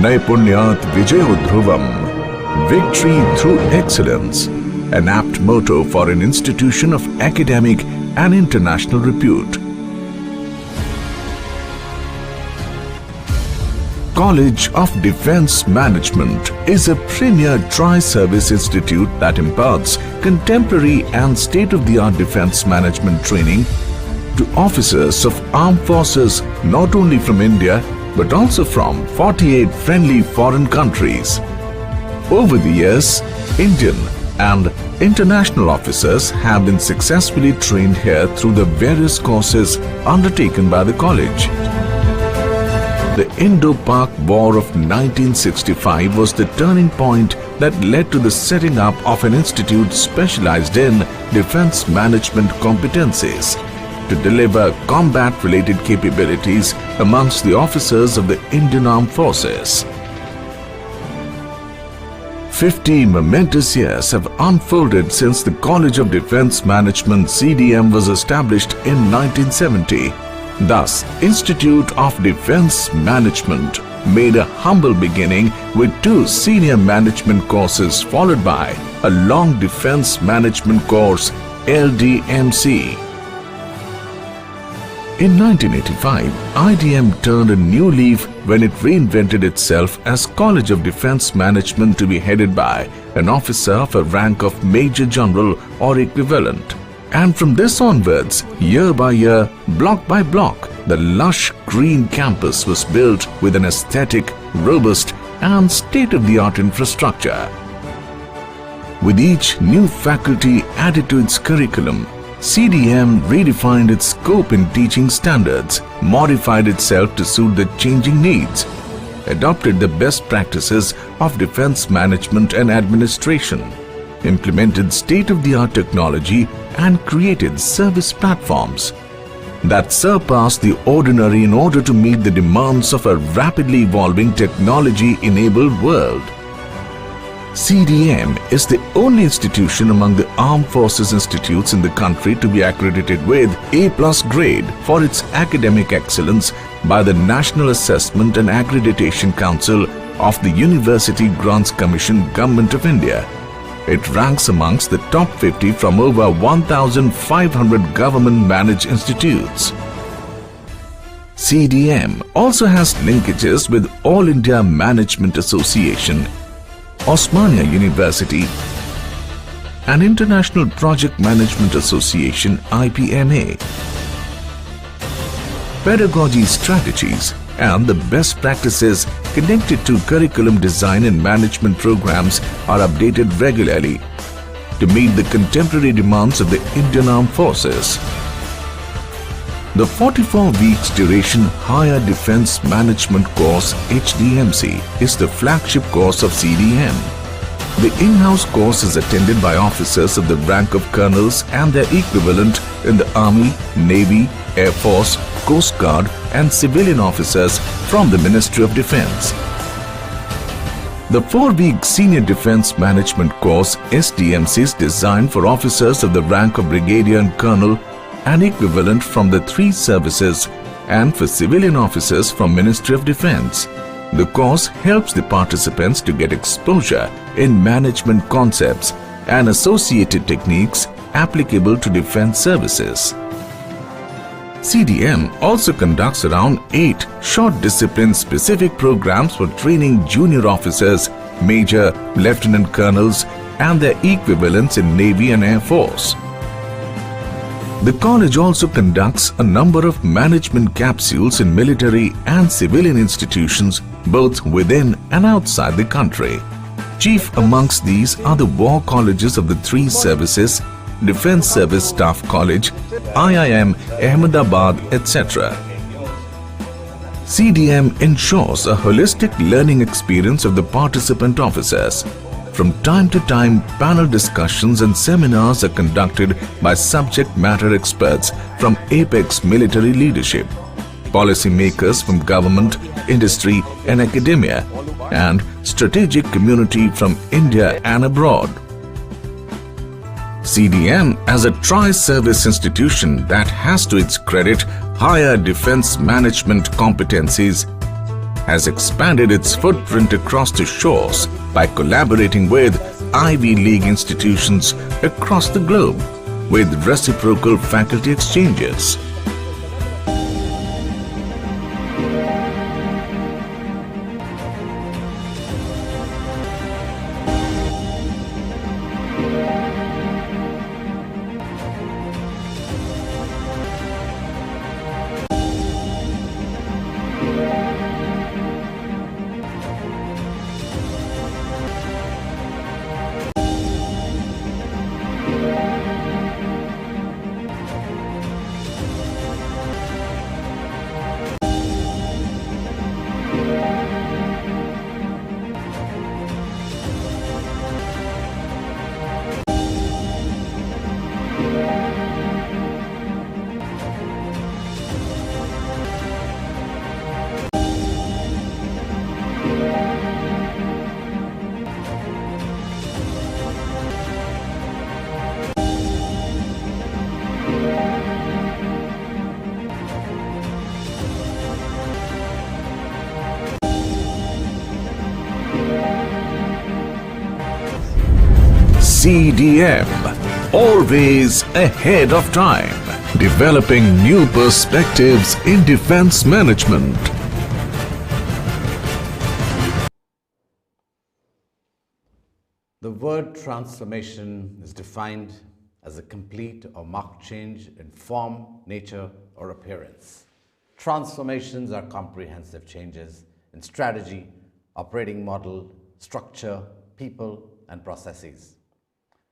Naipunyat Vijayo Dhruvam, victory through excellence, an apt motto for an institution of academic and international repute. College of Defence Management is a premier tri-service institute that imparts contemporary and state-of-the-art defence management training to officers of armed forces not only from India but also from 48 friendly foreign countries. Over the years, Indian and international officers have been successfully trained here through the various courses undertaken by the college. The Indo-Pak War of 1965 was the turning point that led to the setting up of an institute specialized in defense management competencies to deliver combat-related capabilities amongst the officers of the Indian Armed Forces. 50 momentous years have unfolded since the College of Defence Management (CDM) was established in 1970. Thus, Institute of Defence Management made a humble beginning with 2 senior management courses followed by a long defence management course LDMC. In 1985, IDM turned a new leaf when it reinvented itself as College of Defence Management to be headed by an officer of a rank of Major General or equivalent. And from this onwards, year by year, block by block, the lush green campus was built with an aesthetic, robust and state-of-the-art infrastructure. With each new faculty added to its curriculum, CDM redefined its scope in teaching standards, modified itself to suit the changing needs, adopted the best practices of defense management and administration, implemented state-of-the-art technology and created service platforms that surpass the ordinary in order to meet the demands of a rapidly evolving technology-enabled world. CDM is the only institution among the Armed Forces institutes in the country to be accredited with A+ grade for its academic excellence by the National Assessment and Accreditation Council of the University Grants Commission, Government of India. It ranks amongst the top 50 from over 1,500 government-managed institutes. CDM also has linkages with All India Management Association, Osmania University, and International Project Management Association (IPMA). Pedagogy strategies and the best practices connected to curriculum design and management programs are updated regularly to meet the contemporary demands of the Indian Armed Forces. The 44 weeks duration Higher Defence Management Course HDMC is the flagship course of CDM. The in-house course is attended by officers of the rank of colonels and their equivalent in the Army, Navy, Air Force, Coast Guard and civilian officers from the Ministry of Defence. The 4-week Senior Defence Management course SDMC is designed for officers of the rank of Brigadier and Colonel and equivalent from the 3 services and for civilian officers from Ministry of Defence. The course helps the participants to get exposure in management concepts and associated techniques applicable to defence services. CDM also conducts around 8 short discipline-specific programs for training junior officers, major, lieutenant colonels and their equivalents in Navy and Air Force. The college also conducts a number of management capsules in military and civilian institutions both within and outside the country. Chief amongst these are the war colleges of the 3 services, Defence Service Staff College, IIM Ahmedabad, etc. CDM ensures a holistic learning experience of the participant officers. From time to time, panel discussions and seminars are conducted by subject matter experts from apex military leadership, policy makers from government, industry and academia, and strategic community from India and abroad. CDM, as a tri-service institution that has to its credit higher defence management competencies, has expanded its footprint across the shores by collaborating with Ivy League institutions across the globe with reciprocal faculty exchanges. CDM, always ahead of time, developing new perspectives in defense management. The word transformation is defined as a complete or marked change in form, nature, or appearance. Transformations are comprehensive changes in strategy, operating model, structure, people, and processes.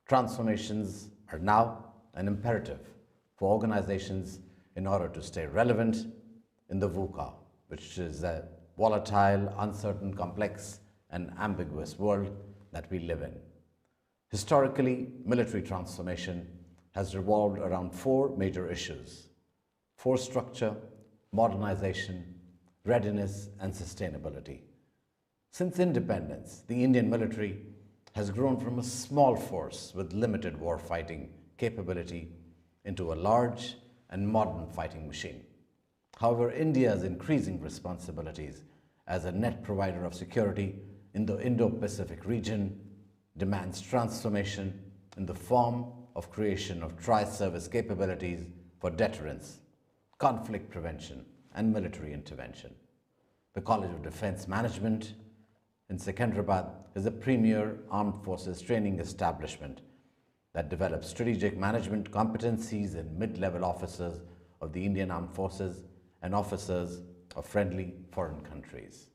Transformations are now an imperative for organizations in order to stay relevant in the VUCA, which is a volatile, uncertain, complex, and ambiguous world that we live in. Historically, military transformation has revolved around four major issues: force structure, modernization, readiness, and sustainability. Since independence, the Indian military has grown from a small force with limited warfighting capability into a large and modern fighting machine. However, India's increasing responsibilities as a net provider of security in the Indo-Pacific region demands transformation in the form of creation of tri-service capabilities for deterrence, conflict prevention, and military intervention. The College of Defence Management in Secunderabad is a premier armed forces training establishment that develops strategic management competencies in mid-level officers of the Indian Armed Forces and officers of friendly foreign countries.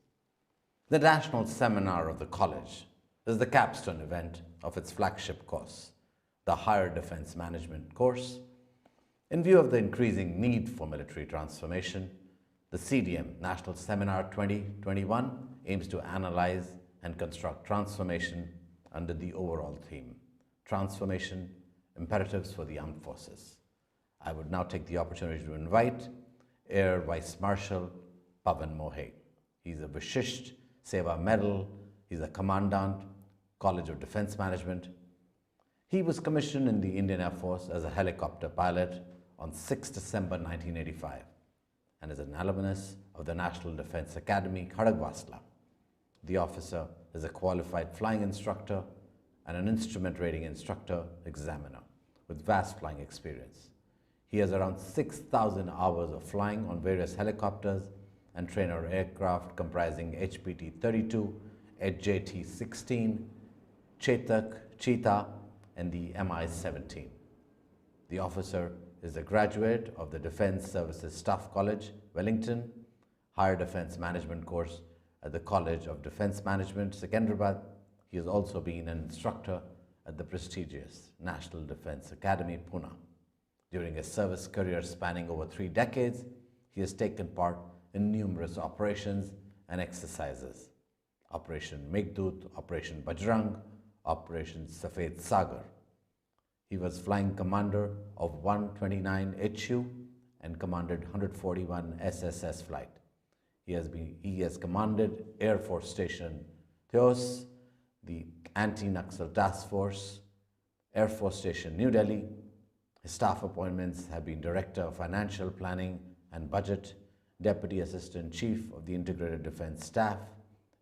The National Seminar of the College is the capstone event of its flagship course, the Higher Defence Management course. In view of the increasing need for military transformation, the CDM National Seminar 2021 aims to analyze and construct transformation under the overall theme, Transformation Imperatives for the Armed Forces. I would now take the opportunity to invite Air Vice Marshal Pavan Mohe. He's a Vishisht Seva Medal, he's a Commandant, College of Defence Management. He was commissioned in the Indian Air Force as a helicopter pilot on 6 December 1985 and is an alumnus of the National Defence Academy, Khadagwasla. The officer is a qualified flying instructor and an instrument rating instructor examiner with vast flying experience. He has around 6,000 hours of flying on various helicopters and trainer aircraft comprising HPT-32, HJT-16, Chetak, Cheetah, and the Mi-17. The officer is a graduate of the Defence Services Staff College, Wellington, Higher Defence Management course at the College of Defence Management, Secunderabad. He has also been an instructor at the prestigious National Defence Academy, Pune. During his service career spanning over 3 decades, he has taken part in numerous operations and exercises: Operation Meghdut, Operation Bajrang, Operation Safed Sagar. He was flying commander of 129 HU and commanded 141 SSS flight. He has commanded Air Force Station Theos, the Anti-Naxal Task Force, Air Force Station New Delhi. His staff appointments have been Director of Financial Planning and Budget, Deputy Assistant Chief of the Integrated Defense Staff,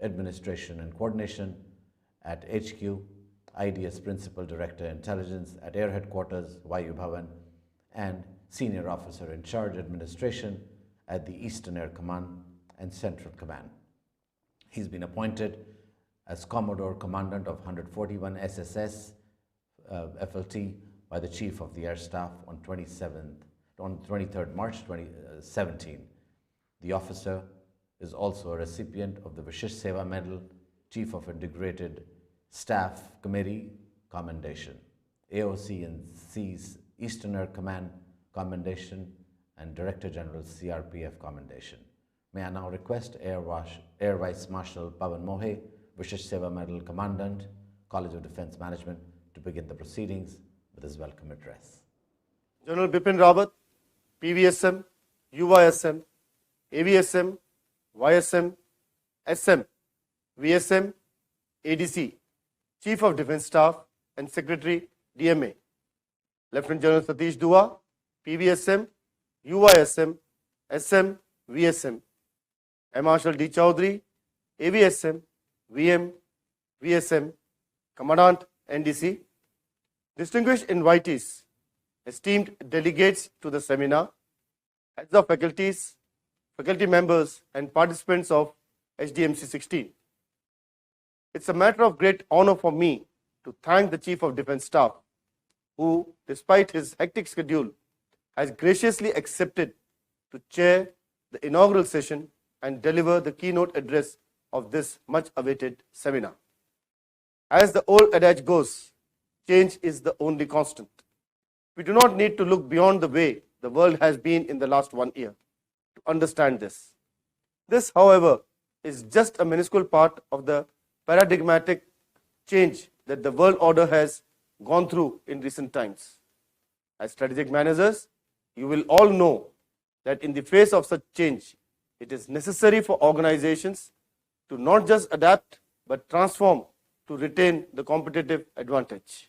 Administration and Coordination at HQ, IDS Principal Director Intelligence at Air Headquarters, Vayu Bhavan, and Senior Officer in Charge Administration at the Eastern Air Command and Central Command. He's been appointed as Commodore Commandant of 141 SSS FLT by the Chief of the Air Staff on 23rd March 2017. The officer is also a recipient of the Vishish Seva Medal, Chief of Integrated Staff Committee Commendation, AOC and C's Eastern Air Command Commendation, and Director General CRPF Commendation. May I now request Air Vice Marshal Pavan Mohe, Vishish Seva Medal Commandant, College of Defence Management, to begin the proceedings with his welcome address. General Bipin Rawat, PVSM, UYSM, AVSM, YSM, SM, VSM, ADC, Chief of Defence Staff and Secretary, DMA, Lieutenant General Satish Dua, PVSM, UYSM, SM, VSM, Air Marshal D. Chaudhary, AVSM, VM, VSM, Commandant, NDC, distinguished invitees, esteemed delegates to the seminar, heads of faculties, faculty members, and participants of HDMC 16. It's a matter of great honor for me to thank the Chief of Defence Staff, who, despite his hectic schedule, has graciously accepted to chair the inaugural session and deliver the keynote address of this much-awaited seminar. As the old adage goes, change is the only constant. We do not need to look beyond the way the world has been in the last 1 year to understand this. This, however, is just a minuscule part of the paradigmatic change that the world order has gone through in recent times. As strategic managers, you will all know that in the face of such change, it is necessary for organizations to not just adapt but transform to retain the competitive advantage.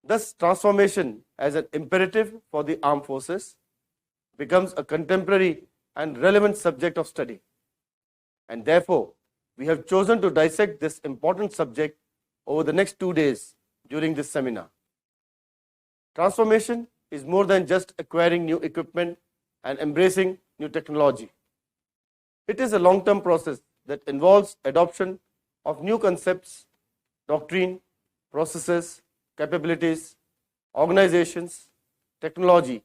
Thus, transformation as an imperative for the armed forces becomes a contemporary and relevant subject of study. And therefore, we have chosen to dissect this important subject over the next 2 days during this seminar. Transformation is more than just acquiring new equipment and embracing new technology. It is a long-term process that involves adoption of new concepts, doctrine, processes, capabilities, organizations, technology,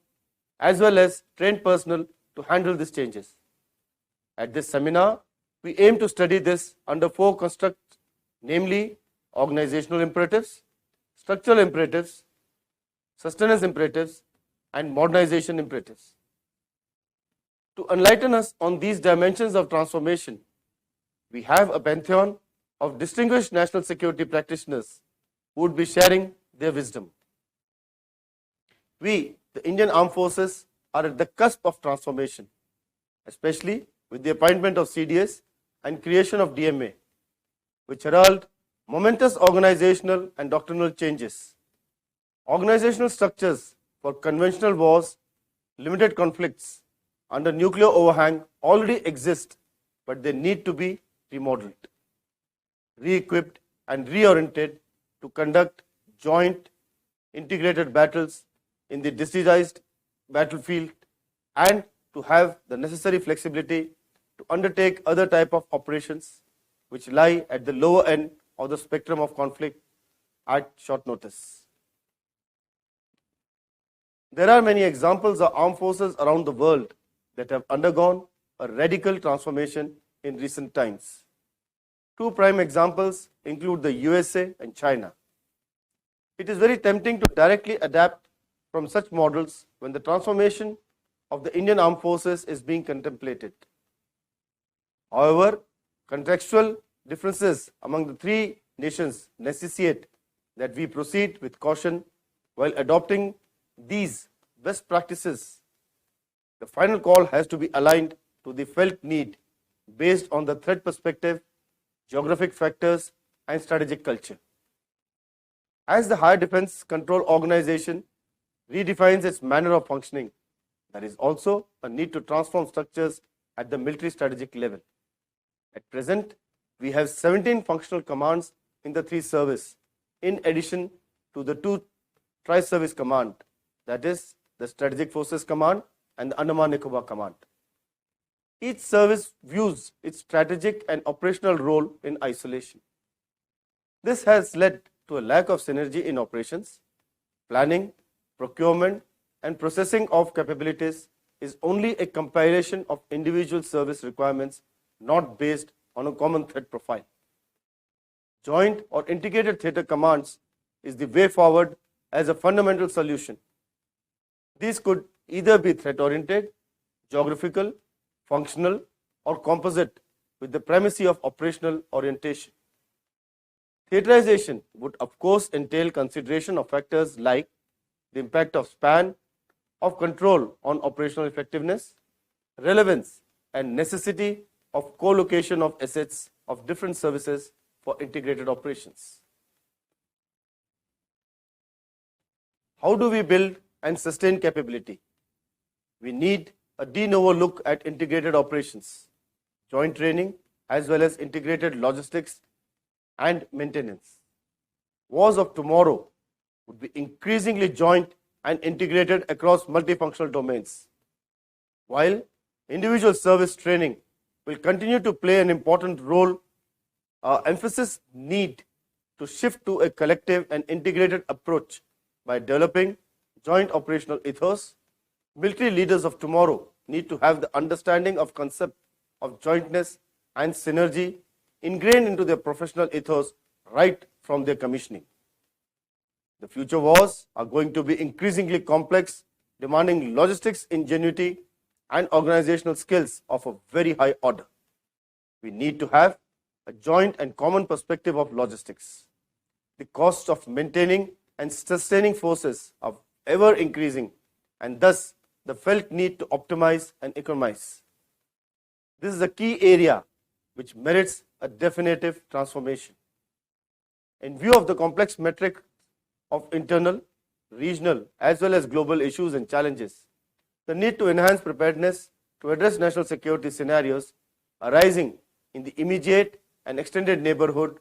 as well as trained personnel to handle these changes. At this seminar, we aim to study this under 4 constructs, namely organizational imperatives, structural imperatives, sustenance imperatives, and modernization imperatives. To enlighten us on these dimensions of transformation, we have a pantheon of distinguished national security practitioners who would be sharing their wisdom. We, the Indian Armed Forces, are at the cusp of transformation, especially with the appointment of CDS and creation of DMA, which herald momentous organizational and doctrinal changes. Organizational structures for conventional wars, limited conflicts, under nuclear overhang already exist, but they need to be remodeled, re-equipped, and reoriented to conduct joint integrated battles in the digitized battlefield and to have the necessary flexibility to undertake other type of operations which lie at the lower end of the spectrum of conflict at short notice. There are many examples of armed forces around the world that have undergone a radical transformation in recent times. 2 prime examples include the USA and China. It is very tempting to directly adapt from such models when the transformation of the Indian Armed Forces is being contemplated. However, contextual differences among the 3 nations necessitate that we proceed with caution while adopting these best practices. The final call has to be aligned to the felt need based on the threat perspective, geographic factors, and strategic culture. As the Higher Defence Control Organization redefines its manner of functioning, There is also a need to transform structures at the military strategic level. At present, we have 17 functional commands in the 3 service, in addition to the 2 tri-service command, that is the Strategic Forces Command and the Andaman Nicobar Command. Each service views its strategic and operational role in isolation. This has led to a lack of synergy in operations. Planning, procurement, and processing of capabilities is only a compilation of individual service requirements, not based on a common threat profile. Joint or integrated theatre commands is the way forward as a fundamental solution. These could either be threat-oriented, geographical, functional, or composite, with the primacy of operational orientation. Theatrization would of course entail consideration of factors like the impact of span of control on operational effectiveness, relevance, and necessity of co-location of assets of different services for integrated operations. How do we build and sustain capability? We need a de novo look at integrated operations, joint training, as well as integrated logistics and maintenance. Wars of tomorrow would be increasingly joint and integrated across multifunctional domains. While individual service training will continue to play an important role, our emphasis need to shift to a collective and integrated approach by developing joint operational ethos. Military leaders of tomorrow need to have the understanding of concept of jointness and synergy ingrained into their professional ethos right from their commissioning. The future wars are going to be increasingly complex, demanding logistics ingenuity and organizational skills of a very high order. We need to have a joint and common perspective of logistics. The costs of maintaining and sustaining forces are ever increasing, and thus the felt need to optimize and economize. This is a key area which merits a definitive transformation. In view of the complex metric of internal, regional, as well as global issues and challenges, the need to enhance preparedness to address national security scenarios arising in the immediate and extended neighborhood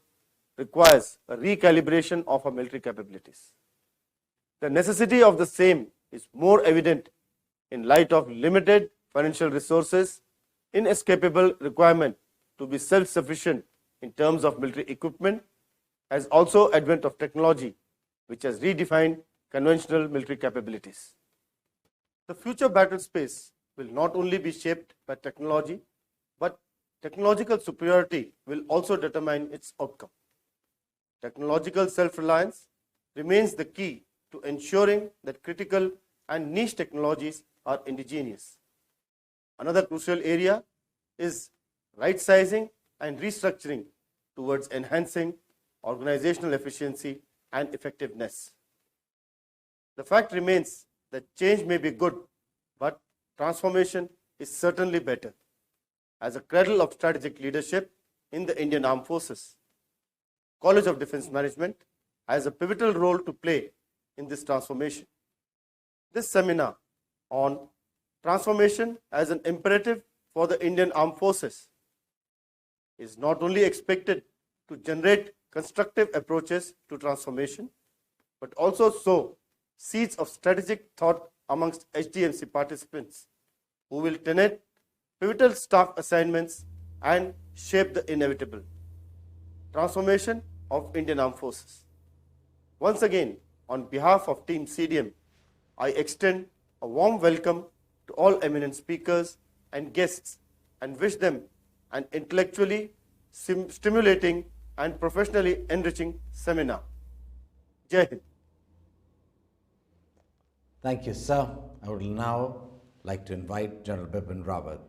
requires a recalibration of our military capabilities. The necessity of the same is more evident in light of limited financial resources, inescapable requirement to be self-sufficient in terms of military equipment, as also advent of technology which has redefined conventional military capabilities. The future battle space will not only be shaped by technology, but technological superiority will also determine its outcome. Technological self-reliance remains the key to ensuring that critical and niche technologies are indigenous. Another crucial area is right-sizing and restructuring towards enhancing organizational efficiency and effectiveness. The fact remains that change may be good, but transformation is certainly better. As a cradle of strategic leadership in the Indian Armed Forces, College of Defence Management has a pivotal role to play in this transformation. This seminar on transformation as an imperative for the Indian Armed Forces is not only expected to generate constructive approaches to transformation, but also sow seeds of strategic thought amongst HDMC participants who will tenet pivotal staff assignments and shape the inevitable transformation of Indian Armed Forces. Once again, on behalf of Team CDM, I extend a warm welcome to all eminent speakers and guests and wish them an intellectually stimulating and professionally enriching seminar. Jai Hind. Thank you, sir. I would now like to invite General Bipin Rawat,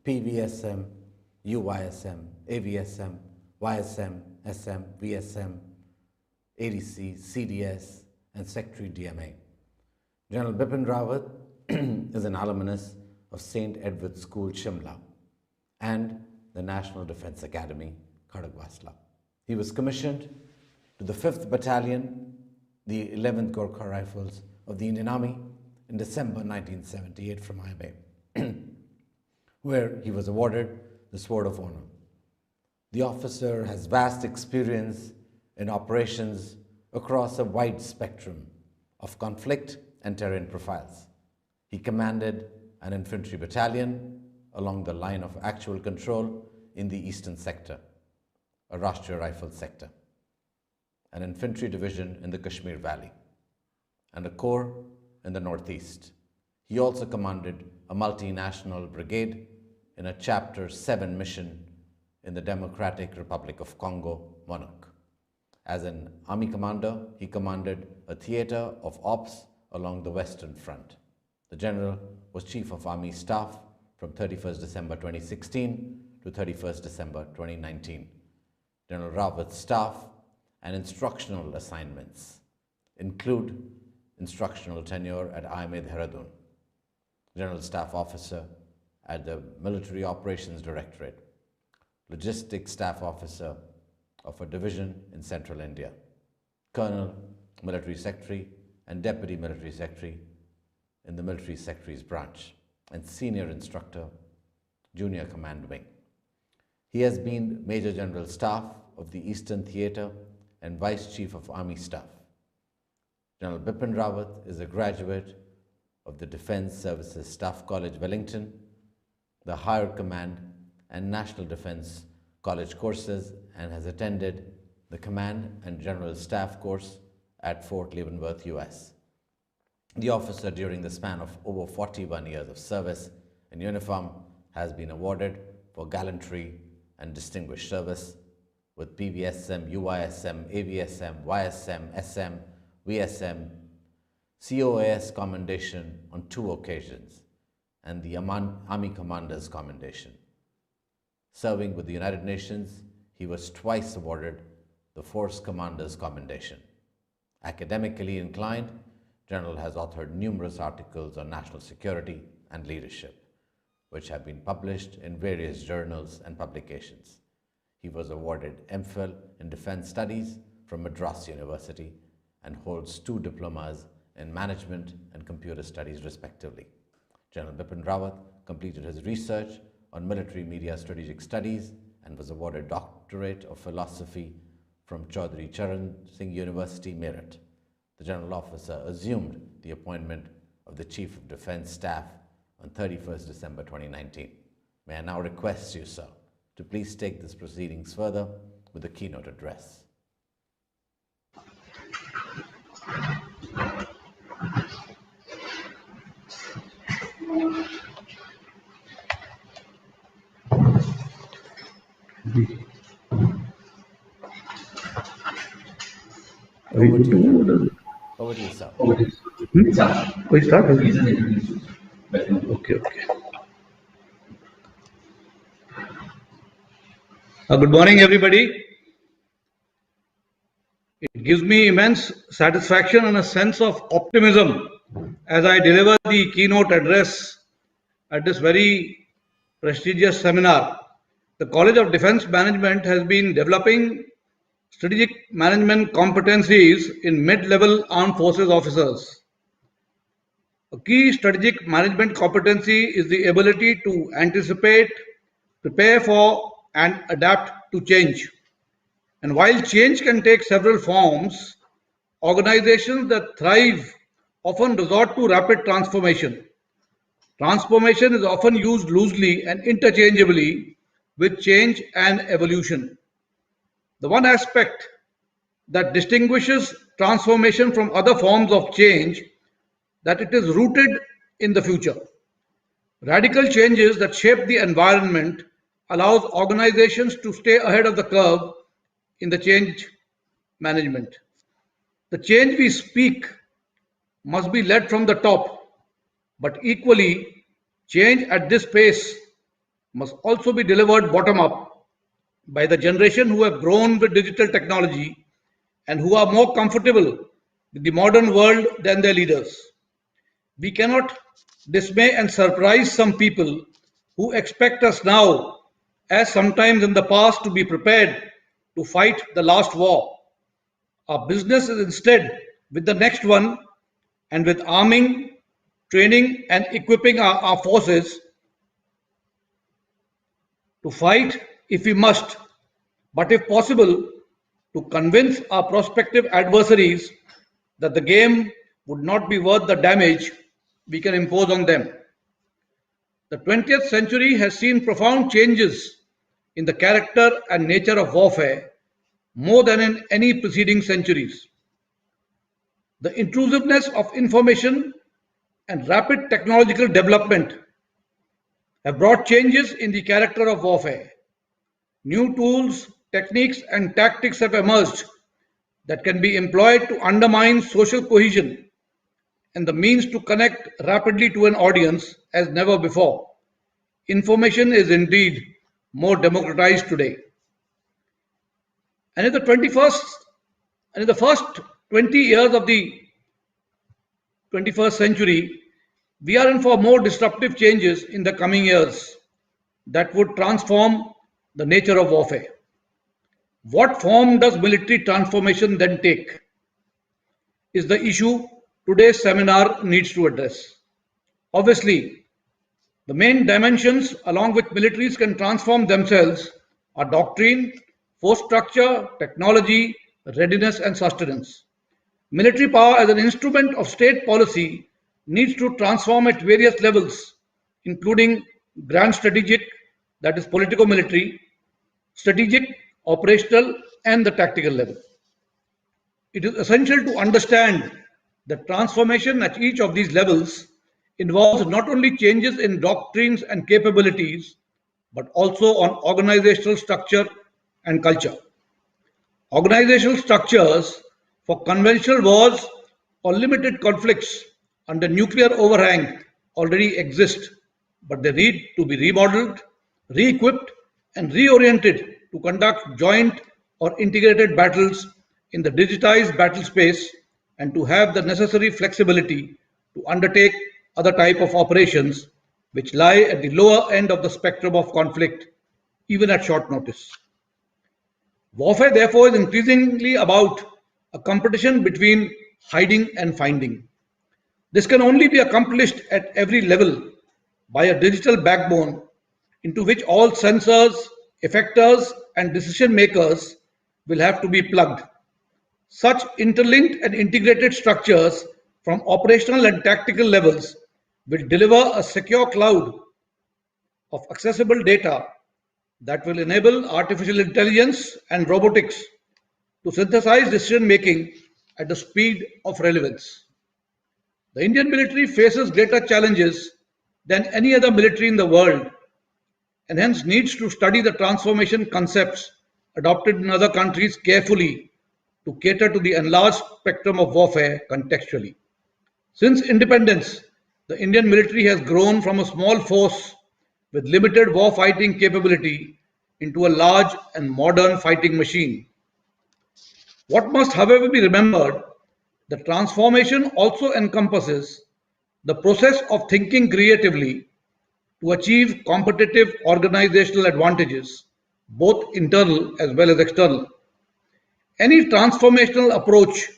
PVSM, UYSM, AVSM, YSM, SM, VSM, ADC, CDS, and Secretary DMA. General Bipin Rawat is an alumnus of St. Edward's School, Shimla, and the National Defence Academy, Kharagwasla. He was commissioned to the 5th Battalion, the 11th Gorkha Rifles of the Indian Army, in December 1978 from IMA, where he was awarded the Sword of Honor. The officer has vast experience in operations across a wide spectrum of conflict and terrain profiles. He commanded an infantry battalion along the line of actual control in the eastern sector, a Rashtriya Rifle sector, an infantry division in the Kashmir Valley, and a corps in the northeast. He also commanded a multinational brigade in a Chapter 7 mission in the Democratic Republic of Congo, MONUC. As an army commander, he commanded a theater of ops along the Western Front. The general was Chief of Army Staff from 31st December 2016 to 31st December 2019. General Rawat's staff and instructional assignments include instructional tenure at IMA Dehradun, General Staff Officer at the Military Operations Directorate, Logistics Staff Officer of a division in Central India, Colonel, Military Secretary, and Deputy Military Secretary in the Military Secretary's branch, and Senior Instructor, Junior Command Wing. He has been Major General Staff of the Eastern Theatre and Vice Chief of Army Staff. General Bipin Rawat is a graduate of the Defence Services Staff College, Wellington, the Higher Command and National Defence College courses, and has attended the Command and General Staff course at Fort Leavenworth, US. The officer, during the span of over 41 years of service in uniform, has been awarded for gallantry and distinguished service with PVSM, UISM, AVSM, YSM, SM, VSM, COAS commendation on 2 occasions, and the Army Commander's Commendation. Serving with the United Nations, he was twice awarded the Force Commander's Commendation. Academically inclined, General has authored numerous articles on national security and leadership, which have been published in various journals and publications. He was awarded MPhil in Defense Studies from Madras University and holds 2 diplomas in Management and Computer Studies respectively. General Bipin Rawat completed his research on military media strategic studies and was awarded Doctorate of Philosophy from Chaudhry Charan Singh University, Meerut. The General Officer assumed the appointment of the Chief of Defence Staff on 31st December 2019. May I now request you, sir, to please take this proceedings further with a keynote address. Over to you, sir. We start? Okay. Good morning, everybody. It gives me immense satisfaction and a sense of optimism as I deliver the keynote address at this very prestigious seminar. The College of Defence Management has been developing strategic management competencies in mid-level armed forces officers. A key strategic management competency is the ability to anticipate, prepare for, and adapt to change. And while change can take several forms, organizations that thrive often resort to rapid transformation. Transformation is often used loosely and interchangeably with change and evolution. The one aspect that distinguishes transformation from other forms of change that it is rooted in the future. Radical changes that shape the environment allows organizations to stay ahead of the curve in the change management. The change we speak must be led from the top, but equally, change at this pace must also be delivered bottom up by the generation who have grown with digital technology and who are more comfortable with the modern world than their leaders. We cannot dismay and surprise some people who expect us now, as sometimes in the past, to be prepared to fight the last war. Our business is instead with the next one, and with arming, training and equipping our forces to fight if we must, but if possible, to convince our prospective adversaries that the game would not be worth the damage we can impose on them. The 20th century has seen profound changes in the character and nature of warfare more than in any preceding centuries. The intrusiveness of information and rapid technological development have brought changes in the character of warfare. New tools, techniques, and tactics have emerged that can be employed to undermine social cohesion and the means to connect rapidly to an audience as never before. Information is indeed more democratized today. And in the 21st, and in the first 20 years of the 21st century, we are in for more disruptive changes in the coming years that would transform the nature of warfare. What form does military transformation then take? Is the issue today's seminar needs to address. Obviously, the main dimensions along which militaries can transform themselves are doctrine, force structure, technology, readiness, and sustenance. Military power as an instrument of state policy needs to transform at various levels, including grand strategic, that is politico-military, strategic, operational, and the tactical level. It is essential to understand that transformation at each of these levels involves not only changes in doctrines and capabilities, but also on organizational structure and culture. Organizational structures for conventional wars or limited conflicts under nuclear overhang already exist, but they need to be remodeled, re-equipped, and reoriented to conduct joint or integrated battles in the digitized battle space and to have the necessary flexibility to undertake other type of operations which lie at the lower end of the spectrum of conflict, even at short notice. Warfare, therefore, is increasingly about a competition between hiding and finding. This can only be accomplished at every level by a digital backbone into which all sensors, effectors, and decision makers will have to be plugged. Such interlinked and integrated structures from operational and tactical levels will deliver a secure cloud of accessible data that will enable artificial intelligence and robotics to synthesize decision making at the speed of relevance. The Indian military faces greater challenges than any other military in the world and hence needs to study the transformation concepts adopted in other countries carefully to cater to the enlarged spectrum of warfare contextually. Since independence, the Indian military has grown from a small force with limited war fighting capability into a large and modern fighting machine. What must, however, be remembered, the transformation also encompasses the process of thinking creatively to achieve competitive organizational advantages, both internal as well as external. Any transformational approach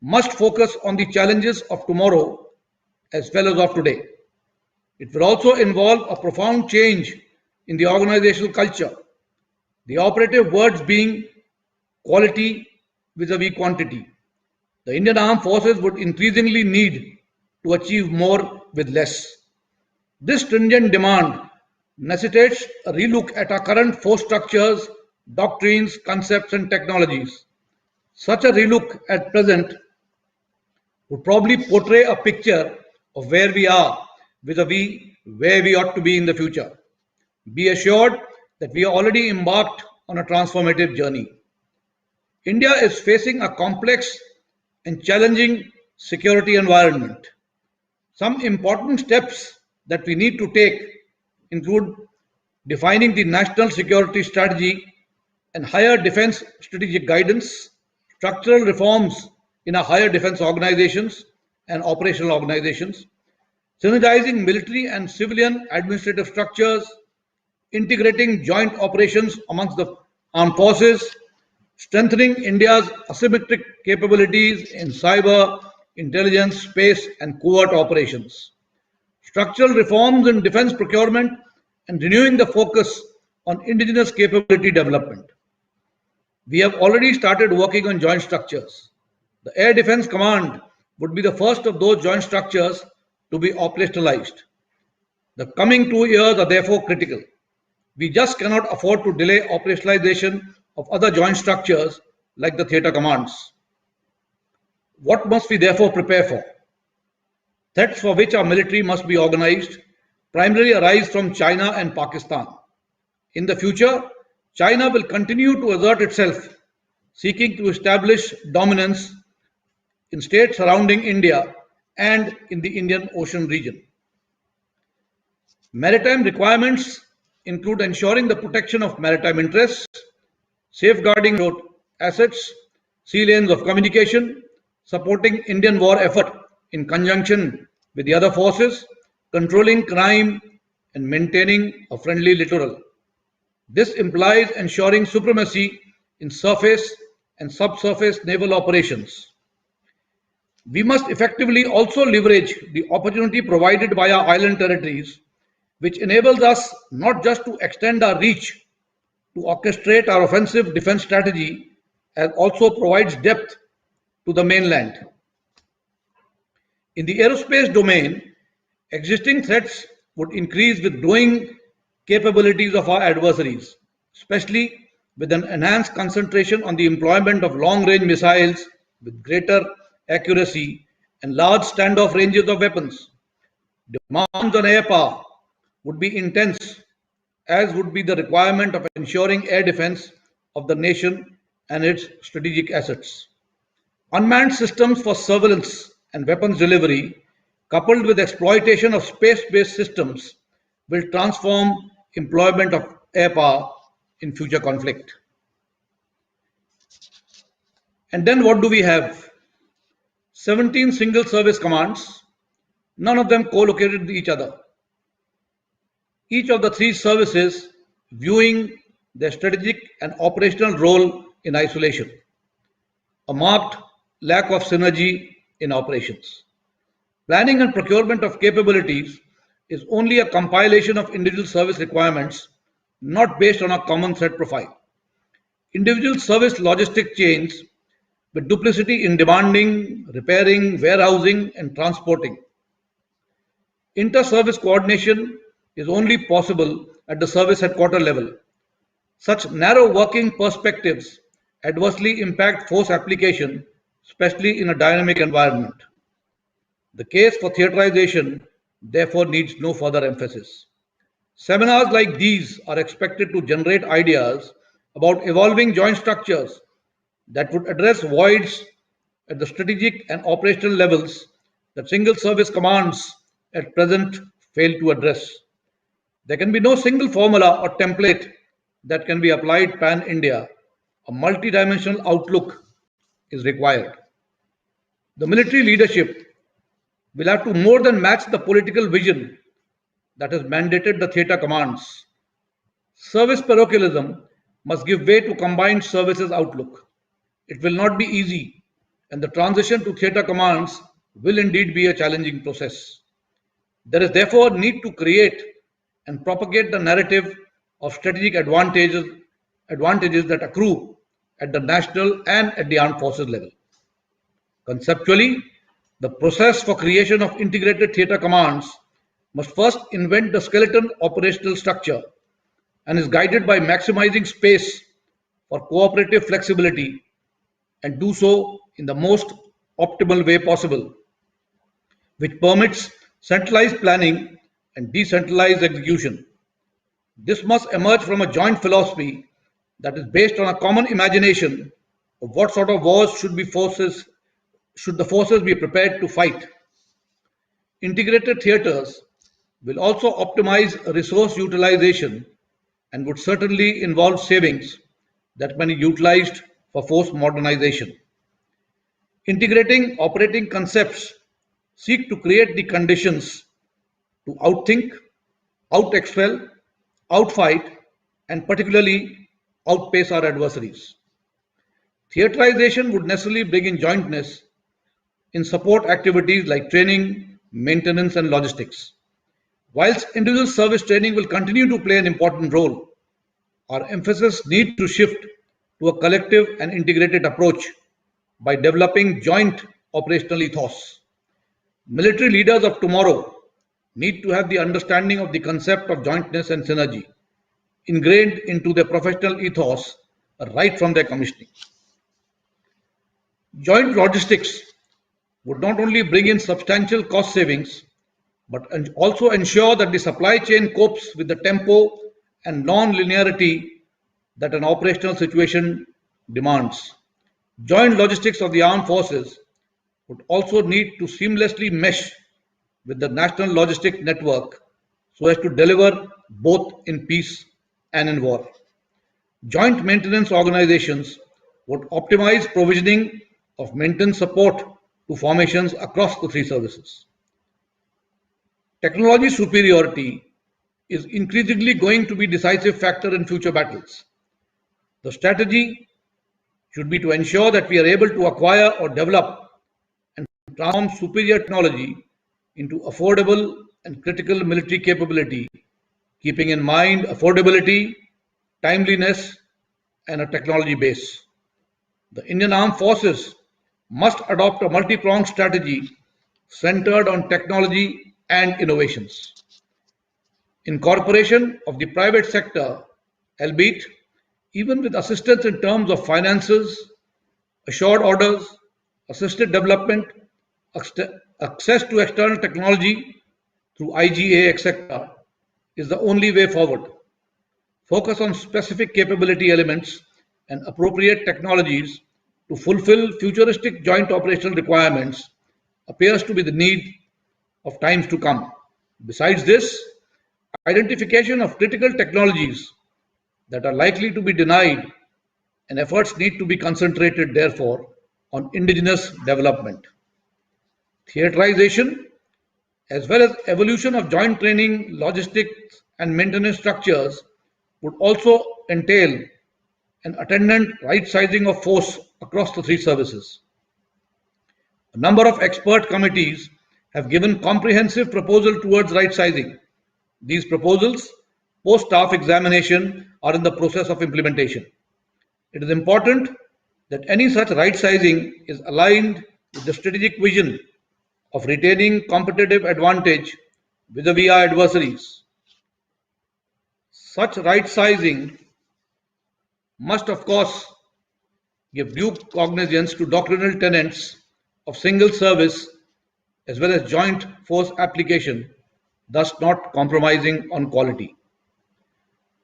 must focus on the challenges of tomorrow as well as of today. It will also involve a profound change in the organizational culture, the operative words being quality vis-a-vis quantity. The Indian Armed Forces would increasingly need to achieve more with less. This stringent demand necessitates a relook at our current force structures, doctrines, concepts, and technologies. Such a relook at present would probably portray a picture of where we are vis-a-vis where we ought to be in the future. Be assured that we are already embarked on a transformative journey. India is facing a complex and challenging security environment. Some important steps that we need to take include defining the national security strategy and higher defense strategic guidance, structural reforms in our higher defense organizations and operational organizations, synergizing military and civilian administrative structures, integrating joint operations amongst the armed forces, strengthening India's asymmetric capabilities in cyber, intelligence, space, and covert operations. structural reforms in defense procurement, and renewing the focus on indigenous capability development. We have already started working on joint structures. The Air Defense Command would be the first of those joint structures to be operationalized. The coming 2 years are therefore critical. We just cannot afford to delay operationalization of other joint structures like the theatre commands. What must we therefore prepare for? Threats for which our military must be organized primarily arise from China and Pakistan. In the future, China will continue to assert itself, seeking to establish dominance in states surrounding India and in the Indian Ocean region. Maritime requirements include ensuring the protection of maritime interests, safeguarding road assets, sea lanes of communication, supporting Indian war effort in conjunction with the other forces, controlling crime, and maintaining a friendly littoral. This implies ensuring supremacy in surface and subsurface naval operations. We must effectively also leverage the opportunity provided by our island territories, which enables us not just to extend our reach to orchestrate our offensive defense strategy, as also provides depth to the mainland. In the aerospace domain, existing threats would increase with growing capabilities of our adversaries, especially with an enhanced concentration on the employment of long-range missiles with greater accuracy and large standoff ranges of weapons. Demands on air power would be intense, as would be the requirement of ensuring air defense of the nation and its strategic assets. Unmanned systems for surveillance and weapons delivery, coupled with exploitation of space-based systems, will transform employment of air power in future conflict. And then what do we have? 17 single service commands, none of them co-located with each other. Each of the three services viewing their strategic and operational role in isolation. A marked lack of synergy in operations. Planning and procurement of capabilities is only a compilation of individual service requirements, not based on a common threat profile. Individual service logistic chains with duplicity in demanding, repairing, warehousing, and transporting. Inter-service coordination is only possible at the service headquarter level. Such narrow working perspectives adversely impact force application, especially in a dynamic environment. The case for theaterization therefore needs no further emphasis. Seminars like these are expected to generate ideas about evolving joint structures that would address voids at the strategic and operational levels that single service commands at present fail to address. There can be no single formula or template that can be applied pan-India. A multidimensional outlook is required. The military leadership will have to more than match the political vision that has mandated the theatre commands. Service parochialism must give way to combined services outlook. It will not be easy, and the transition to theatre commands will indeed be a challenging process. There is therefore need to create and propagate the narrative of strategic advantages that accrue at the national and at the armed forces level. Conceptually, the process for creation of integrated theatre commands must first invent the skeleton operational structure and is guided by maximizing space for cooperative flexibility and do so in the most optimal way possible, which permits centralized planning and decentralized execution. This must emerge from a joint philosophy that is based on a common imagination of what sort of wars should the forces be prepared to fight. Integrated theatres will also optimize resource utilization and would certainly involve savings that can be utilized for force modernization. Integrating operating concepts seek to create the conditions to outthink, out-excel, outfight, and particularly outpace our adversaries. Theaterization would necessarily bring in jointness in support activities like training, maintenance, and logistics. Whilst individual service training will continue to play an important role, our emphasis needs to shift to a collective and integrated approach by developing joint operational ethos. Military leaders of tomorrow need to have the understanding of the concept of jointness and synergy ingrained into their professional ethos right from their commissioning. Joint logistics would not only bring in substantial cost savings but also ensure that the supply chain copes with the tempo and non-linearity that an operational situation demands. Joint logistics of the armed forces would also need to seamlessly mesh with the national logistic network so as to deliver both in peace and in war. Joint maintenance organizations would optimize provisioning of maintenance support to formations across the three services. Technology superiority is increasingly going to be a decisive factor in future battles. The strategy should be to ensure that we are able to acquire or develop and transform superior technology into affordable and critical military capability, keeping in mind affordability, timeliness, and a technology base. The Indian Armed Forces must adopt a multi-pronged strategy centered on technology and innovations. Incorporation of the private sector, albeit even with assistance in terms of finances, assured orders, assisted development, access to external technology through IGA, etc., is the only way forward. Focus on specific capability elements and appropriate technologies to fulfill futuristic joint operational requirements appears to be the need of times to come. Besides this, identification of critical technologies that are likely to be denied and efforts need to be concentrated, therefore, on indigenous development. Theaterization, as well as evolution of joint training, logistics, and maintenance structures would also entail an attendant right sizing of force across the three services. A number of expert committees have given comprehensive proposal towards right sizing. These proposals, post staff examination, are in the process of implementation. It is important that any such right sizing is aligned with the strategic vision of retaining competitive advantage vis-a-vis our adversaries. Such right sizing must, of course, give due cognizance to doctrinal tenets of single service as well as joint force application, thus not compromising on quality.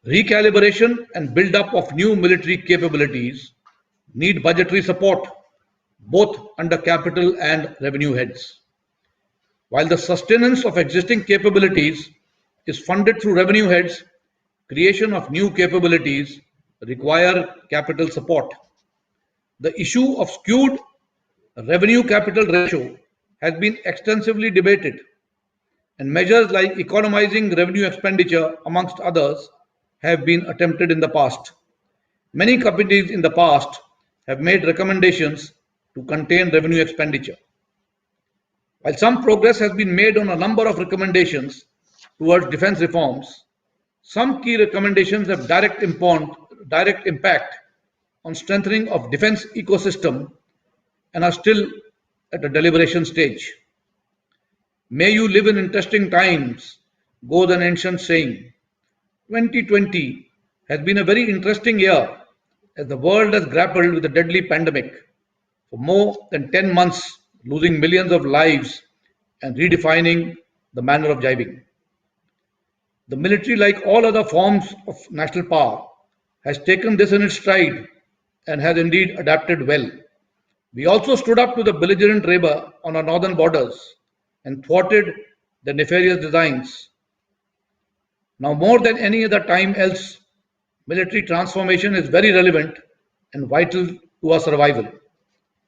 Recalibration and build-up of new military capabilities need budgetary support, both under capital and revenue heads. While the sustenance of existing capabilities is funded through revenue heads, creation of new capabilities require capital support. The issue of skewed revenue capital ratio has been extensively debated, and measures like economizing revenue expenditure, amongst others, have been attempted in the past. Many companies in the past have made recommendations to contain revenue expenditure. While some progress has been made on a number of recommendations towards defense reforms, some key recommendations have direct impact on strengthening of defense ecosystem and are still at a deliberation stage. May you live in interesting times, goes an ancient saying. 2020 has been a very interesting year as the world has grappled with a deadly pandemic for more than 10 months, losing millions of lives and redefining the manner of jibing. The military, like all other forms of national power, has taken this in its stride and has indeed adapted well. We also stood up to the belligerent neighbor on our northern borders and thwarted the nefarious designs. Now, more than any other time else, military transformation is very relevant and vital to our survival.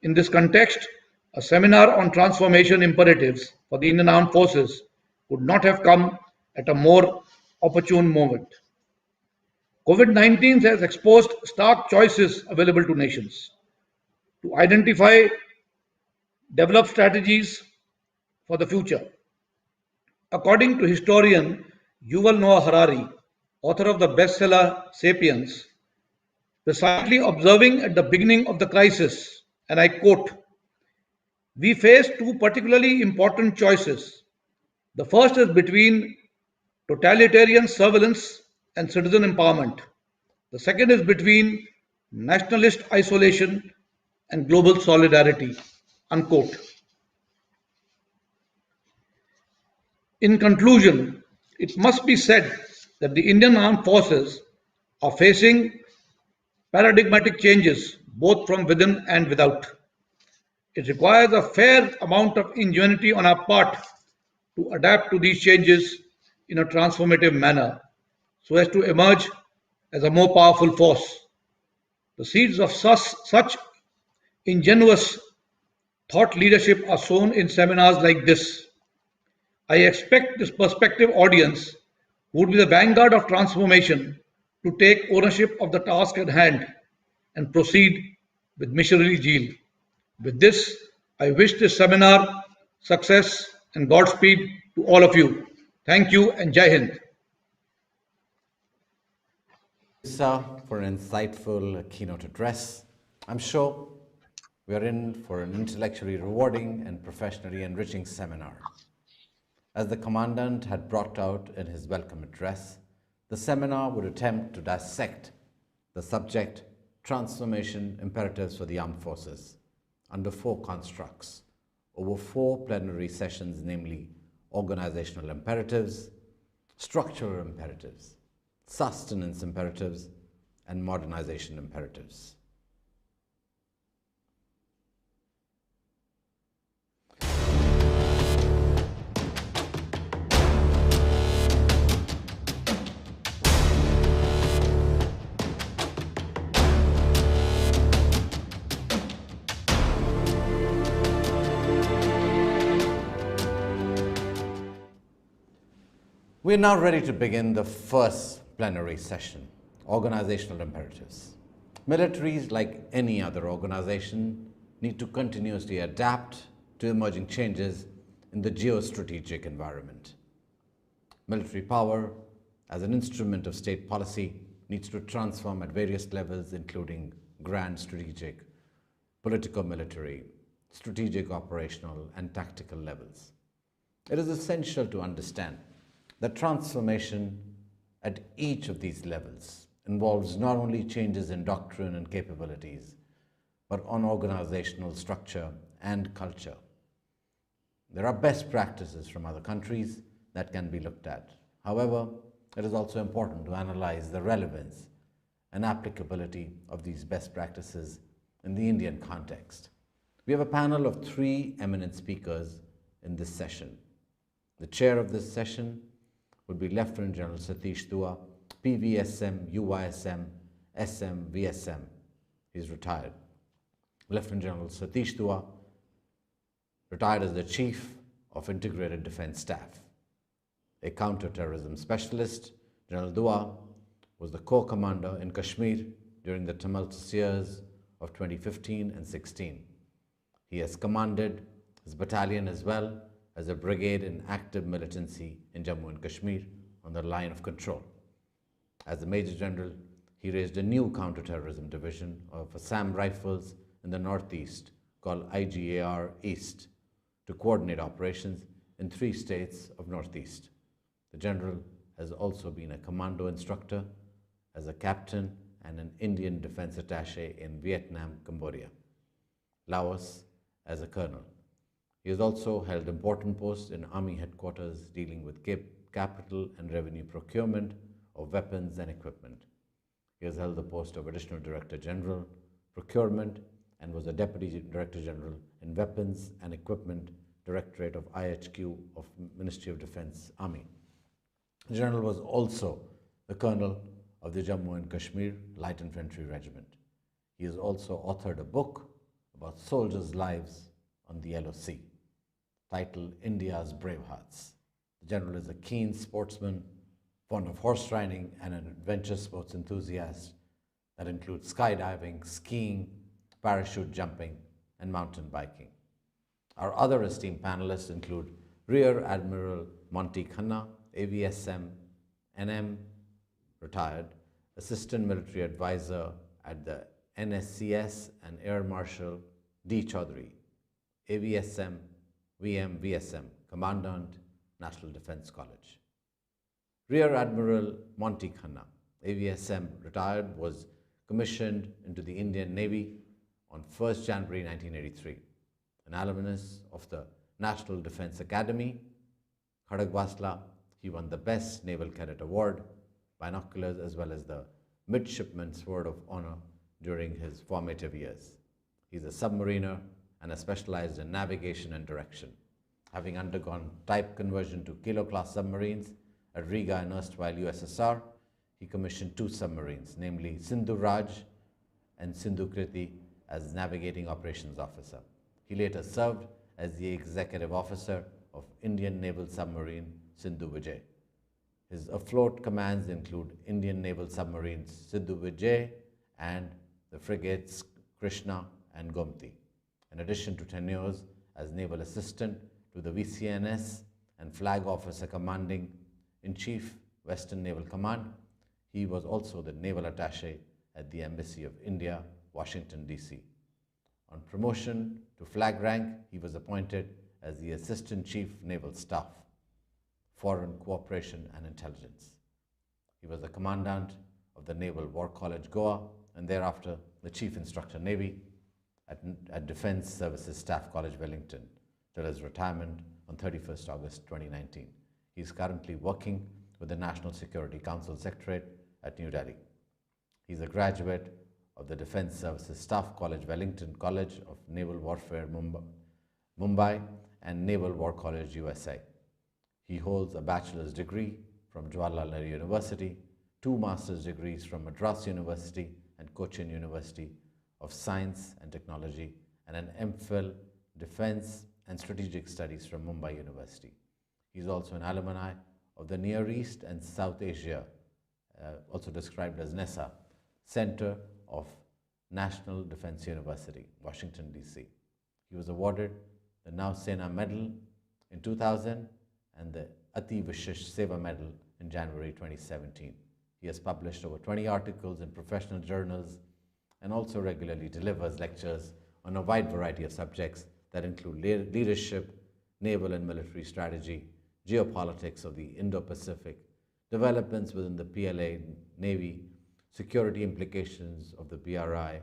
In this context, a seminar on transformation imperatives for the Indian Armed Forces could not have come at a more opportune moment. COVID-19 has exposed stark choices available to nations to identify, develop strategies for the future. According to historian Yuval Noah Harari, author of the bestseller Sapiens, precisely observing at the beginning of the crisis, and I quote, "We face two particularly important choices. The first is between totalitarian surveillance and citizen empowerment. The second is between nationalist isolation and global solidarity." Unquote. In conclusion, it must be said that the Indian armed forces are facing paradigmatic changes both from within and without. It requires a fair amount of ingenuity on our part to adapt to these changes in a transformative manner so as to emerge as a more powerful force. The seeds of such ingenuous thought leadership are sown in seminars like this. I expect this prospective audience, who would be the vanguard of transformation, to take ownership of the task at hand and proceed with missionary zeal. With this, I wish this seminar success and Godspeed to all of you. Thank you and Jai Hind. Sir, for an insightful keynote address. I'm sure we are in for an intellectually rewarding and professionally enriching seminar. As the Commandant had brought out in his welcome address, the seminar would attempt to dissect the subject transformation imperatives for the armed forces under four constructs over four plenary sessions, namely organizational imperatives, structural imperatives, sustenance imperatives, and modernization imperatives. We are now ready to begin the first plenary session, organizational imperatives. Militaries, like any other organization, need to continuously adapt to emerging changes in the geostrategic environment. Military power, as an instrument of state policy, needs to transform at various levels, including grand strategic, politico-military, strategic operational, and tactical levels. It is essential to understand that transformation at each of these levels involves not only changes in doctrine and capabilities, but on organizational structure and culture. There are best practices from other countries that can be looked at. However, it is also important to analyze the relevance and applicability of these best practices in the Indian context. We have a panel of three eminent speakers in this session. The chair of this session would be Lieutenant General Satish Dua, PVSM, UYSM, SM, VSM. He's retired. Lieutenant General Satish Dua retired as the Chief of Integrated Defense Staff. A counter-terrorism specialist, General Dua was the Corps Commander in Kashmir during the tumultuous years of 2015 and 16. He has commanded his battalion as well as a brigade in active militancy in Jammu and Kashmir on the line of control. As a Major General, he raised a new counter-terrorism division of Assam Rifles in the northeast called IGAR East to coordinate operations in 3 states of northeast. The General has also been a commando instructor, as a captain and an Indian Defense Attaché in Vietnam, Cambodia, Laos as a colonel. He has also held important posts in Army headquarters dealing with capital and revenue procurement of weapons and equipment. He has held the post of Additional Director General, Procurement, and was a Deputy Director General in Weapons and Equipment Directorate of IHQ of Ministry of Defense, Army. The General was also the Colonel of the Jammu and Kashmir Light Infantry Regiment. He has also authored a book about soldiers' lives on the LOC, titled India's Brave Hearts. The General is a keen sportsman, fond of horse riding, and an adventure sports enthusiast that includes skydiving, skiing, parachute jumping, and mountain biking. Our other esteemed panelists include Rear Admiral Monty Khanna, AVSM, NM, retired, Assistant Military Advisor at the NSCS, and Air Marshal D. Chaudhary, AVSM, VM, VSM, Commandant, National Defence College. Rear Admiral Monty Khanna, AVSM, retired, was commissioned into the Indian Navy on 1st January 1983, an alumnus of the National Defence Academy, Khadagbasla. He won the Best Naval Cadet Award, binoculars, as well as the Midshipman Sword of Honor during his formative years. He's a submariner and is specialized in navigation and direction. Having undergone type conversion to Kilo-class submarines at Riga in erstwhile USSR, he commissioned 2 submarines, namely Sindhu Raj and Sindhu Kriti, as navigating operations officer. He later served as the executive officer of Indian naval submarine Sindhu Vijay. His afloat commands include Indian naval submarines Sindhu Vijay and the frigates Krishna and Gomti. In addition to tenures as naval assistant to the VCNS and flag officer commanding in chief Western Naval Command, he was also the naval attaché at the Embassy of India, Washington, D.C. On promotion to flag rank, he was appointed as the Assistant Chief Naval Staff, Foreign Cooperation and Intelligence. He was the Commandant of the Naval War College, Goa, and thereafter the Chief Instructor Navy at Defence Services Staff College, Wellington, till his retirement on 31st August 2019. He is currently working with the National Security Council Secretariat at New Delhi. He is a graduate of the Defence Services Staff College, Wellington College of Naval Warfare, Mumbai, and Naval War College, USA. He holds a bachelor's degree from Jawaharlal Nehru University, 2 master's degrees from Madras University and Cochin University of Science and Technology, and an MPhil Defence and Strategic Studies from Mumbai University. He is also an alumni of the Near East and South Asia, also described as NESA, Center of National Defense University, Washington, D.C. He was awarded the Nausena Medal in 2000 and the Ati Vishish Seva Medal in January 2017. He has published over 20 articles in professional journals and also regularly delivers lectures on a wide variety of subjects that include leadership, naval and military strategy, geopolitics of the Indo-Pacific, developments within the PLA Navy, security implications of the BRI,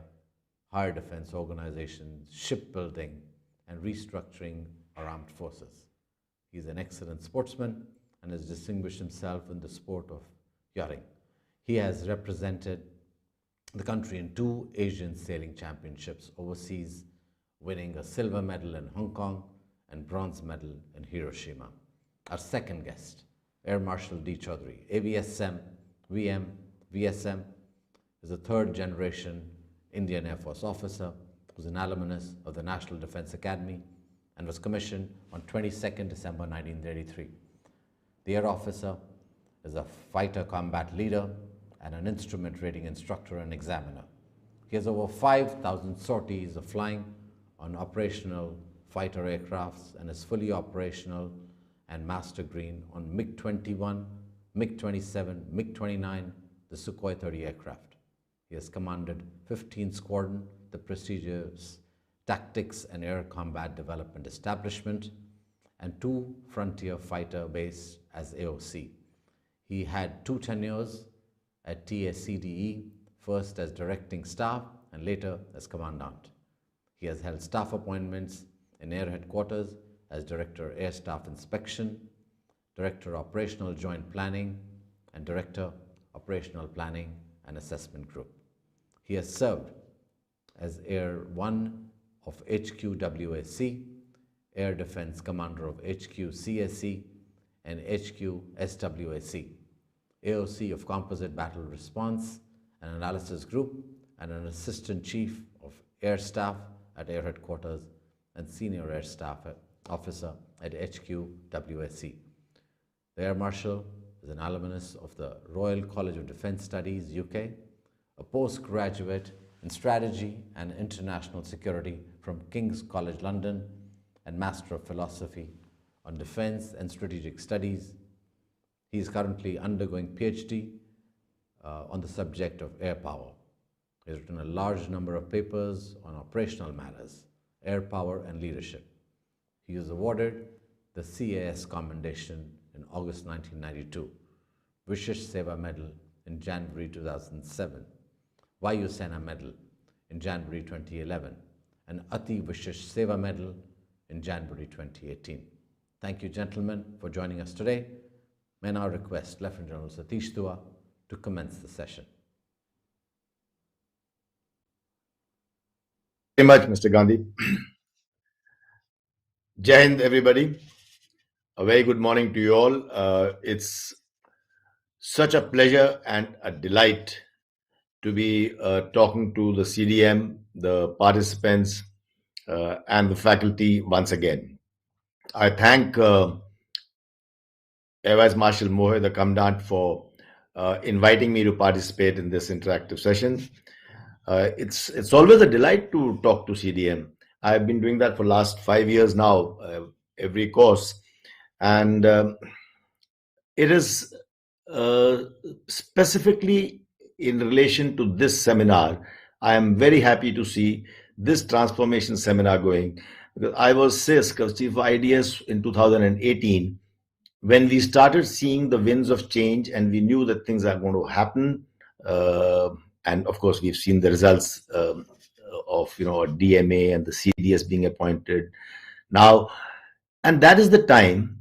higher defense organizations, shipbuilding, and restructuring our armed forces. He is an excellent sportsman and has distinguished himself in the sport of yachting. He has represented the country in 2 Asian Sailing Championships overseas, winning a silver medal in Hong Kong and bronze medal in Hiroshima. Our second guest, Air Marshal D. Chaudhary, AVSM, VM, VSM, is a 3rd generation Indian Air Force officer who is an alumnus of the National Defense Academy and was commissioned on 22nd December 1933. The air officer is a fighter combat leader and an instrument rating instructor and examiner. He has over 5,000 sorties of flying on operational fighter aircrafts and is fully operational and master green on MiG-21, MiG-27, MiG-29, the Sukhoi 30 aircraft. He has commanded 15 Squadron, the prestigious Tactics and Air Combat Development Establishment, and 2 Frontier Fighter Base as AOC. He had 2 tenures at TACDE, first as Directing Staff and later as Commandant. He has held staff appointments in Air Headquarters as Director Air Staff Inspection, Director Operational Joint Planning, and Director Operational Planning and Assessment Group. He has served as Air 1 of HQ WAC, Air Defense Commander of HQ CSE and HQ SWAC, AOC of Composite Battle Response and Analysis Group, and an Assistant Chief of Air Staff at Air Headquarters and Senior Air Staff Officer at HQ WAC. The Air Marshal is an alumnus of the Royal College of Defence Studies, UK, a postgraduate in Strategy and International Security from King's College London, and Master of Philosophy on defense and strategic studies. He is currently undergoing PhD on the subject of air power. He has written a large number of papers on operational matters, air power and leadership. He was awarded the CAS Commendation in August 1992, Vishesh Seva Medal in January 2007, Vayu Sena Medal in January 2011, and Ati Vishesh Seva Medal in January 2018. Thank you, gentlemen, for joining us today. May I now request Lieutenant General Satish Dua to commence the session. Very much, Mr. Gandhi. Jai Hind, everybody. A very good morning to you all. It's such a pleasure and a delight to be talking to the CDM, the participants, and the faculty once again. I thank Air Vice Marshal Mohe, the Commandant, for inviting me to participate in this interactive session. It's always a delight to talk to CDM. I've been doing that for the last 5 years now, every course. And it is specifically in relation to this seminar, I am very happy to see this transformation seminar going. Because I was CISC, Chief of IDS, in 2018, when we started seeing the winds of change and we knew that things are going to happen. And of course, we've seen the results of DMA and the CDS being appointed now. And that is the time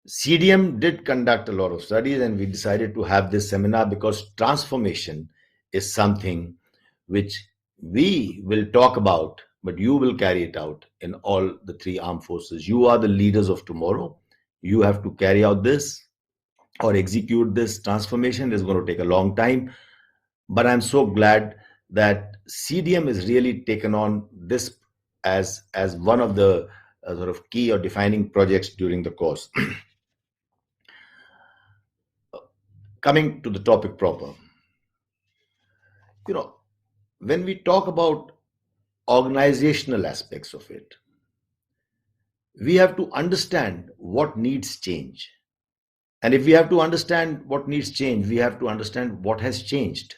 CDM did conduct a lot of studies, and we decided to have this seminar because transformation is something which we will talk about, but you will carry it out in all the three armed forces. You are the leaders of tomorrow. You have to carry out this or execute this transformation. It's going to take a long time. But I'm so glad that CDM has really taken on this as one of the sort of key or defining projects during the course. Coming to the topic proper. When we talk about organizational aspects of it, we have to understand what needs change. And if we have to understand what needs change, we have to understand what has changed.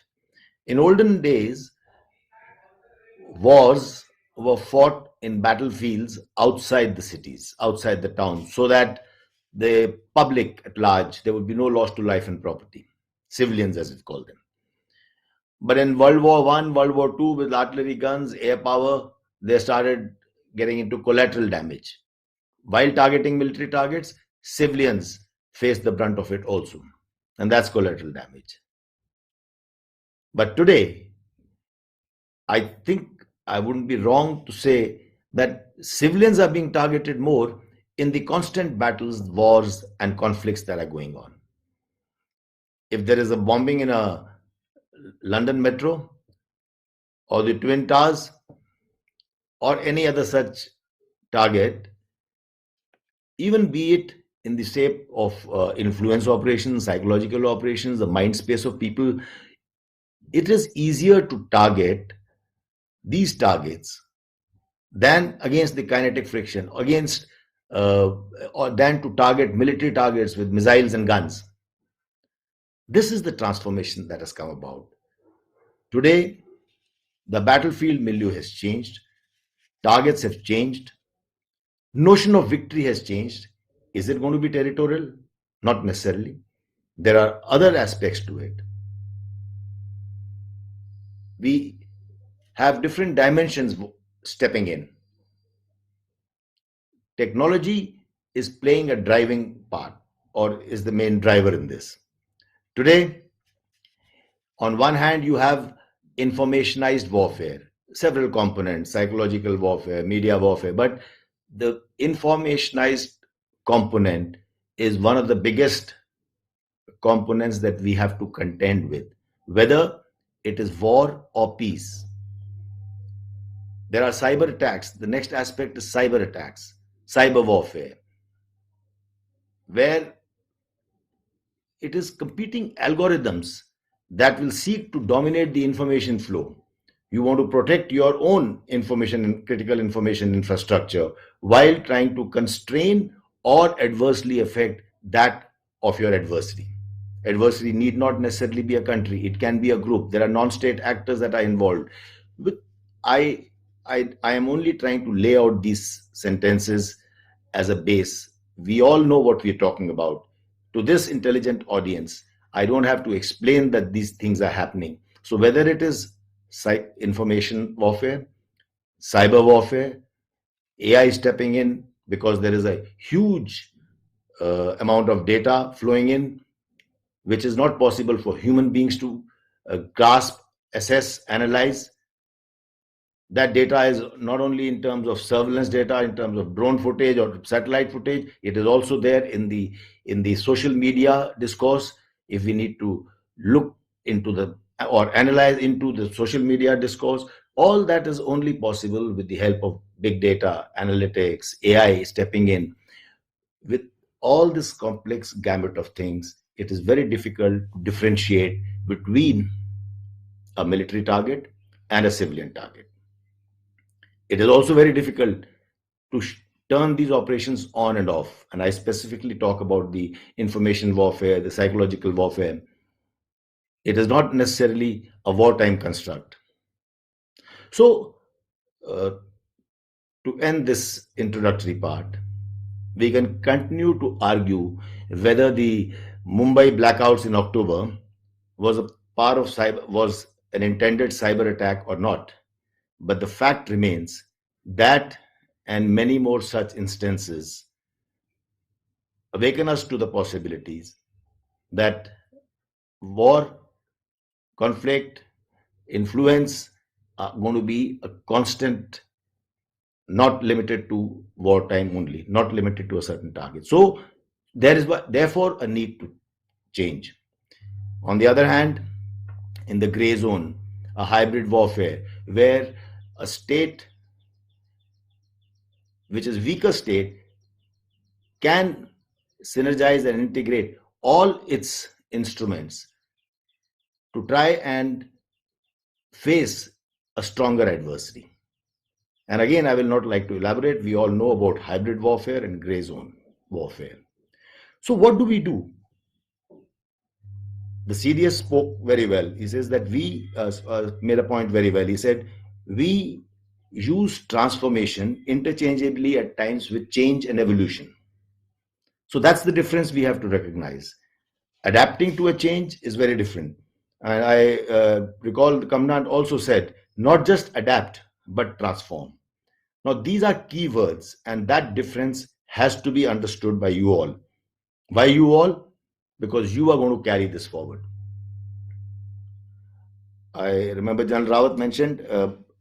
In olden days, wars were fought in battlefields outside the cities, outside the towns, so that the public at large, there would be no loss to life and property, civilians as it's called them. But in World War I, World War II, with artillery guns, air power, they started getting into collateral damage. While targeting military targets, civilians face the brunt of it also. And that's collateral damage. But today, I think I wouldn't be wrong to say that civilians are being targeted more in the constant battles, wars, and conflicts that are going on. If there is a bombing in a London metro or the Twin Towers or any other such target, even be it in the shape of influence operations, psychological operations, the mind space of people, it is easier to target these targets than against the kinetic friction, or than to target military targets with missiles and guns. This is the transformation that has come about. Today, the battlefield milieu has changed, targets have changed, notion of victory has changed. Is it going to be territorial? Not necessarily. There are other aspects to it. We have different dimensions stepping in. Technology is playing a driving part, or is the main driver in this. Today, on one hand, you have informationized warfare, several components, psychological warfare, media warfare, but the informationized component is one of the biggest components that we have to contend with, whether it is war or peace. There are cyber attacks. The next aspect is cyber attacks, cyber warfare, where it is competing algorithms that will seek to dominate the information flow. You want to protect your own information and critical information infrastructure while trying to constrain or adversely affect that of your adversary. Adversary need not necessarily be a country. It can be a group. There are non-state actors that are involved. But I am only trying to lay out these sentences as a base. We all know what we're talking about. To this intelligent audience, I don't have to explain that these things are happening. So whether it is information warfare, cyber warfare, AI stepping in because there is a huge amount of data flowing in, which is not possible for human beings to grasp, assess, analyze. That data is not only in terms of surveillance data, in terms of drone footage or satellite footage, it is also there in the social media discourse. If we need to look into the or analyze into the social media discourse, all that is only possible with the help of big data, analytics, AI stepping in. With all this complex gamut of things, it is very difficult to differentiate between a military target and a civilian target. It is also very difficult to turn these operations on and off. And I specifically talk about the information warfare, the psychological warfare. It is not necessarily a wartime construct. So, to end this introductory part, we can continue to argue whether the Mumbai blackouts in October was a part of was an intended cyber attack or not. But the fact remains that and many more such instances awaken us to the possibilities that war, conflict, influence are going to be a constant, not limited to wartime only, not limited to a certain target. So there is therefore a need to change. On the other hand, in the gray zone, a hybrid warfare where a state which is weaker state can synergize and integrate all its instruments to try and face a stronger adversary. And again, I will not like to elaborate. We all know about hybrid warfare and gray zone warfare. So what do we do? The CDS spoke very well. He says that we made a point very well. He said, we use transformation interchangeably at times with change and evolution. So that's the difference we have to recognize. Adapting to a change is very different. And I recall the Commandant also said, not just adapt, but transform. Now, these are key words, and that difference has to be understood by you all. Why you all? Because you are going to carry this forward. I remember General Rawat mentioned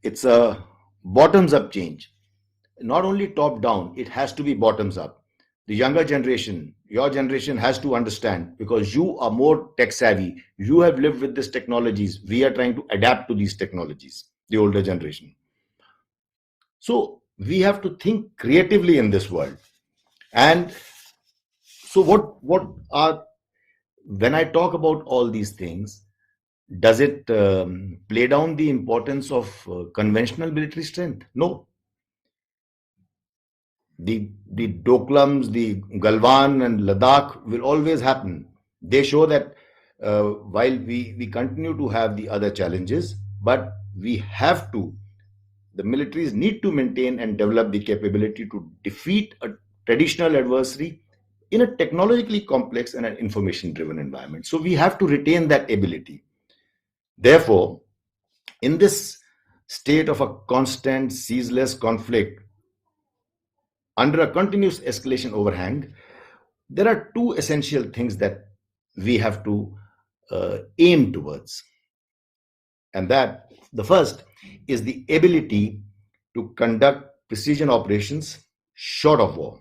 it's a bottoms-up change. Not only top-down, it has to be bottoms-up. The younger generation, your generation has to understand, because you are more tech-savvy. You have lived with these technologies. We are trying to adapt to these technologies, the older generation. So we have to think creatively in this world. And so when I talk about all these things, does it play down the importance of conventional military strength? No. The Doklams, the Galwan and Ladakh will always happen. They show that while we continue to have the other challenges, but we have to, the militaries need to maintain and develop the capability to defeat a traditional adversary in a technologically complex and an information-driven environment. So we have to retain that ability. Therefore, in this state of a constant, ceaseless conflict, under a continuous escalation overhang, there are two essential things that we have to aim towards. And that the first is the ability to conduct precision operations short of war,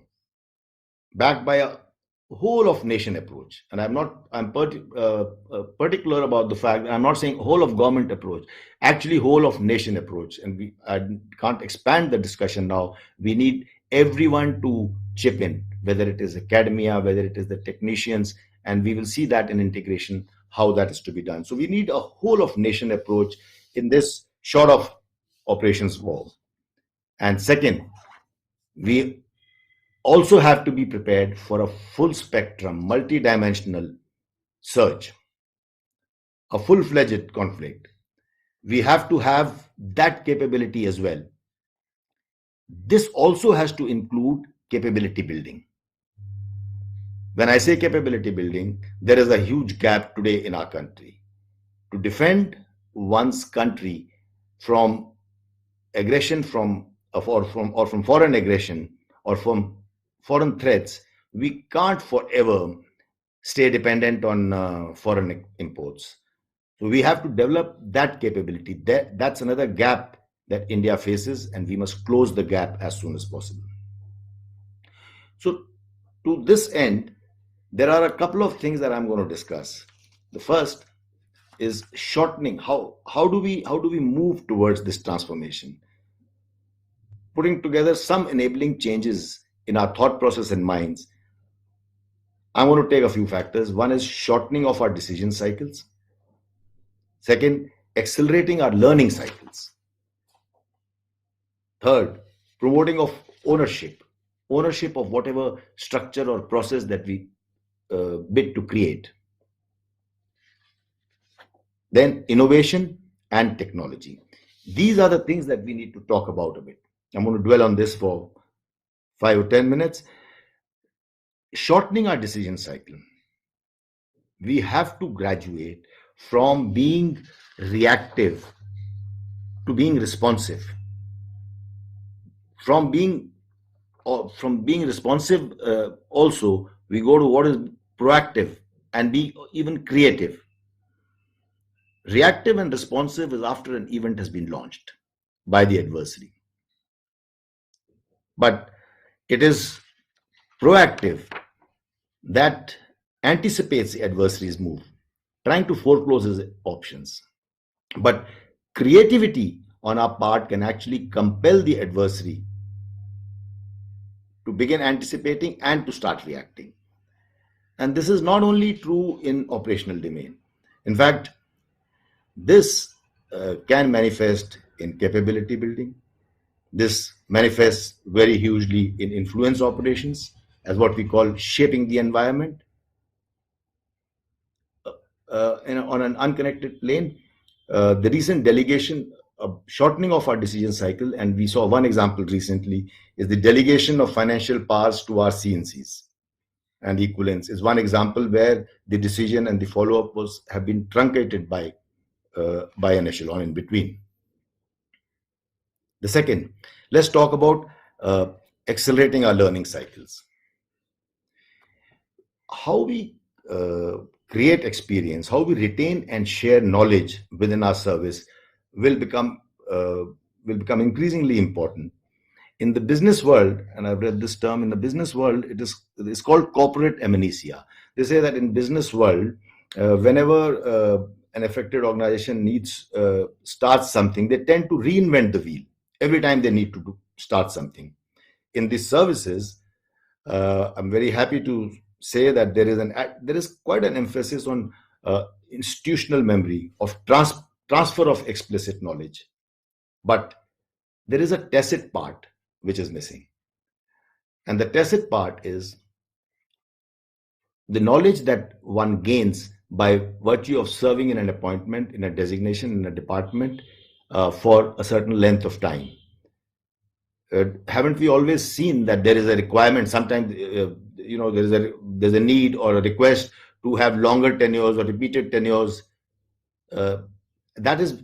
backed by a whole of nation approach. And I'm particular about the fact that I'm not saying whole of government approach, actually whole of nation approach. And I can't expand the discussion now. We need everyone to chip in, whether it is academia, whether it is the technicians, and we will see that in integration, how that is to be done. So we need a whole of nation approach in this short of operations war. And second, we also have to be prepared for a full spectrum, multi-dimensional surge, a full-fledged conflict. We have to have that capability as well. This also has to include capability building. When I say capability building, there is a huge gap today in our country. To defend one's country from aggression from foreign aggression or from foreign threats, we can't forever stay dependent on foreign imports. So we have to develop that capability. That's another gap that India faces, and we must close the gap as soon as possible. So to this end, there are a couple of things that I'm going to discuss. The first is shortening. How do we move towards this transformation? Putting together some enabling changes in our thought process and minds. I'm going to take a few factors. One is shortening of our decision cycles. Second, accelerating our learning cycles. Third, promoting of ownership of whatever structure or process that we bid to create. Then innovation and technology. These are the things that we need to talk about a bit. I'm going to dwell on this for 5 or 10 minutes. Shortening our decision cycle. We have to graduate from being reactive to being responsive. From being responsive, also we go to what is proactive and be even creative. Reactive and responsive is after an event has been launched by the adversary. But it is proactive that anticipates the adversary's move, trying to foreclose his options. But creativity on our part can actually compel the adversary to begin anticipating and to start reacting. And this is not only true in operational domain. In fact, this can manifest in capability building. This manifests very hugely in influence operations, as what we call shaping the environment. On an unconnected plane, the recent delegation, shortening of our decision cycle, and we saw one example recently, is the delegation of financial powers to our CNCs and equivalents is one example where the decision and the follow-up have been truncated by an echelon in between. The second, let's talk about accelerating our learning cycles. How we create experience, how we retain and share knowledge within our service will become increasingly important. In the business world, and I've read this term, in the business world, it's called corporate amnesia. They say that in business world, whenever an affected organization starts something, they tend to reinvent the wheel every time they need to start something. In these services, I'm very happy to say that there is quite an emphasis on institutional memory of transfer of explicit knowledge, but there is a tacit part which is missing. And the tacit part is the knowledge that one gains by virtue of serving in an appointment, in a designation, in a department for a certain length of time. Haven't we always seen that there is a requirement? Sometimes, there's a need or a request to have longer tenures or repeated tenures. That is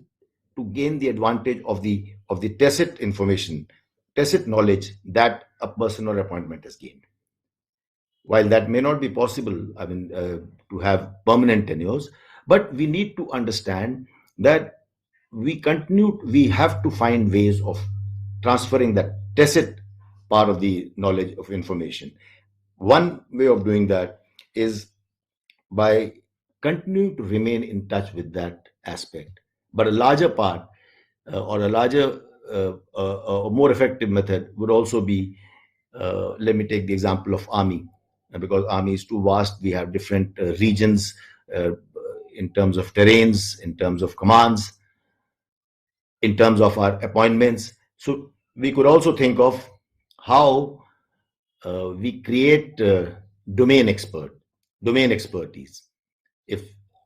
to gain the advantage of the tacit information, tacit knowledge that a person or appointment has gained. While that may not be possible, to have permanent tenures, but we need to understand that we have to find ways of transferring that tacit part of the knowledge of information. One way of doing that is by continuing to remain in touch with that aspect. But a larger part or a larger, a more effective method would also be, let me take the example of Army, because Army is too vast. We have different regions in terms of terrains, in terms of commands, in terms of our appointments. So we could also think of how we create domain expertise. If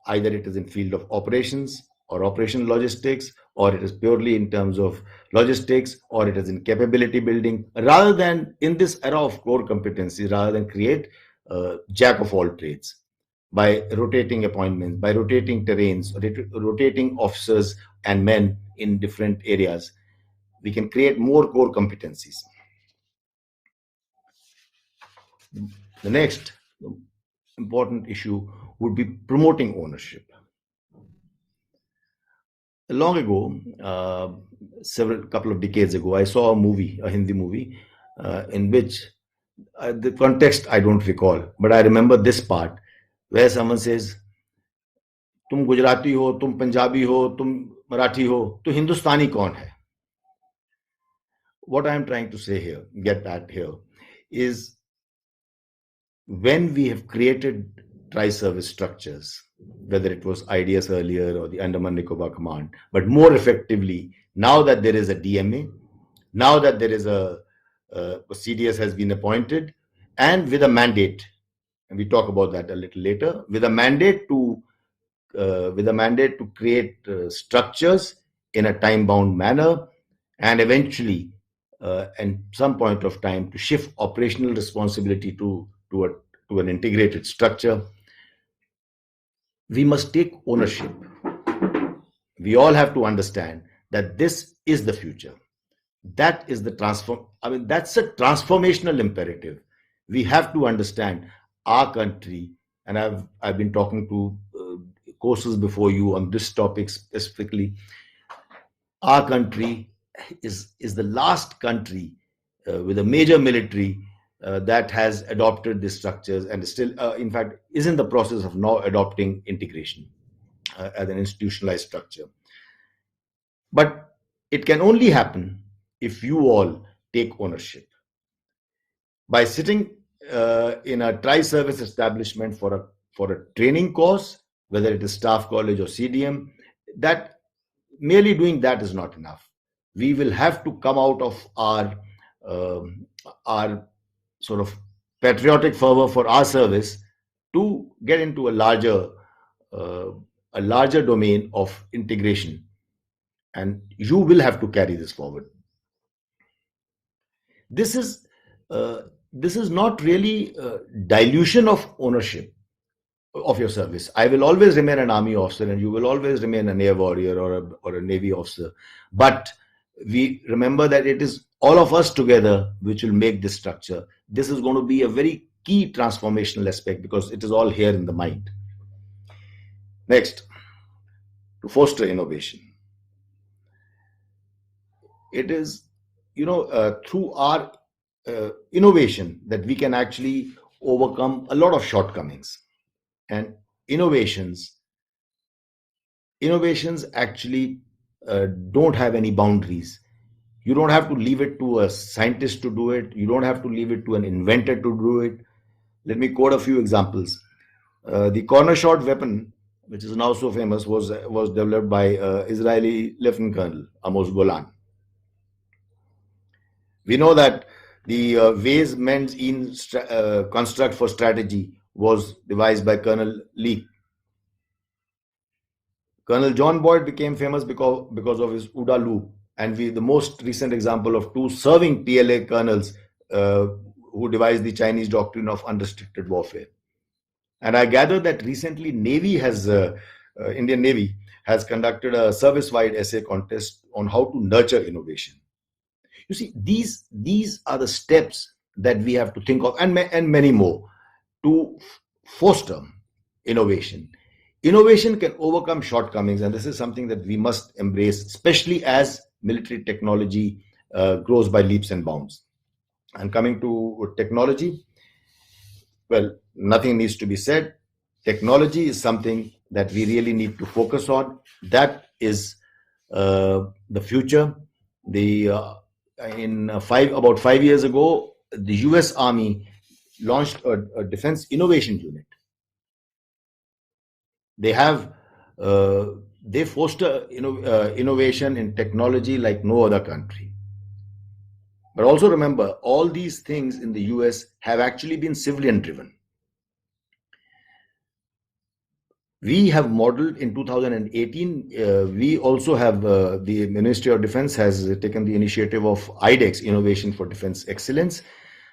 either it is in field of operations or operational logistics, or it is purely in terms of logistics, or it is in capability building, rather than in this era of core competencies, rather than create jack of all trades by rotating appointments, by rotating terrains, rotating officers and men in different areas, we can create more core competencies. The next important issue would be promoting ownership. Long ago, couple of decades ago, I saw a Hindi movie, in which the context I don't recall, but I remember this part where someone says, "तुम गुजराती हो, तुम पंजाबी हो, तुम मराठी हो, तो हिंदुस्तानी कौन है?" What I am trying to say here, get at here, is when we have created tri-service structures, whether it was IDS earlier or the Andaman Nicobar Command, but more effectively, now that there is a DMA, now that there is a CDS has been appointed, and with a mandate, and we talk about that a little later, with a mandate to create structures in a time-bound manner, and eventually, at some point of time, to shift operational responsibility to an integrated structure. We must take ownership. We all have to understand that this is the future. That is the that's a transformational imperative. We have to understand our country, and I've been talking to courses before you on this topic specifically. Our country is the last country with a major military that has adopted these structures, and still, in fact, is in the process of now adopting integration as an institutionalized structure. But it can only happen if you all take ownership. By sitting in a tri-service establishment for a training course, whether it is staff college or CDM, that merely doing that is not enough. We will have to come out of our sort of patriotic fervor for our service to get into a larger domain of integration, and you will have to carry this forward. This is not really dilution of ownership of your service. I will always remain an army officer, and you will always remain an air warrior or a navy officer. But we remember that it is all of us together which will make this structure. This is going to be a very key transformational aspect because it is all here in the mind. Next, to foster innovation. It is, through our innovation that we can actually overcome a lot of shortcomings. And innovations actually don't have any boundaries. You don't have to leave it to a scientist to do it. You don't have to leave it to an inventor to do it. Let me quote a few examples. The corner shot weapon, which is now so famous, was developed by Israeli Lieutenant Colonel Amos Golan. We know that the Weizmann construct for strategy was devised by Colonel Lee. Colonel John Boyd became famous because of his OODA loop, and the most recent example of two serving TLA colonels who devised the Chinese doctrine of unrestricted warfare. And I gather that recently Indian Navy has conducted a service-wide essay contest on how to nurture innovation. You see, these are the steps that we have to think of, and many more, to foster innovation. Innovation can overcome shortcomings, and this is something that we must embrace, especially as military technology grows by leaps and bounds. And coming to technology, well, nothing needs to be said. Technology is something that we really need to focus on. That is the future. About 5 years ago, the US Army launched a defense innovation unit. They foster innovation in technology like no other country. But also remember, all these things in the US have actually been civilian driven. We have modeled in 2018, we also have the Ministry of Defense has taken the initiative of IDEX, Innovation for Defense Excellence.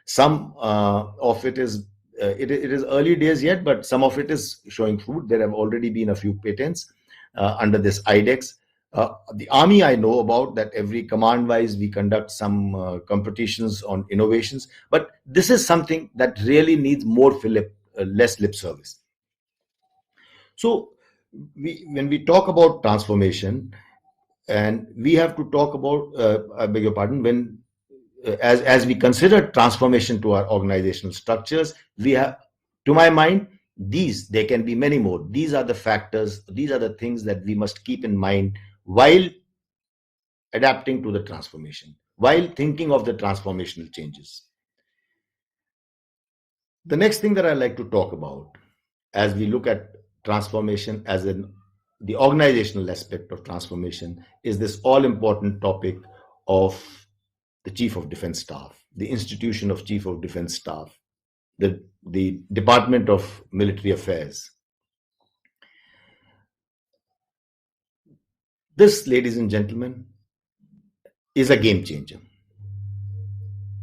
Some of it is it is early days yet, but some of it is showing fruit. There have already been a few patents under this IDEX. The Army, I know about that every command wise we conduct some competitions on innovations, but this is something that really needs more less lip service. So when we talk about transformation, and we have to talk about, I beg your pardon, when as we consider transformation to our organizational structures, we have, to my mind, there can be many more. These are the factors, these are the things that we must keep in mind while adapting to the transformation, while thinking of the transformational changes. The next thing that I like to talk about as we look at transformation as the organizational aspect of transformation is this all-important topic of the Chief of Defense Staff, the institution of Chief of Defense Staff, the Department of Military Affairs. This, ladies and gentlemen, is a game changer.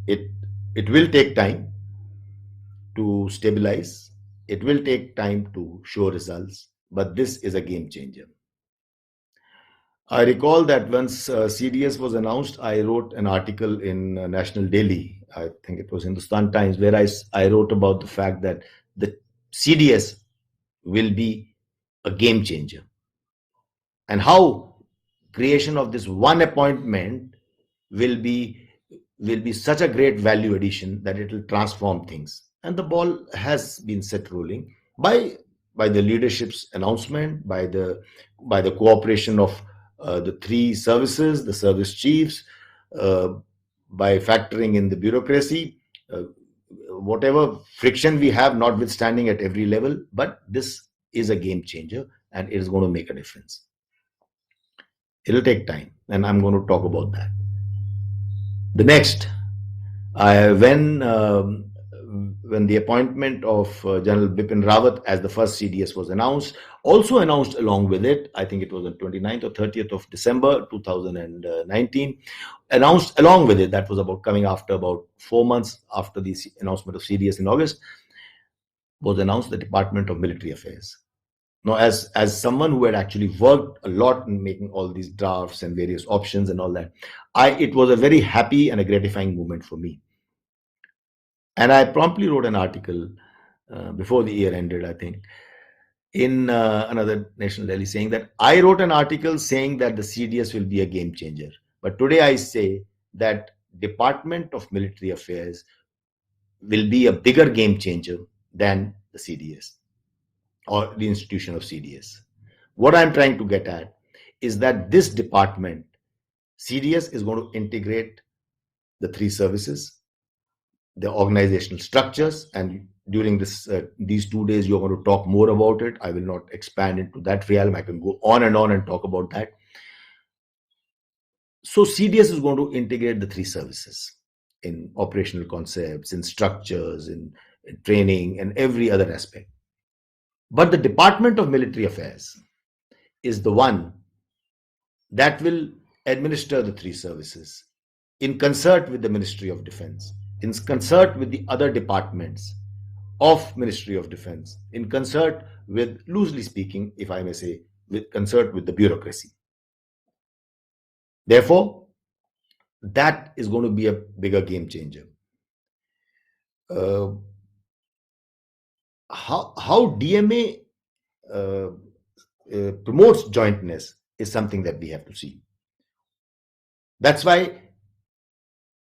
It will take time to stabilize. It will take time to show results, but this is a game changer. I recall that once CDS was announced, I wrote an article in National Daily, I think it was Hindustan Times, where I wrote about the fact that the CDS will be a game changer, and how creation of this one appointment will be such a great value addition that it will transform things. And the ball has been set rolling by the leadership's announcement, by the cooperation of the three services, the service chiefs, by factoring in the bureaucracy, whatever friction we have, notwithstanding at every level. But this is a game changer, and it is going to make a difference. It'll take time, and I'm going to talk about that. The next, when the appointment of General Bipin Rawat as the first CDS was announced, also announced along with it, I think it was on 29th or 30th of December 2019, announced along with it, that was coming after about 4 months after the announcement of CDS in August, was announced the Department of Military Affairs. Now, as someone who had actually worked a lot in making all these drafts and various options and all that, it was a very happy and a gratifying moment for me. And I promptly wrote an article before the year ended, I think, in another National Daily, saying that I wrote an article saying that the CDS will be a game changer. But today I say that Department of Military Affairs will be a bigger game changer than the CDS or the institution of CDS. What I'm trying to get at is that this department, CDS, is going to integrate the three services, the organizational structures, and during these 2 days you're going to talk more about it. I will not expand into that realm. I can go on and talk about that. So CDS is going to integrate the three services in operational concepts, in structures, in training, and every other aspect. But the Department of Military Affairs is the one that will administer the three services in concert with the Ministry of Defense, in concert with the other departments of Ministry of Defense, in concert with, loosely speaking, if I may say, with concert with the bureaucracy. Therefore, that is going to be a bigger game changer. How DMA promotes jointness is something that we have to see. That's why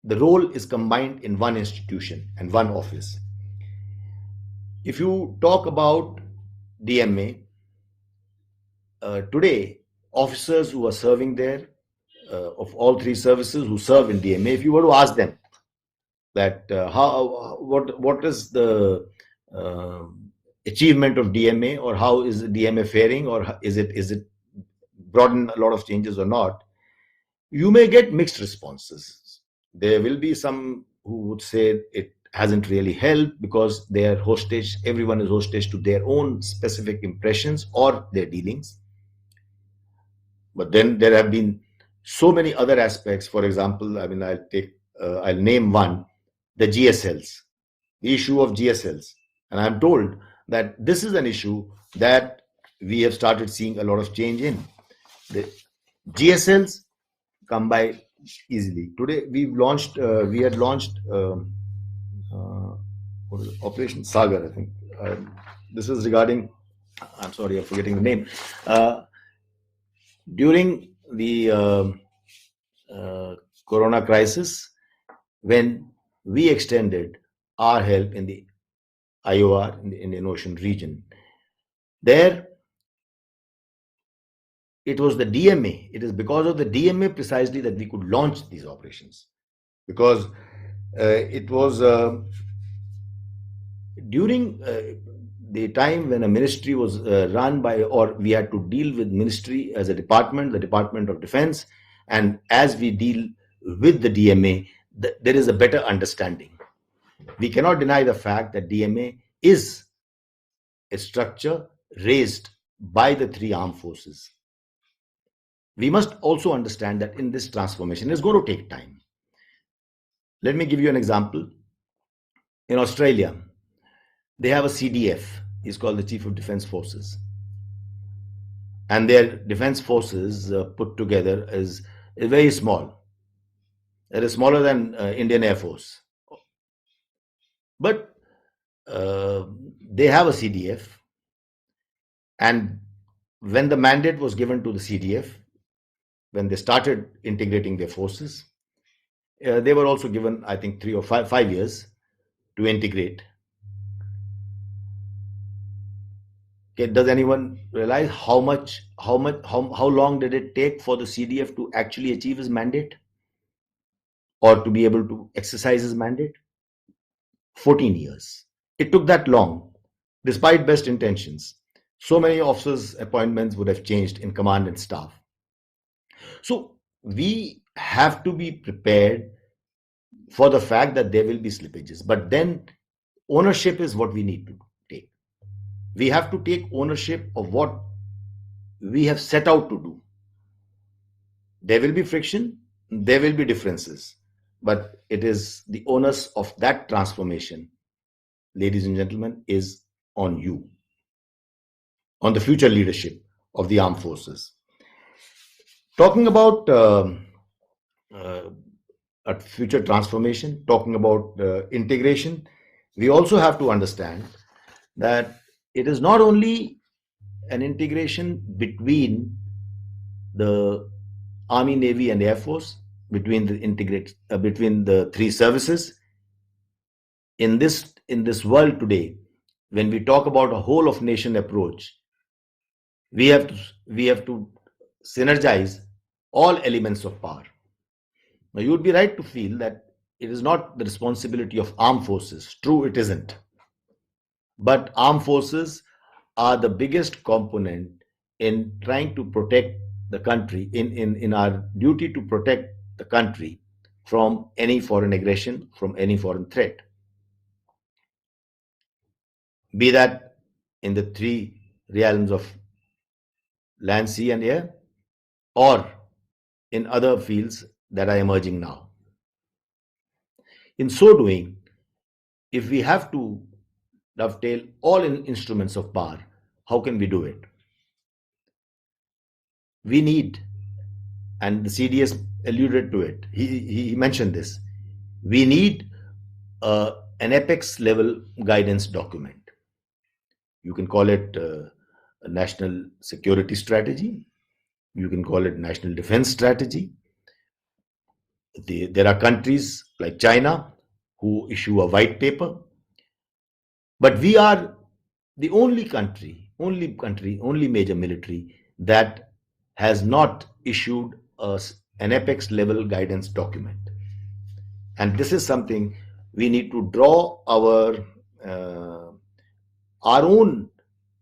the role is combined in one institution and one office. If you talk about DMA, today, officers who are serving there, of all three services who serve in DMA, if you were to ask them that what is the achievement of DMA, or how is DMA faring, or is it brought in a lot of changes or not, you may get mixed responses. There will be some who would say it hasn't really helped because they are hostage, everyone is hostage to their own specific impressions or their dealings. But then there have been so many other aspects. For example, I mean, I'll name one, the GSLs, the issue of GSLs. And I'm told that this is an issue that we have started seeing a lot of change in. The GSLs come by easily. Today we had launched what is it? Operation Sagar, I think. This is regarding, I'm sorry, I'm forgetting the name. During the Corona crisis, when we extended our help in the IOR, in the Indian Ocean region, there it was the DMA. It is because of the DMA precisely that we could launch these operations, because it was during the time when a ministry was run by, or we had to deal with ministry as a department, the Department of Defense, and as we deal with the DMA, there is a better understanding. We cannot deny the fact that DMA is a structure raised by the three armed forces. We must also understand that in this transformation, it's going to take time. Let me give you an example. In Australia, they have a CDF. It's called the Chief of Defence Forces. And their defence forces put together is very small. It is smaller than Indian Air Force. But they have a CDF. And when the mandate was given to the CDF, when they started integrating their forces, they were also given, I think, 3 or 5 years to integrate. Okay, does anyone realize how long did it take for the CDF to actually achieve his mandate, or to be able to exercise his mandate? 14 years. It took that long, despite best intentions. So many officers' appointments would have changed in command and staff. So we have to be prepared for the fact that there will be slippages. But then ownership is what we need to take. We have to take ownership of what we have set out to do. There will be friction, there will be differences, but it is the onus of that transformation, ladies and gentlemen, is on you, on the future leadership of the armed forces. Talking about a future transformation, talking about integration, we also have to understand that it is not only an integration between the Army, Navy, and Air Force, between the three services. In this world today, when we talk about a whole of nation approach, we have to synergize all elements of power. Now, you would be right to feel that it is not the responsibility of armed forces. True, it isn't. But armed forces are the biggest component in trying to protect the country, in our duty to protect the country from any foreign aggression, from any foreign threat. Be that in the three realms of land, sea, and air, or in other fields that are emerging now. In so doing, if we have to dovetail all instruments of power, how can we do it? We need, and the CDS alluded to it, he mentioned this, we need an apex level guidance document. You can call it a national security strategy. You can call it national defense strategy. There are countries like China who issue a white paper. But we are the only major military that has not issued an apex level guidance document. And this is something we need to draw our own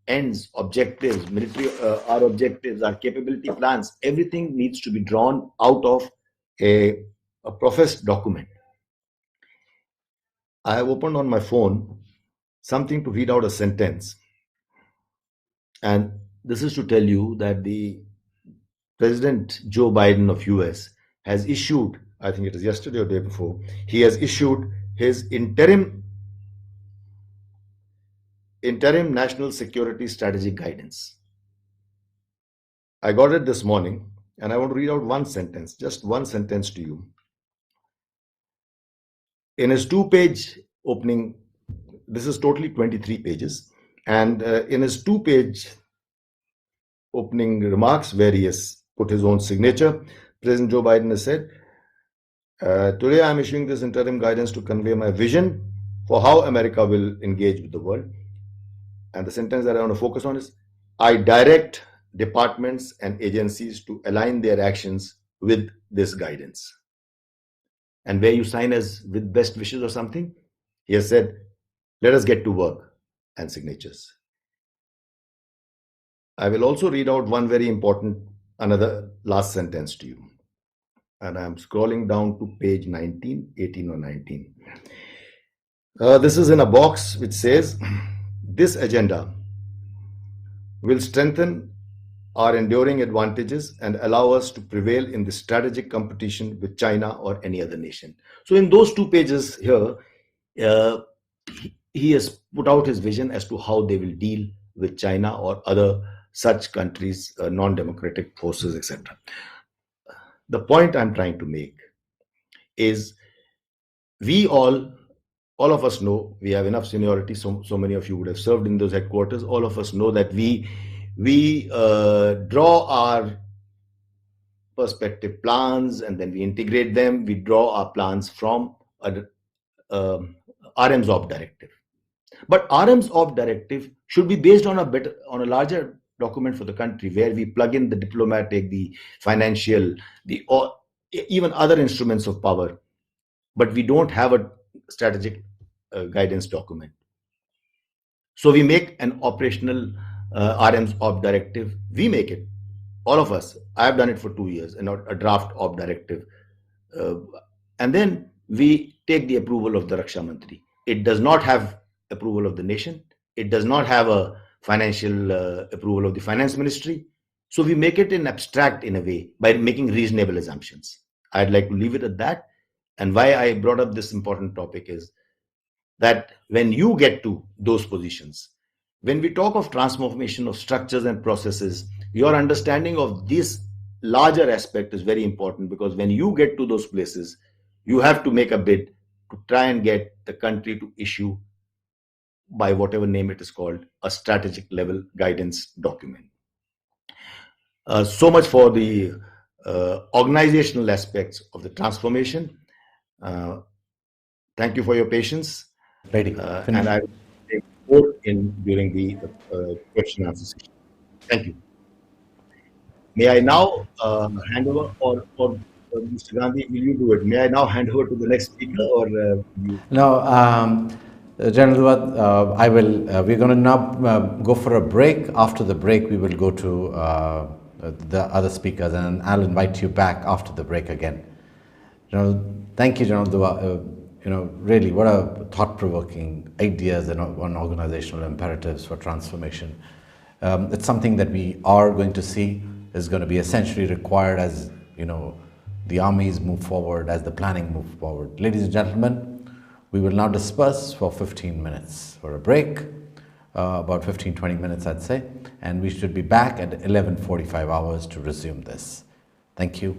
ends, objectives, military, our objectives, our capability plans. Everything needs to be drawn out of a a professed document. I have opened on my phone something to read out a sentence. And this is to tell you that the President Joe Biden of US has issued, I think it is yesterday or day before, he has issued his interim national security strategic guidance. I got it this morning and I want to read out one sentence, just one sentence to you. In his 2-page opening, this is totally 23 pages, and in his 2-page opening remarks, where he has put his own signature, President Joe Biden has said, today I am issuing this interim guidance to convey my vision for how America will engage with the world. And the sentence that I want to focus on is, I direct departments and agencies to align their actions with this guidance. And where you sign as with best wishes or something, he has said, let us get to work, and signatures. I will also read out one very important, another last sentence to you. And I'm scrolling down to page 19, 18 or 19. This is in a box which says, this agenda will strengthen our enduring advantages and allow us to prevail in the strategic competition with China or any other nation. So in those 2 pages here, he has put out his vision as to how they will deal with China or other such countries, non-democratic forces, etc. The point I'm trying to make is we all of us know, we have enough seniority, so many of you would have served in those headquarters. All of us know that we draw our perspective plans and then we integrate them. We draw our plans from a RM's op directive. But RM's op directive should be based on a larger document for the country, where we plug in the diplomatic, the financial, or even other instruments of power. But we don't have a strategic guidance document. So we make an operational RM's op directive. We make it, all of us. I have done it for 2 years, and a draft op directive. And then we take the approval of the Raksha Mantri. It does not have approval of the nation. It does not have a financial approval of the finance ministry. So we make it in abstract in a way by making reasonable assumptions. I'd like to leave it at that. And why I brought up this important topic is that when you get to those positions, when we talk of transformation of structures and processes, your understanding of this larger aspect is very important, because when you get to those places, you have to make a bid to try and get the country to issue, by whatever name it is called, a strategic level guidance document. So much for the organizational aspects of the transformation. Thank you for your patience. And I will take more in during the question and answer session. Thank you. May I now hand over, or Mr. Gandhi, will you do it? May I now hand over to the next speaker, or you? No, General Duat, I will. We're going to now go for a break. After the break, we will go to the other speakers, and I'll invite you back after the break again. Thank you, General Dua. Really, what a thought-provoking ideas and on organizational imperatives for transformation. It's something that we are going to see is going to be essentially required as the armies move forward, as the planning moves forward. Ladies and gentlemen, we will now disperse for 15 minutes for a break, about 15-20 minutes, I'd say, and we should be back at 11:45 hours to resume this. Thank you.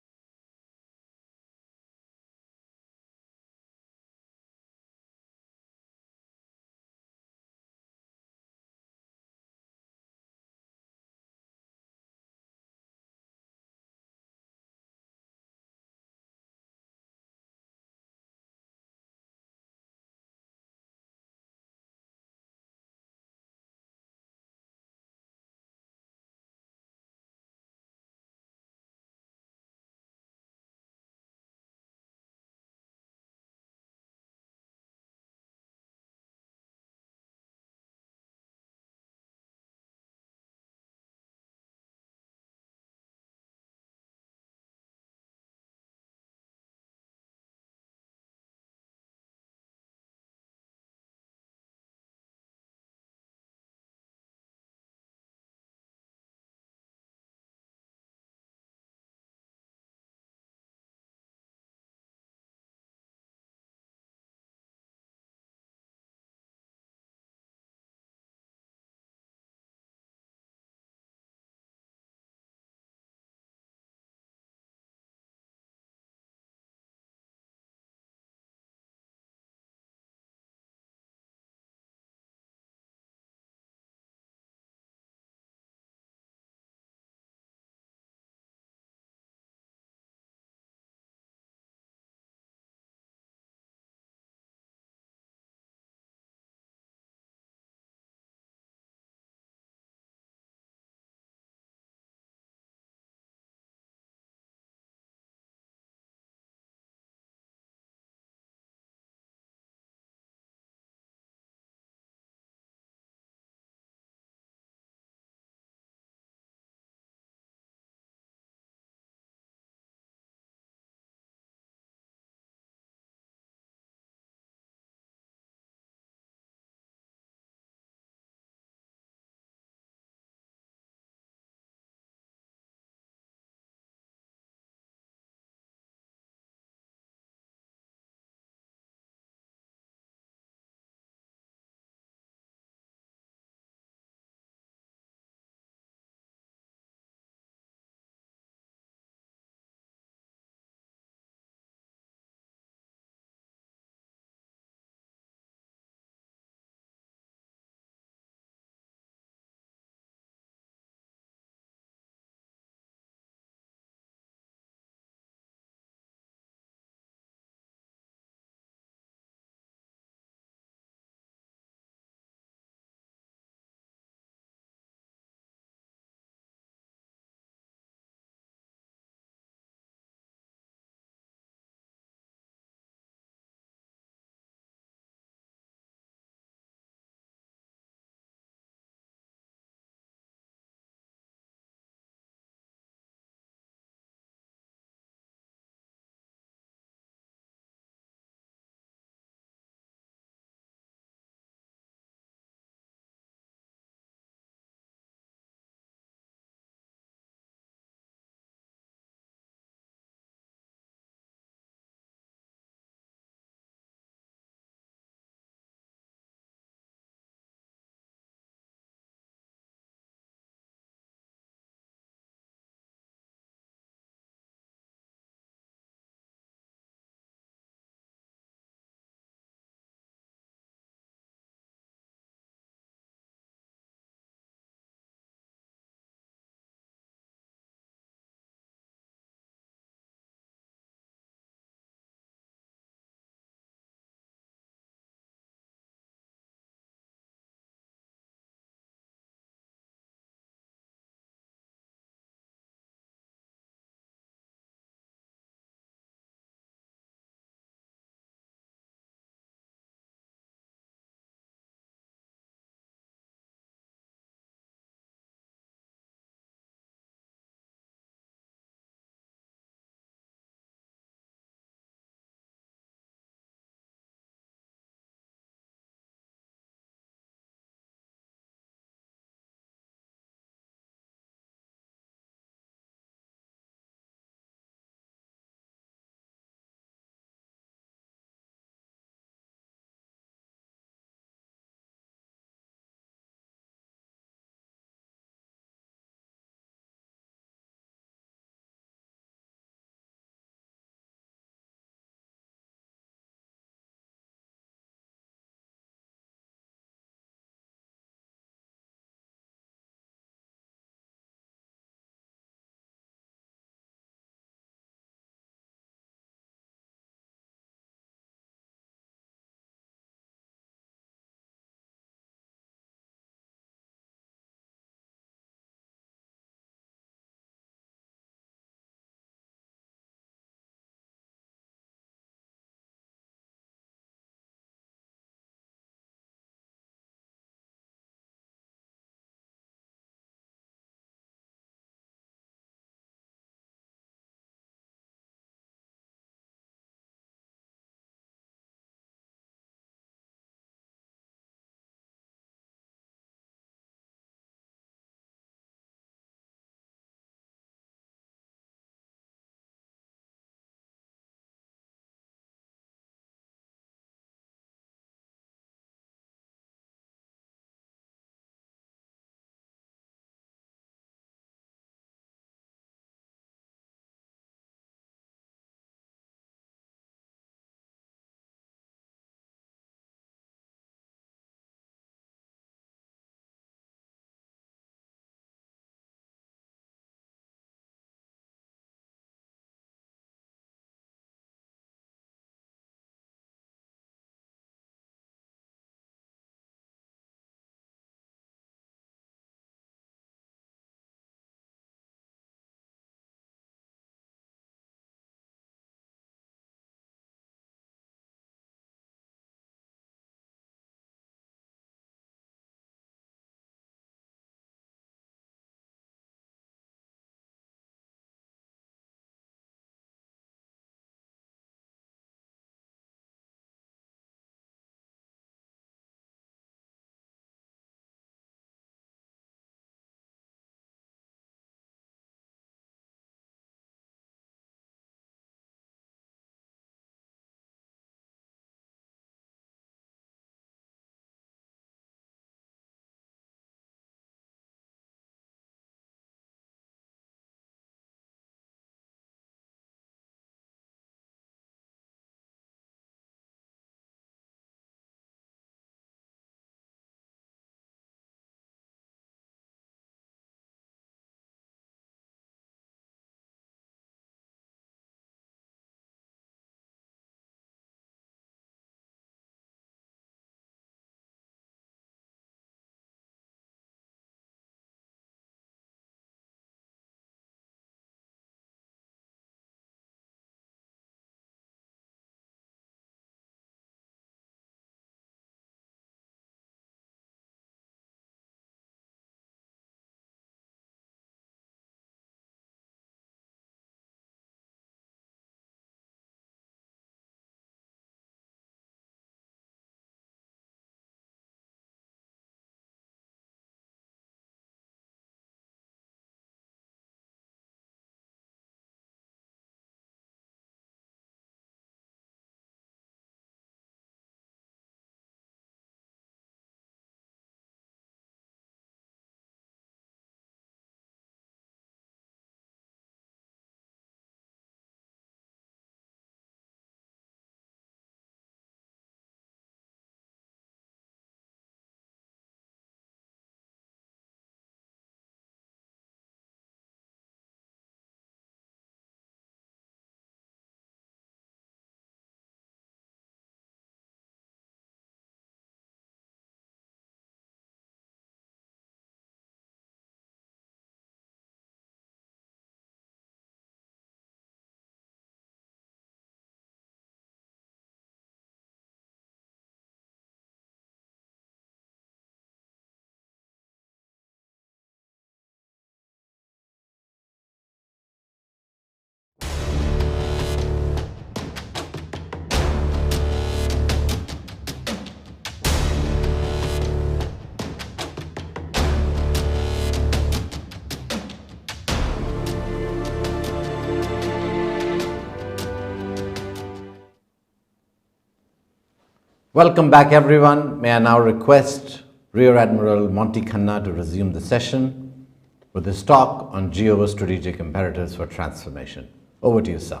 Welcome back, everyone. May I now request Rear Admiral Monty Khanna to resume the session with his talk on geostrategic imperatives for transformation. Over to you, sir.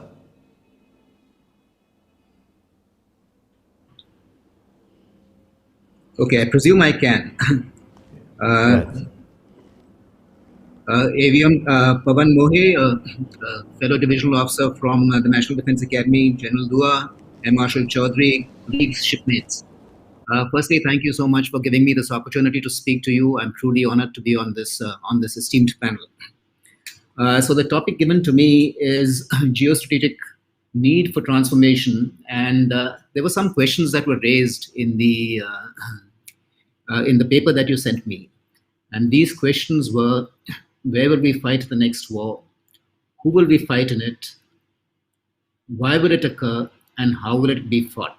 Okay, I presume I can. Right. AVM Pavan Mohe, fellow divisional officer from the National Defense Academy, General Dua, Air Marshal Chaudhry, colleagues, shipmates. Firstly, thank you so much for giving me this opportunity to speak to you. I'm truly honored to be on this esteemed panel. So the topic given to me is geostrategic need for transformation, and there were some questions that were raised in the paper that you sent me. And these questions were, where will we fight the next war? Who will we fight in it? Why will it occur? And how will it be fought?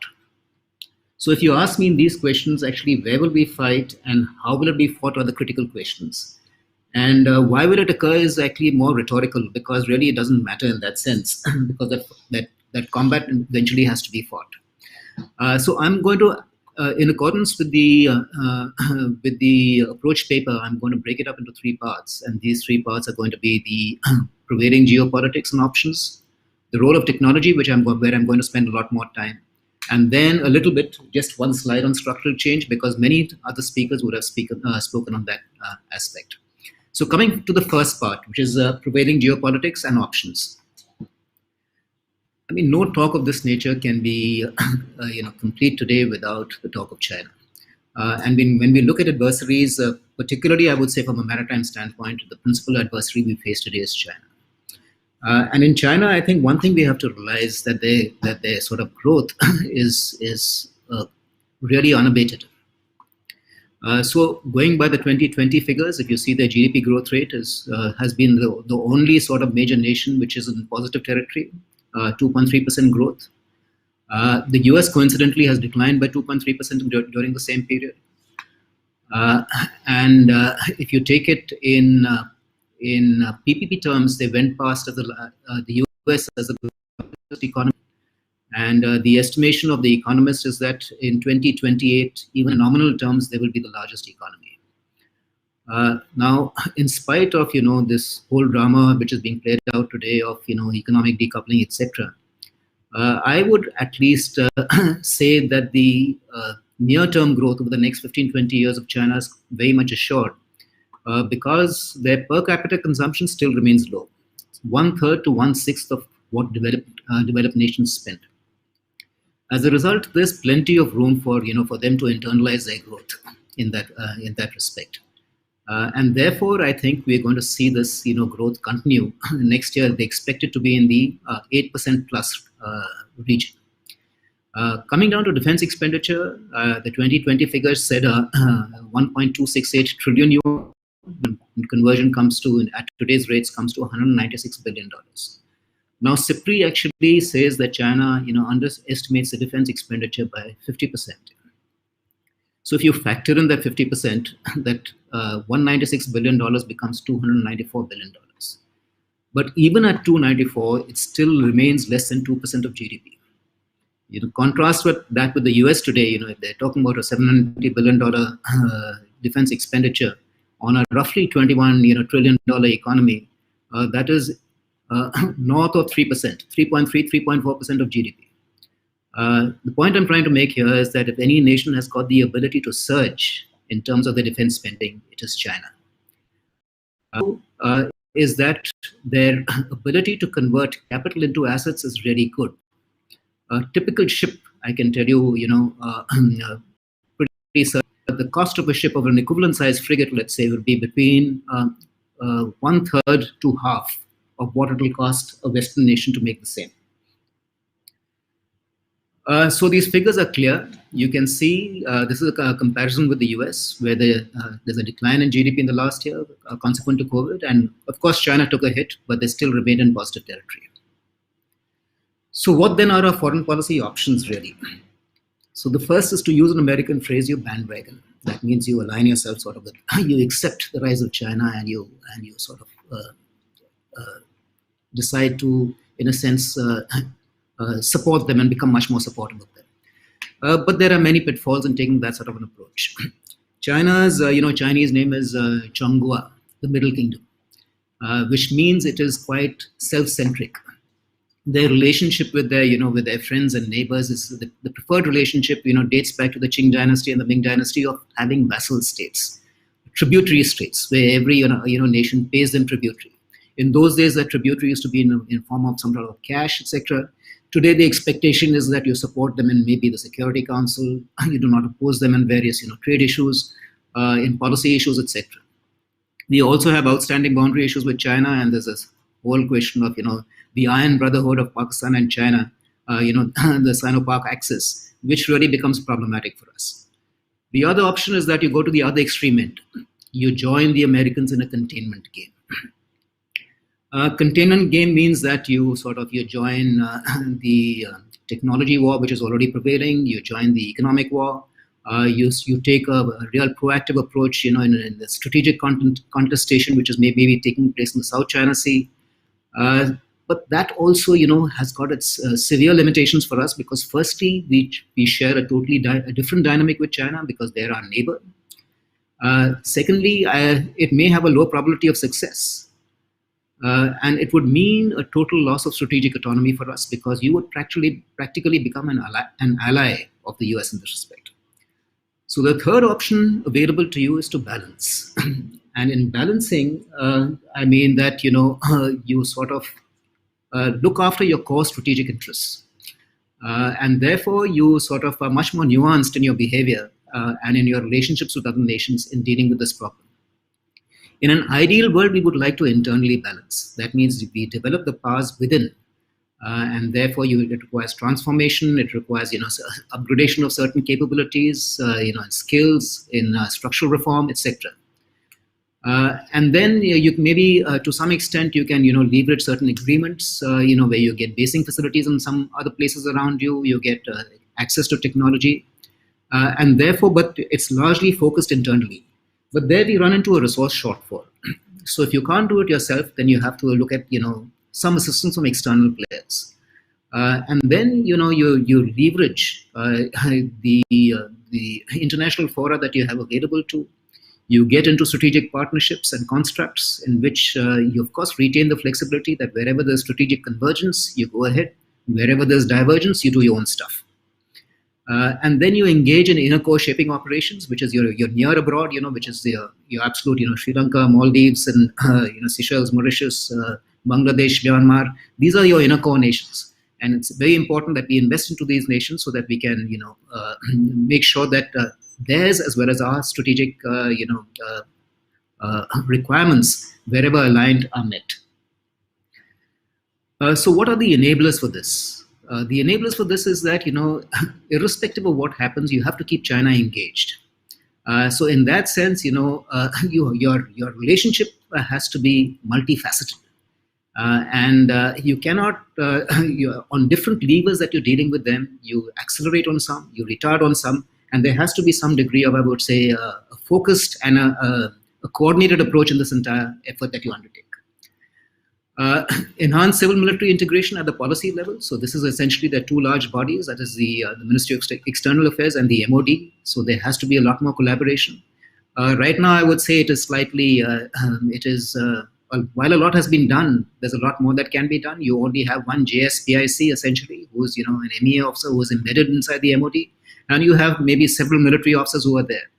So if you ask me in these questions, actually, where will we fight and how will it be fought are the critical questions. And why will it occur is actually more rhetorical, because really it doesn't matter in that sense, because that combat eventually has to be fought. So I'm going to, in accordance with the approach paper, I'm going to break it up into three parts, and these three parts are going to be the prevailing geopolitics and options, the role of technology, where I'm going to spend a lot more time, and then a little bit, just one slide on structural change, because many other speakers would have spoken on that aspect. So coming to the first part, which is prevailing geopolitics and options. I mean, no talk of this nature can be complete today without the talk of China. And when we look at adversaries, particularly I would say from a maritime standpoint, the principal adversary we face today is China. And in China, I think one thing we have to realize that their sort of growth is really unabated. So going by the 2020 figures, if you see their GDP growth rate has been the only sort of major nation which is in positive territory, 2.3% growth. The US coincidentally has declined by 2.3% during the same period. And if you take it in PPP terms, they went past the US as the largest economy. And the estimation of the economist is that in 2028, even in nominal terms, they will be the largest economy. Now, in spite of this whole drama which is being played out today of economic decoupling, etc., I would at least say that the near-term growth over the next 15-20 years of China is very much assured, because their per capita consumption still remains low. It's 1/3 to 1/6 of what developed nations spend. As a result, there's plenty of room for them to internalize their growth in that respect. And therefore, I think we're going to see this growth continue. Next year, they expect it to be in the 8% plus region. Coming down to defense expenditure, the 2020 figures said 1.268 trillion euro. When conversion comes to, at today's rates, comes to $196 billion. Now, CIPRI actually says that China, underestimates the defense expenditure by 50%. So if you factor in that 50%, that $196 billion becomes $294 billion. But even at 294, it still remains less than 2% of GDP. Contrast with the US today, if they're talking about a $750 billion defense expenditure on a roughly $21 trillion economy, that is north of 3%, 3.3, 3.4% of GDP. The point I'm trying to make here is that if any nation has got the ability to surge in terms of the defense spending, it is China. Is that their ability to convert capital into assets is really good. A typical ship, I can tell you, pretty certain the cost of a ship of an equivalent size frigate, let's say, would be between 1/3 to half of what it will cost a Western nation to make the same. So these figures are clear. You can see this is a comparison with the US, where there's a decline in GDP in the last year consequent to COVID. And of course, China took a hit, but they still remain in positive territory. So what then are our foreign policy options, really? So the first is to use an American phrase, you bandwagon. That means you align yourself sort of with, you accept the rise of China, and you sort of decide to, in a sense, support them and become much more supportive of them. But there are many pitfalls in taking that sort of an approach. China's, Chinese name is Zhonghua, the Middle Kingdom, which means it is quite self-centric. Their relationship with their friends and neighbors is the preferred relationship, dates back to the Qing dynasty and the Ming dynasty of having vassal states, tributary states, where every nation pays them tributary. In those days, that tributary used to be in form of some sort of cash, etc. Today, the expectation is that you support them in maybe the Security Council, you do not oppose them in various trade issues, in policy issues, etc. We also have outstanding boundary issues with China, and there's this whole question of the Iron Brotherhood of Pakistan and China, the Sino-Pak axis, which really becomes problematic for us. The other option is that you go to the other extreme end. You join the Americans in a containment game. Containment game means that you join the technology war, which is already prevailing. You join the economic war. You take a real proactive approach, in the strategic contestation, which is maybe taking place in the South China Sea. But that also, has got its severe limitations for us, because firstly, we share a totally different dynamic with China because they're our neighbor. Secondly, it may have a low probability of success. And it would mean a total loss of strategic autonomy for us, because you would practically become an ally of the US in this respect. So the third option available to you is to balance. And in balancing, I mean that, you look after your core strategic interests. And therefore, you are much more nuanced in your behavior and in your relationships with other nations in dealing with this problem. In an ideal world, we would like to internally balance. That means we develop the powers within, and therefore it requires transformation. It requires upgradation of certain capabilities, skills in structural reform, etc. And then you maybe to some extent you can leverage certain agreements, where you get basing facilities in some other places around you. You get access to technology, and therefore, but it's largely focused internally. But there we run into a resource shortfall. So if you can't do it yourself, then you have to look at some assistance from external players, and then you leverage the international fora that you have available to. You get into strategic partnerships and constructs in which you of course retain the flexibility that wherever there's strategic convergence, you go ahead. Wherever there's divergence, you do your own stuff. And then you engage in inner core shaping operations, which is your near abroad, which is your absolute, Sri Lanka, Maldives, and Seychelles, Mauritius, Bangladesh, Myanmar. These are your inner core nations, and it's very important that we invest into these nations so that we can, make sure that theirs as well as our strategic, requirements wherever aligned are met. So, what are the enablers for this? The enablers for this is that, irrespective of what happens, you have to keep China engaged. So in that sense, your relationship has to be multifaceted. And you cannot, on different levers that you're dealing with them, you accelerate on some, you retard on some, and there has to be some degree of, I would say, a focused and a coordinated approach in this entire effort that you undertake. Enhanced civil-military integration at the policy level. So this is essentially the two large bodies, that is the Ministry of External Affairs and the MOD. So there has to be a lot more collaboration. Right now, I would say it is slightly, while a lot has been done, there's a lot more that can be done. You only have one JSPIC, essentially, who's an MEA officer who is embedded inside the MOD, and you have maybe several military officers who are there.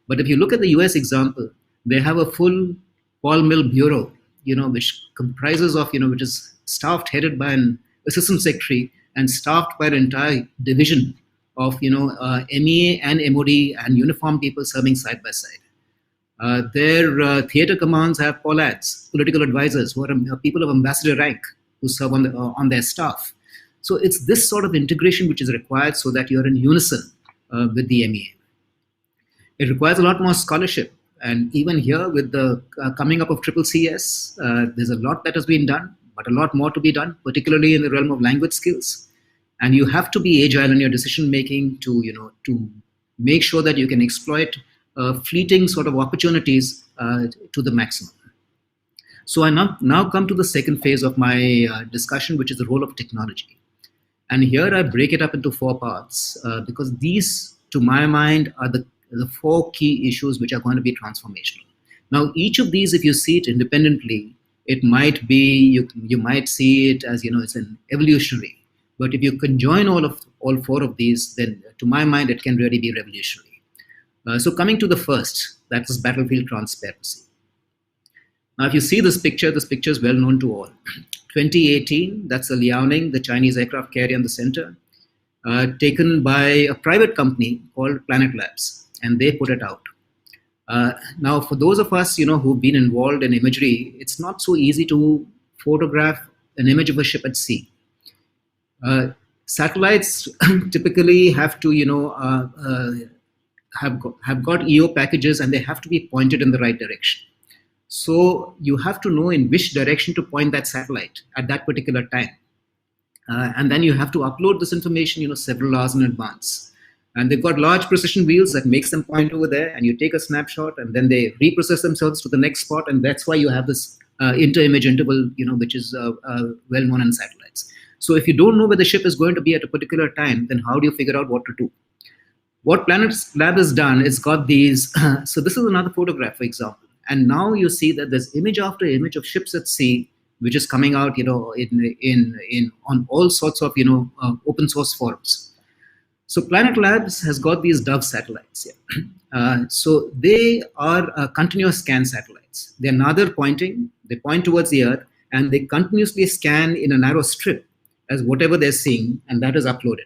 But if you look at the US example, they have a full Paul Mill Bureau, which comprises of, which is staffed, headed by an assistant secretary and staffed by an entire division of, MEA and MOD and uniformed people serving side by side. Their theater commands have POLADs, political advisors, who are people of ambassador rank who serve on their staff. So it's this sort of integration which is required so that you're in unison with the MEA. It requires a lot more scholarship. And even here, with the coming up of CCCS, there's a lot that has been done, but a lot more to be done, particularly in the realm of language skills. And you have to be agile in your decision making to make sure that you can exploit fleeting sort of opportunities to the maximum. So I now come to the second phase of my discussion, which is the role of technology. And here I break it up into 4 parts because these, to my mind, are the 4 key issues which are going to be transformational. Now, each of these, if you see it independently, it might be, you might see it as, it's an evolutionary. But if you conjoin all 4 of these, then to my mind, it can really be revolutionary. So coming to the first, that is battlefield transparency. Now, if you see this picture is well known to all. 2018, that's the Liaoning, the Chinese aircraft carrier in the center, taken by a private company called Planet Labs, and they put it out. Now, for those of us, who've been involved in imagery, it's not so easy to photograph an image of a ship at sea. Satellites typically have to, have got EO packages, and they have to be pointed in the right direction. So you have to know in which direction to point that satellite at that particular time. And then you have to upload this information, several hours in advance. And they've got large precision wheels that makes them point over there, and you take a snapshot, and then they reprocess themselves to the next spot. And that's why you have this inter-image interval, which is well known in satellites. So if you don't know where the ship is going to be at a particular time, then how do you figure out what to do? What Planet Lab has done is got these. So this is another photograph, for example. And now you see that there's image after image of ships at sea, which is coming out, on all sorts of, open source forums. So Planet Labs has got these Dove satellites. Yeah. So they are continuous scan satellites. They're neither pointing, they point towards the Earth, and they continuously scan in a narrow strip as whatever they're seeing, and that is uploaded.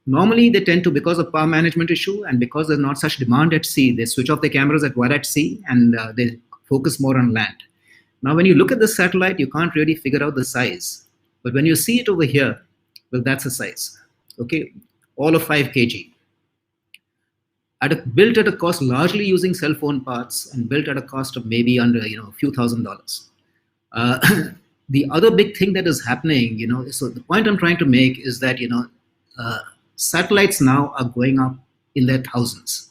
Normally, they tend to, because of power management issue and because there's not such demand at sea, they switch off their cameras while at sea, and they focus more on land. Now, when you look at the satellite, you can't really figure out the size. But when you see it over here, well, that's the size. Okay, all of 5 kg. Built at a cost largely using cell phone parts, and built at a cost of maybe under a few $1,000s. The other big thing that is happening, so the point I'm trying to make is that satellites now are going up in their thousands.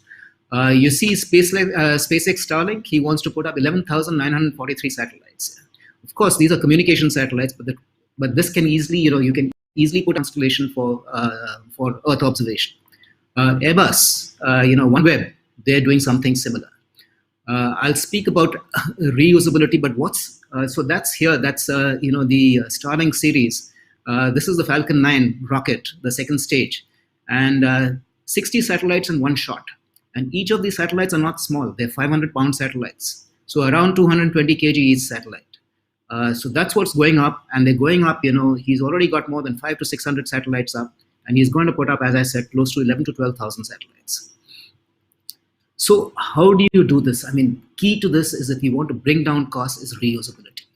You see SpaceX Starlink, he wants to put up 11,943 satellites. Of course, these are communication satellites, but this can easily, you can easily put installation for Earth observation. Airbus, OneWeb, they're doing something similar. I'll speak about reusability, but so that's here. That's the Starlink series. This is the Falcon 9 rocket, the second stage, and 60 satellites in one shot. And each of these satellites are not small; they're 500-pound satellites. So around 220 kg each satellite. So that's what's going up, and they're going up. He's already got more than 500 to 600 satellites up, and he's going to put up, as I said, close to 11 to 12,000 satellites. So how do you do this? I mean, key to this is if you want to bring down costs is reusability.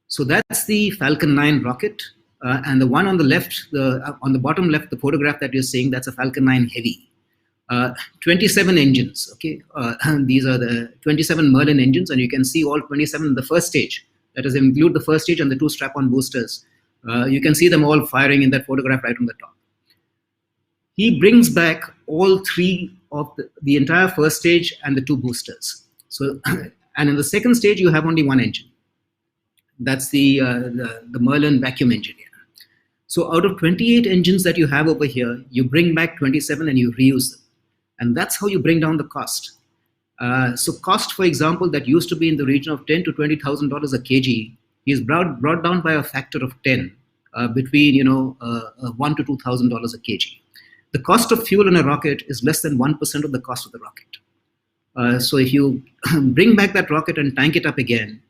So that's the Falcon 9 rocket, and the one on the left, on the bottom left, the photograph that you're seeing, that's a Falcon 9 Heavy. 27 engines, okay? These are the 27 Merlin engines, and you can see all 27 in the first stage. That is, include the first stage and the 2 strap-on boosters. You can see them all firing in that photograph right on the top. He brings back all 3 of the entire first stage and the 2 boosters. So, and in the second stage, you have only 1 engine. That's the Merlin vacuum engine. So out of 28 engines that you have over here, you bring back 27 and you reuse them. And that's how you bring down the cost. So cost, for example, that used to be in the region of $10,000 to $20,000 a kg is brought down by a factor of 10, between $1,000 to $2,000 a kg. The cost of fuel in a rocket is less than 1% of the cost of the rocket. So if you bring back that rocket and tank it up again,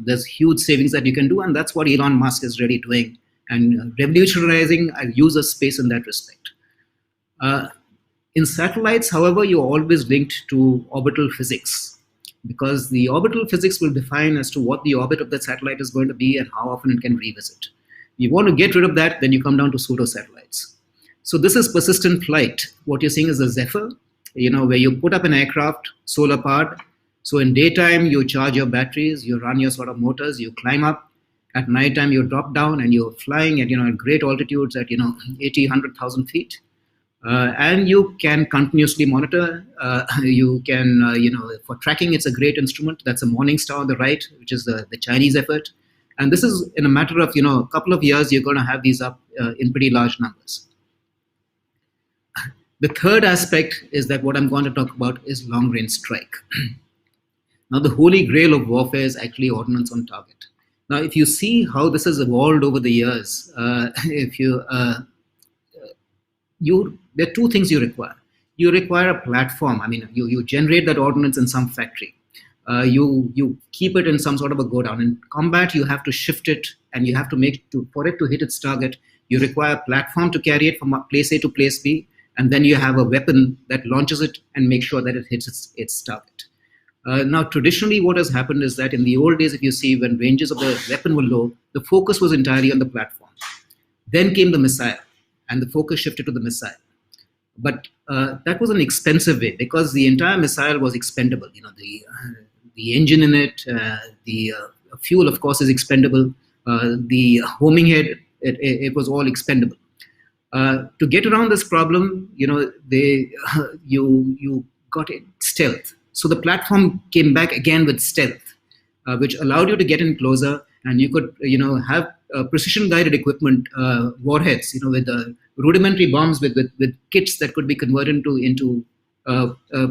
there's huge savings that you can do, and that's what Elon Musk is really doing and revolutionizing user space in that respect. In satellites, however, you're always linked to orbital physics, because the orbital physics will define as to what the orbit of that satellite is going to be and how often it can revisit. You want to get rid of that, then you come down to pseudo-satellites. So this is persistent flight. What you're seeing is a Zephyr, where you put up an aircraft, solar powered. So in daytime, you charge your batteries, you run your sort of motors, you climb up. At nighttime, you drop down and you're flying at, at great altitudes at, 80, 100,000 feet. And you can continuously monitor. You can, for tracking, it's a great instrument. That's a Morning Star on the right, which is the Chinese effort. And this is in a matter of, a couple of years, you're going to have these up in pretty large numbers. The third aspect is that what I'm going to talk about is long-range strike. Now, the holy grail of warfare is actually ordnance on target. Now, if you see how this has evolved over the years, there are two things you require. You require a platform. I mean, you generate that ordnance in some factory. You keep it in some sort of a go down. In combat, you have to shift it, and you have to for it to hit its target, you require a platform to carry it from place A to place B, and then you have a weapon that launches it and makes sure that it hits its target. Now, traditionally, what has happened is that in the old days, if you see, when ranges of the weapon were low, the focus was entirely on the platform. Then came the missile, and the focus shifted to the missile. But that was an expensive way, because the entire missile was expendable. The engine in it, the fuel, of course, is expendable. The homing head, it was all expendable. To get around this problem, you got it stealth. So the platform came back again with stealth, which allowed you to get in closer, and you could, have precision-guided equipment, warheads, with rudimentary bombs with kits that could be converted into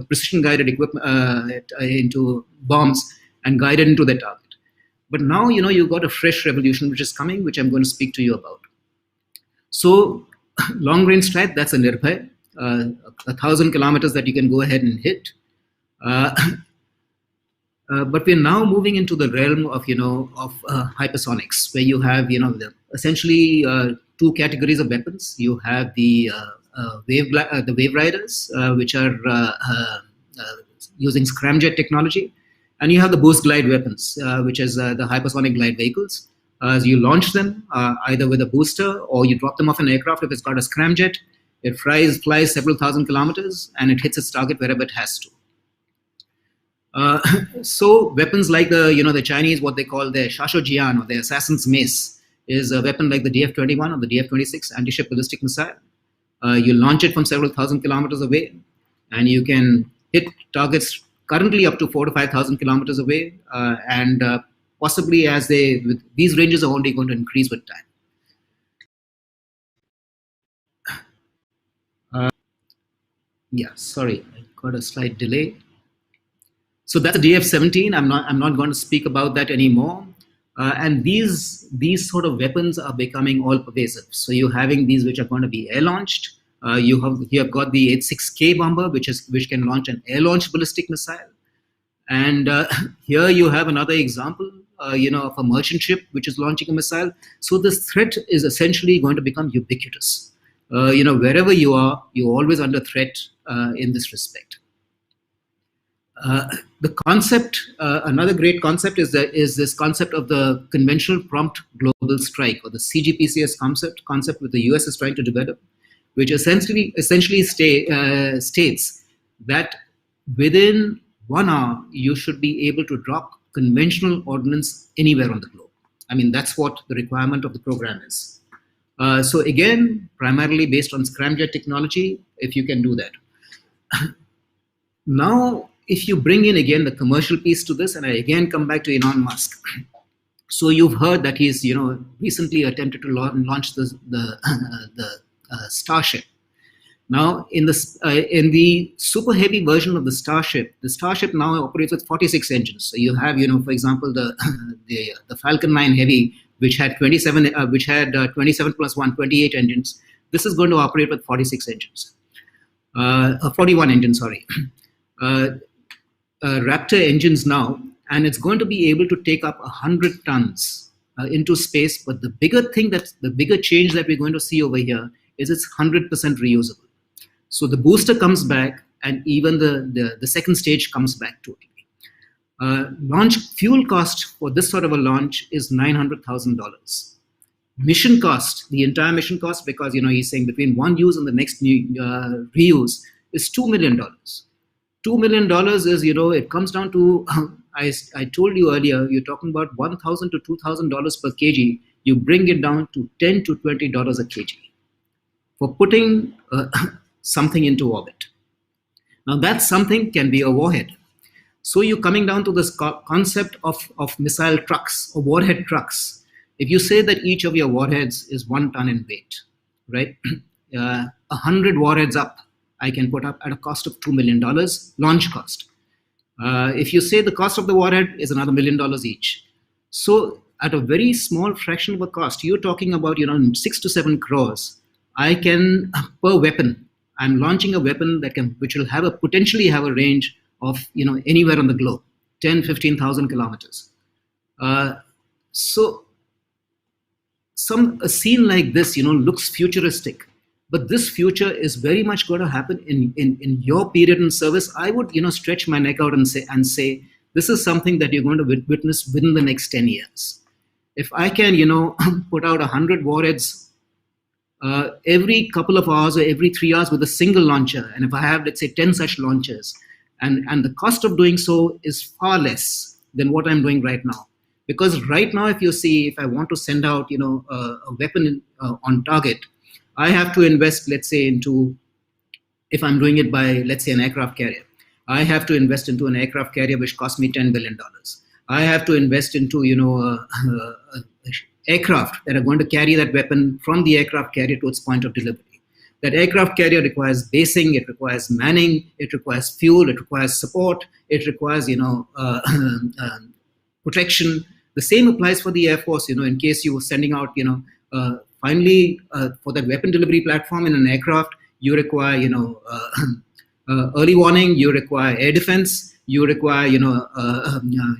precision-guided equipment, into bombs and guided into the target. But now, you've got a fresh revolution which is coming, which I'm going to speak to you about. So, long-range strike, that's a Nirbhay, 1,000 kilometers that you can go ahead and hit. But we're now moving into the realm of, hypersonics, where you have, essentially two categories of weapons. You have the wave riders, which are using scramjet technology, and you have the boost glide weapons, which is the hypersonic glide vehicles. You launch them either with a booster, or you drop them off an aircraft if it's got a scramjet. It flies several thousand kilometers, and it hits its target wherever it has to. So weapons like the Chinese, what they call their Shashojian, or their assassin's mace, is a weapon like the DF-21 or the DF-26 anti-ship ballistic missile. You launch it from several thousand kilometers away, and you can hit targets currently up to 4,000 to 5,000 kilometers away, and possibly these ranges are only going to increase with time. Sorry, I got a slight delay. So that's the DF-17. I'm not going to speak about that anymore. And these sort of weapons are becoming all pervasive. So you're having these which are going to be air launched. You have got the H-6K bomber, which can launch an air launched ballistic missile. And here you have another example, of a merchant ship which is launching a missile. So this threat is essentially going to become ubiquitous. Wherever you are, you're always under threat in this respect. The concept, another great concept is this concept of the conventional prompt global strike, or the CGPCS concept which the US is trying to develop, which essentially states that within 1 hour you should be able to drop conventional ordnance anywhere on the globe. I mean, that's what the requirement of the program is. So again, primarily based on scramjet technology, if you can do that. Now, if you bring in again the commercial piece to this, and I again come back to Elon Musk. So you've heard that he's recently attempted to launch the Starship. Now in the super heavy version of the Starship now operates with 46 engines. So you have for example the Falcon 9 Heavy, which had 27 plus 1, 28 engines. This is going to operate with 46 engines, 41 engines, sorry. Raptor engines now, and it's going to be able to take up 100 tons into space. But the bigger change that we're going to see over here is it's 100% reusable. So the booster comes back, and even the second stage comes back totally. Launch fuel cost for this sort of a launch is $900,000. Mission cost, the entire mission cost, because he's saying between one use and the next reuse, is $2 million. $2 million is, it comes down to, I told you earlier, you're talking about $1,000 to $2,000 per kg. You bring it down to $10 to $20 a kg for putting something into orbit. Now that something can be a warhead. So you're coming down to this concept of missile trucks or warhead trucks. If you say that each of your warheads is 1 ton in weight, right? 100 warheads up, I can put up at a cost of $2 million, launch cost. If you say the cost of the warhead is another $1 million each. So at a very small fraction of a cost, you're talking about, 6 to 7 crores. I can, per weapon, I'm launching a weapon which will potentially have a range of, anywhere on the globe, 10, 15,000 kilometers. So a scene like this, looks futuristic, but this future is very much going to happen in your period in service. I would, stretch my neck out and say, this is something that you're going to witness within the next 10 years. If I can, put out 100 warheads every couple of hours or every 3 hours with a single launcher, and if I have, let's say, 10 such launchers, and the cost of doing so is far less than what I'm doing right now. Because right now, if I want to send out, a weapon on target, I have to invest, let's say, if I'm doing it by, let's say, an aircraft carrier, I have to invest into an aircraft carrier which costs me $10 billion. I have to invest into, aircraft that are going to carry that weapon from the aircraft carrier to its point of delivery. That aircraft carrier requires basing, it requires manning, it requires fuel, it requires support, it requires, protection. The same applies for the Air Force, in case you were sending out, finally, for that weapon delivery platform in an aircraft, you require, early warning, you require air defense, you require,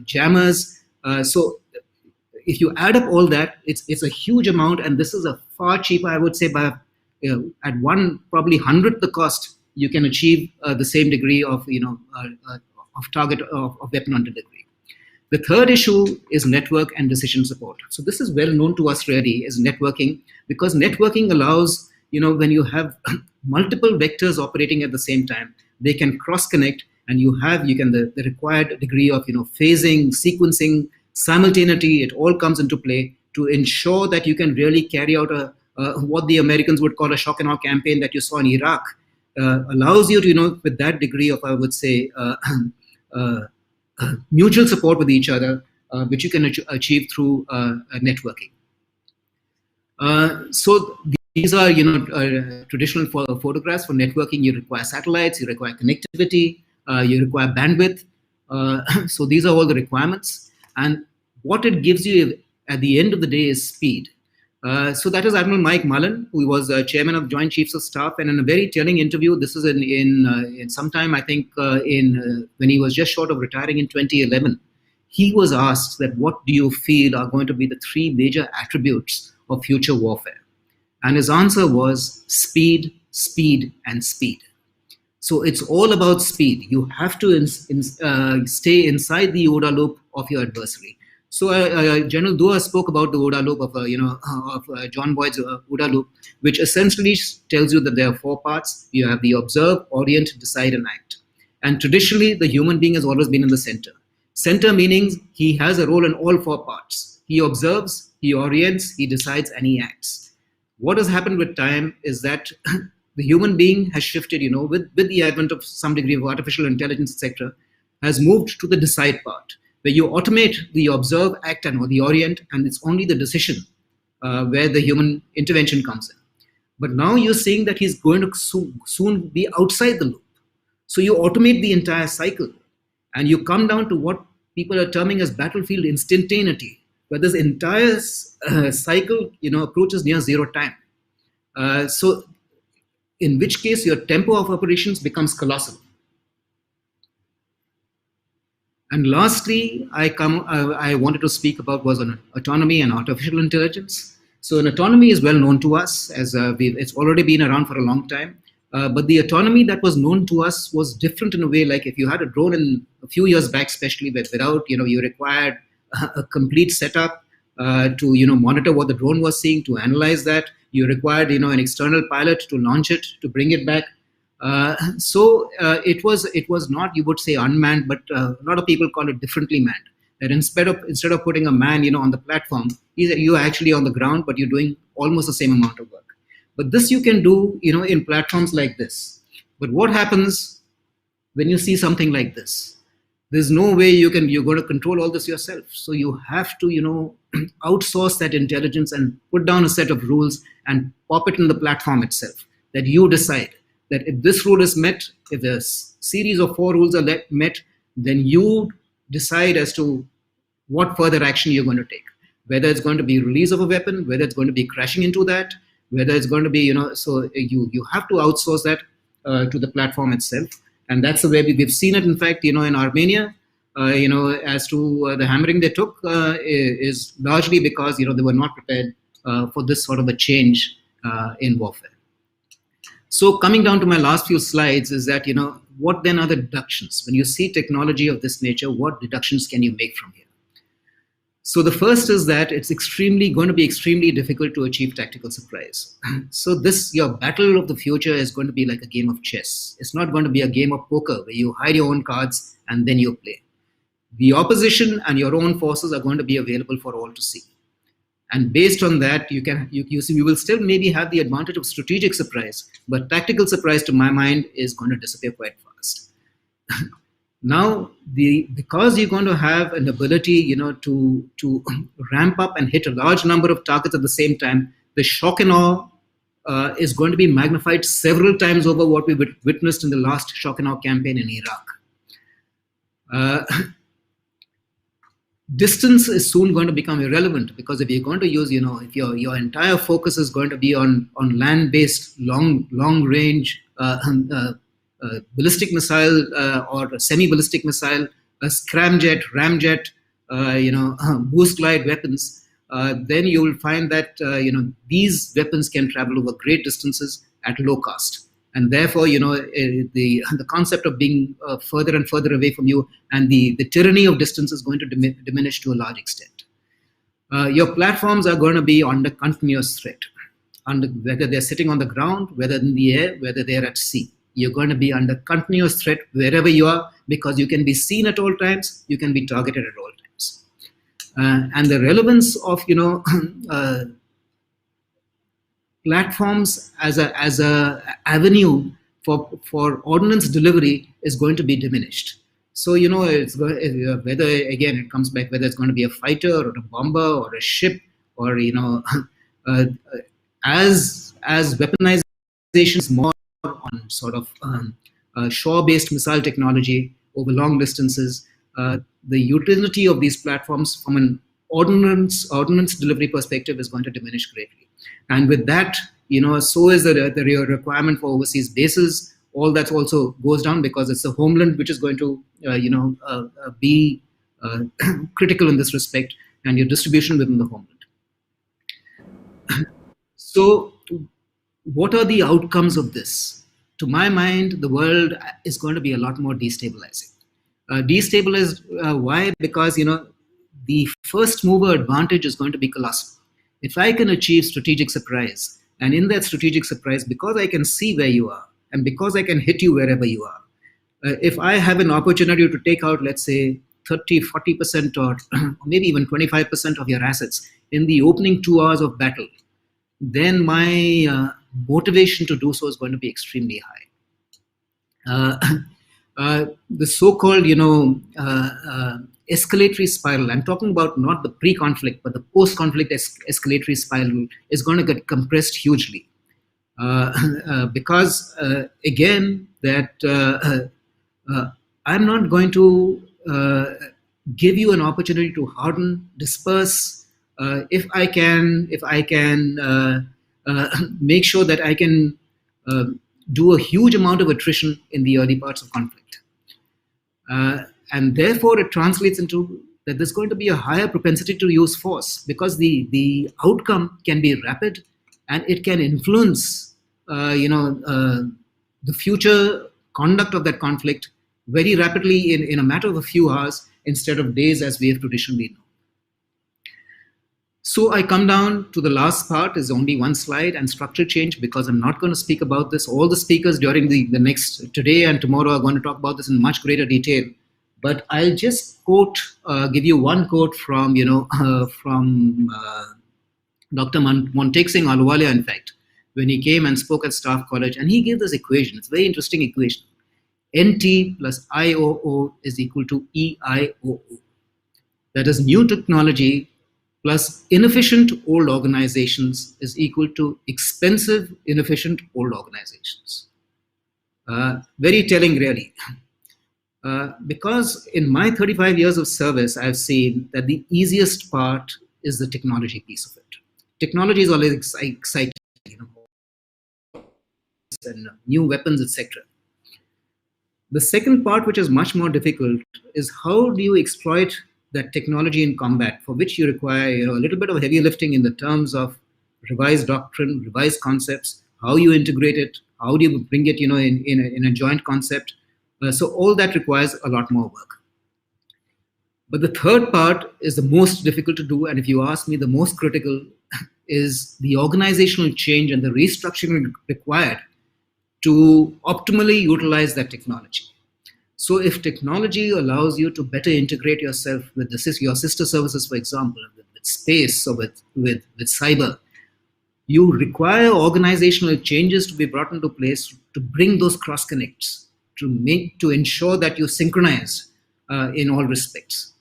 jammers. So if you add up all that, it's a huge amount, and this is a far cheaper, I would say, by at probably 100th the cost, you can achieve the same degree of, of target of weapon on delivery. The third issue is network and decision support. So this is well known to us really as networking, because networking allows, when you have multiple vectors operating at the same time, they can cross-connect, and you can the required degree of, phasing, sequencing, simultaneity, it all comes into play to ensure that you can really carry out what the Americans would call a shock and awe campaign that you saw in Iraq. Allows you to, with that degree of, I would say, mutual support with each other, which you can achieve through networking. So these are, traditional photographs. For networking, you require satellites, you require connectivity, you require bandwidth. So these are all the requirements. And what it gives you at the end of the day is speed. So that is Admiral Mike Mullen, who was chairman of Joint Chiefs of Staff, and in a very telling interview, this is in sometime, I think, when he was just short of retiring in 2011, he was asked that what do you feel are going to be the 3 major attributes of future warfare? And his answer was speed, speed, and speed. So it's all about speed. You have to stay inside the OODA loop of your adversary. So General Dua spoke about the OODA loop of John Boyd's OODA loop, which essentially tells you that there are 4 parts. You have the observe, orient, decide, and act. And traditionally, the human being has always been in the center. Center meaning he has a role in all 4 parts. He observes, he orients, he decides, and he acts. What has happened with time is that the human being has shifted, with the advent of some degree of artificial intelligence, etc., has moved to the decide part, where you automate the observe, act, and the orient, and it's only the decision where the human intervention comes in. But now you're seeing that he's going to soon be outside the loop. So you automate the entire cycle, and you come down to what people are terming as battlefield instantaneity, where this entire cycle, approaches near 0 time. So in which case your tempo of operations becomes colossal. And lastly, I wanted to speak about was on autonomy and artificial intelligence. So an autonomy is well known to us, as it's already been around for a long time. But the autonomy that was known to us was different in a way. Like if you had a drone in a few years back, especially without, you required a complete setup to, monitor what the drone was seeing, to analyze that. You required, an external pilot to launch it, to bring it back. So it was not, you would say, unmanned, but a lot of people call it differently manned. That instead of putting a man, on the platform, you're actually on the ground, but you're doing almost the same amount of work. But this you can do, in platforms like this. But what happens when you see something like this? There's no way you're going to control all this yourself. So you have to, outsource that intelligence and put down a set of rules and pop it in the platform itself, that you decide that if this rule is met, if a series of 4 rules are met, then you decide as to what further action you're going to take, whether it's going to be release of a weapon, whether it's going to be crashing into that, whether it's going to be, so you have to outsource that to the platform itself. And that's the way we've seen it. In fact, in Armenia, as to the hammering they took is largely because, they were not prepared for this sort of a change in warfare. So coming down to my last few slides is that, what then are the deductions? When you see technology of this nature, what deductions can you make from here? So the first is that it's going to be extremely difficult to achieve tactical surprise. So your battle of the future is going to be like a game of chess. It's not going to be a game of poker where you hide your own cards and then you play. The opposition and your own forces are going to be available for all to see. And based on that, you will still maybe have the advantage of strategic surprise, but tactical surprise, to my mind, is going to disappear quite fast. Now, because you're going to have an ability, to ramp up and hit a large number of targets at the same time, the shock and awe is going to be magnified several times over what we witnessed in the last shock and awe campaign in Iraq. Distance is soon going to become irrelevant, because if you're going to use, if your entire focus is going to be on land-based long range ballistic missile or a semi-ballistic missile, a scramjet, ramjet, boost glide weapons, then you will find that these weapons can travel over great distances at low cost. And therefore, the concept of being further and further away from you and the tyranny of distance is going to diminish to a large extent. Your platforms are going to be under continuous threat, whether they're sitting on the ground, whether in the air, whether they're at sea. You're going to be under continuous threat wherever you are, because you can be seen at all times, you can be targeted at all times. And the relevance of, platforms as a avenue for ordnance delivery is going to be diminished. So, it's whether, again, it comes back, whether it's going to be a fighter or a bomber or a ship, or, as weaponization is more on sort of shore-based missile technology over long distances, the utility of these platforms from an ordnance delivery perspective is going to diminish greatly. And with that, so is the requirement for overseas bases. All that also goes down, because it's the homeland which is going to, be critical in this respect, and your distribution within the homeland. So, what are the outcomes of this? To my mind, the world is going to be a lot more destabilizing. Why? Because, the first mover advantage is going to be colossal. If I can achieve strategic surprise, and in that strategic surprise, because I can see where you are, and because I can hit you wherever you are, if I have an opportunity to take out, let's say, 30, 40% or maybe even 25% of your assets in the opening 2 hours of battle, then my motivation to do so is going to be extremely high. The so-called, escalatory spiral, I'm talking about not the pre-conflict, but the post-conflict escalatory spiral, is going to get compressed hugely. Because, again, that I'm not going to give you an opportunity to harden, disperse, if I can make sure that I can do a huge amount of attrition in the early parts of conflict. And therefore, it translates into that there's going to be a higher propensity to use force, because the outcome can be rapid, and it can influence, the future conduct of that conflict very rapidly in a matter of a few hours instead of days, as we have traditionally known. So I come down to the last part, is only one slide, and structure change, because I'm not going to speak about this. All the speakers during the next, today and tomorrow, are going to talk about this in much greater detail. But I'll just give you one quote from, Dr. Montek Singh Ahluwalia, in fact, when he came and spoke at Staff College, and he gave this equation. It's a very interesting equation. NT plus IOO is equal to EIOO. That is, new technology plus inefficient old organizations is equal to expensive, inefficient old organizations. Very telling, really. Because in my 35 years of service, I've seen that the easiest part is the technology piece of it. Technology is always exciting, and new weapons, etc. The second part, which is much more difficult, is how do you exploit that technology in combat, for which you require a little bit of heavy lifting in the terms of revised doctrine, revised concepts, how you integrate it, how do you bring it in a joint concept. So all that requires a lot more work. But the third part is the most difficult to do, and if you ask me, the most critical is the organizational change and the restructuring required to optimally utilize that technology. So if technology allows you to better integrate yourself with your sister services, for example, with space or with cyber, you require organizational changes to be brought into place to bring those cross connects, to ensure that you synchronize in all respects.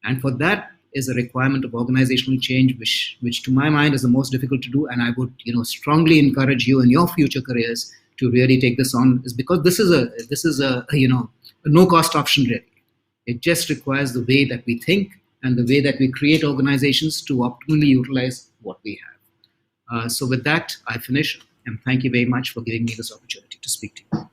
And for that is a requirement of organizational change, which to my mind is the most difficult to do. And I would strongly encourage you in your future careers to really take this on, is because this is a no cost option, really. It just requires the way that we think and the way that we create organizations to optimally utilize what we have. So with that, I finish, and thank you very much for giving me this opportunity to speak to you.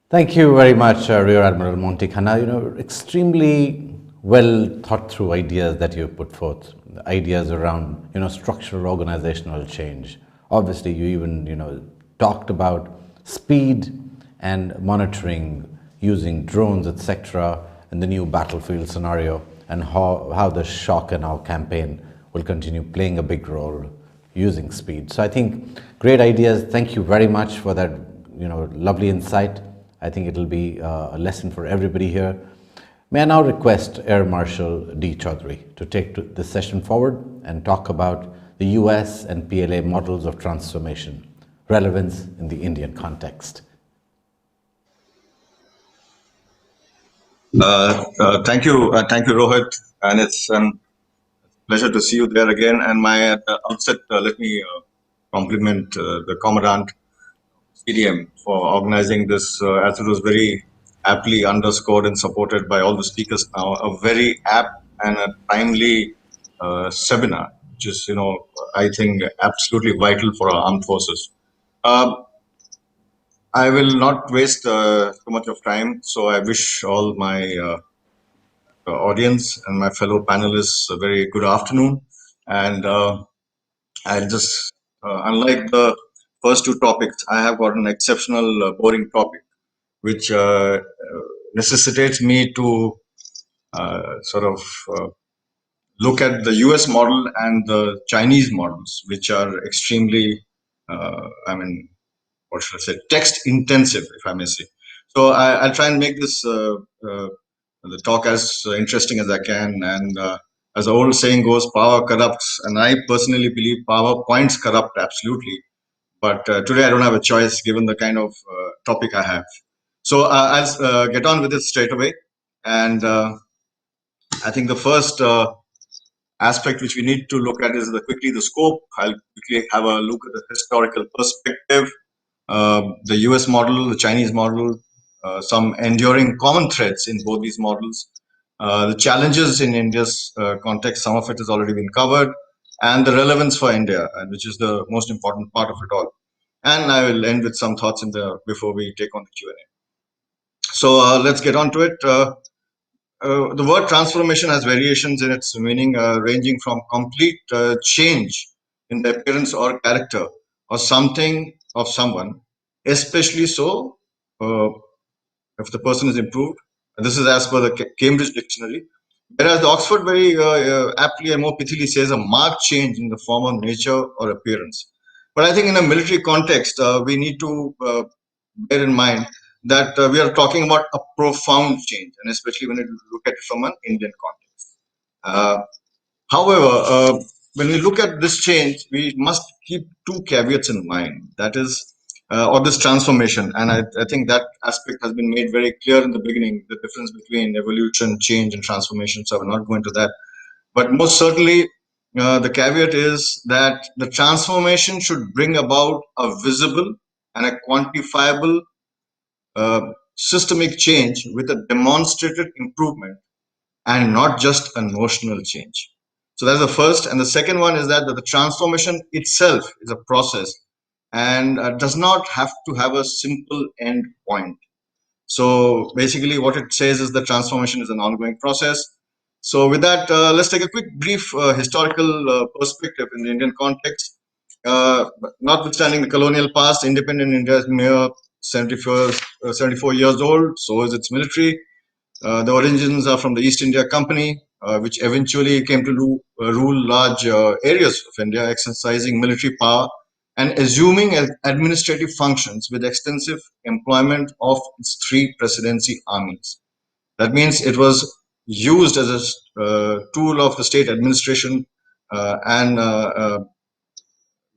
Thank you very much, Rear Admiral Monty Khanna. Extremely well thought through ideas that you put forth, ideas around, structural organizational change. Obviously, you even, talked about speed and monitoring using drones, etc., in the new battlefield scenario, and how the shock and awe campaign will continue playing a big role using speed. So I think great ideas. Thank you very much for that, lovely insight. I think it'll be a lesson for everybody here. May I now request Air Marshal D. Chaudhary to take this session forward and talk about the US and PLA models of transformation, relevance in the Indian context. Thank you, Rohit, and it's a pleasure to see you there again. And my outset, let me compliment the Commandant CDM for organizing this, as it was very aptly underscored and supported by all the speakers now, a very apt and a timely seminar, which is, I think, absolutely vital for our armed forces. I will not waste too much of time, so I wish all my audience and my fellow panelists a very good afternoon. And I'll just, unlike the first two topics, I have got an exceptional boring topic, which necessitates me to look at the US model and the Chinese models, which are extremely, what should I say, text intensive, if I may say. So I'll try and make this the talk as interesting as I can. And as the old saying goes, power corrupts, and I personally believe PowerPoints corrupt absolutely. But today I don't have a choice given the kind of topic I have. So I'll get on with it straight away. And I think the first aspect which we need to look at is quickly the scope. I'll quickly have a look at the historical perspective, the US model, the Chinese model, some enduring common threads in both these models, the challenges in India's context, some of it has already been covered, and the relevance for India, which is the most important part of it all. And I will end with some thoughts before we take on the Q&A. So let's get on to it. The word transformation has variations in its meaning, ranging from complete change in the appearance or character or something of someone, especially so if the person is improved. And this is as per the Cambridge Dictionary. Whereas the Oxford very aptly and more pithily says a marked change in the form of nature or appearance. But I think in a military context, we need to bear in mind that we are talking about a profound change, and especially when you look at it from an Indian context. However, when we look at this change, we must keep two caveats in mind. That is, or this transformation, and I think that aspect has been made very clear in the beginning, the difference between evolution, change, and transformation. So I will not go into that. But most certainly, the caveat is that the transformation should bring about a visible and a quantifiable systemic change with a demonstrated improvement and not just a notional change. So that's the first. And the second one is that the transformation itself is a process and does not have to have a simple end point. So basically what it says is the transformation is an ongoing process. So with that, let's take a quick brief historical perspective in the Indian context. Notwithstanding the colonial past, independent India is mere 74 years old, so is its military. The origins are from the East India Company, which eventually came to rule large areas of India, exercising military power and assuming administrative functions with extensive employment of its three presidency armies. That means it was used as a tool of the state administration and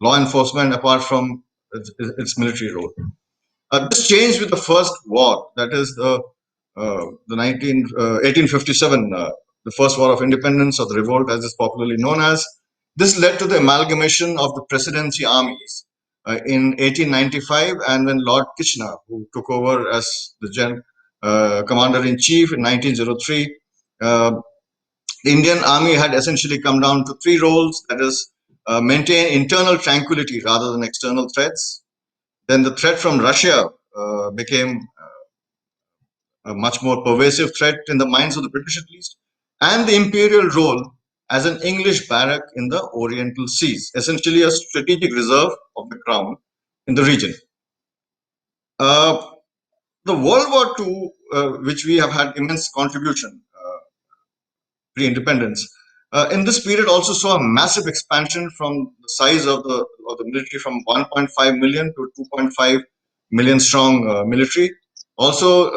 law enforcement apart from its military role. This changed with the First War, that is the 1857, the First War of Independence, or the revolt as it's popularly known as. This led to the amalgamation of the presidency armies in 1895, and when Lord Kitchener, who took over as the commander-in-chief in 1903, the Indian army had essentially come down to three roles, that is, maintain internal tranquility rather than external threats. Then the threat from Russia became a much more pervasive threat in the minds of the British at least, and the imperial role as an English barrack in the Oriental Seas, essentially a strategic reserve of the crown in the region. The World War II, which we have had immense contribution pre-independence, in this period also saw a massive expansion from the size of the military from 1.5 million to 2.5 million strong military. Also,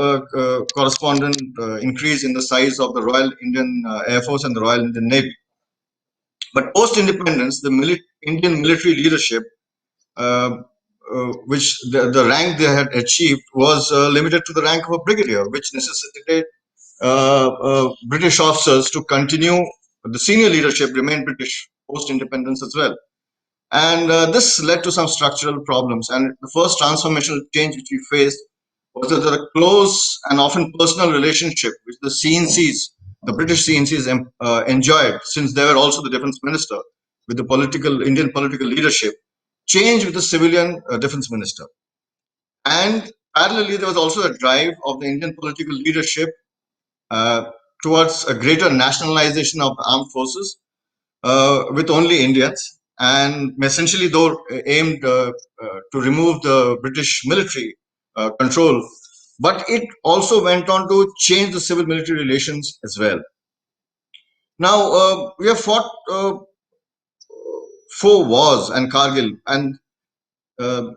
correspondent increase in the size of the Royal Indian Air Force and the Royal Indian Navy. But post-independence, the Indian military leadership, which the rank they had achieved was limited to the rank of a brigadier, which necessitated British officers to continue. The senior leadership remained British post-independence as well. And this led to some structural problems. And the first transformational change which we faced was that a close and often personal relationship which the CNCs, the British CNCs enjoyed, since they were also the defense minister with the Indian political leadership, changed with the civilian defense minister. And parallelly, there was also a drive of the Indian political leadership towards a greater nationalization of the armed forces with only Indians, and essentially though aimed to remove the British military control, but it also went on to change the civil military relations as well. Now, we have fought 4 wars and Kargil, and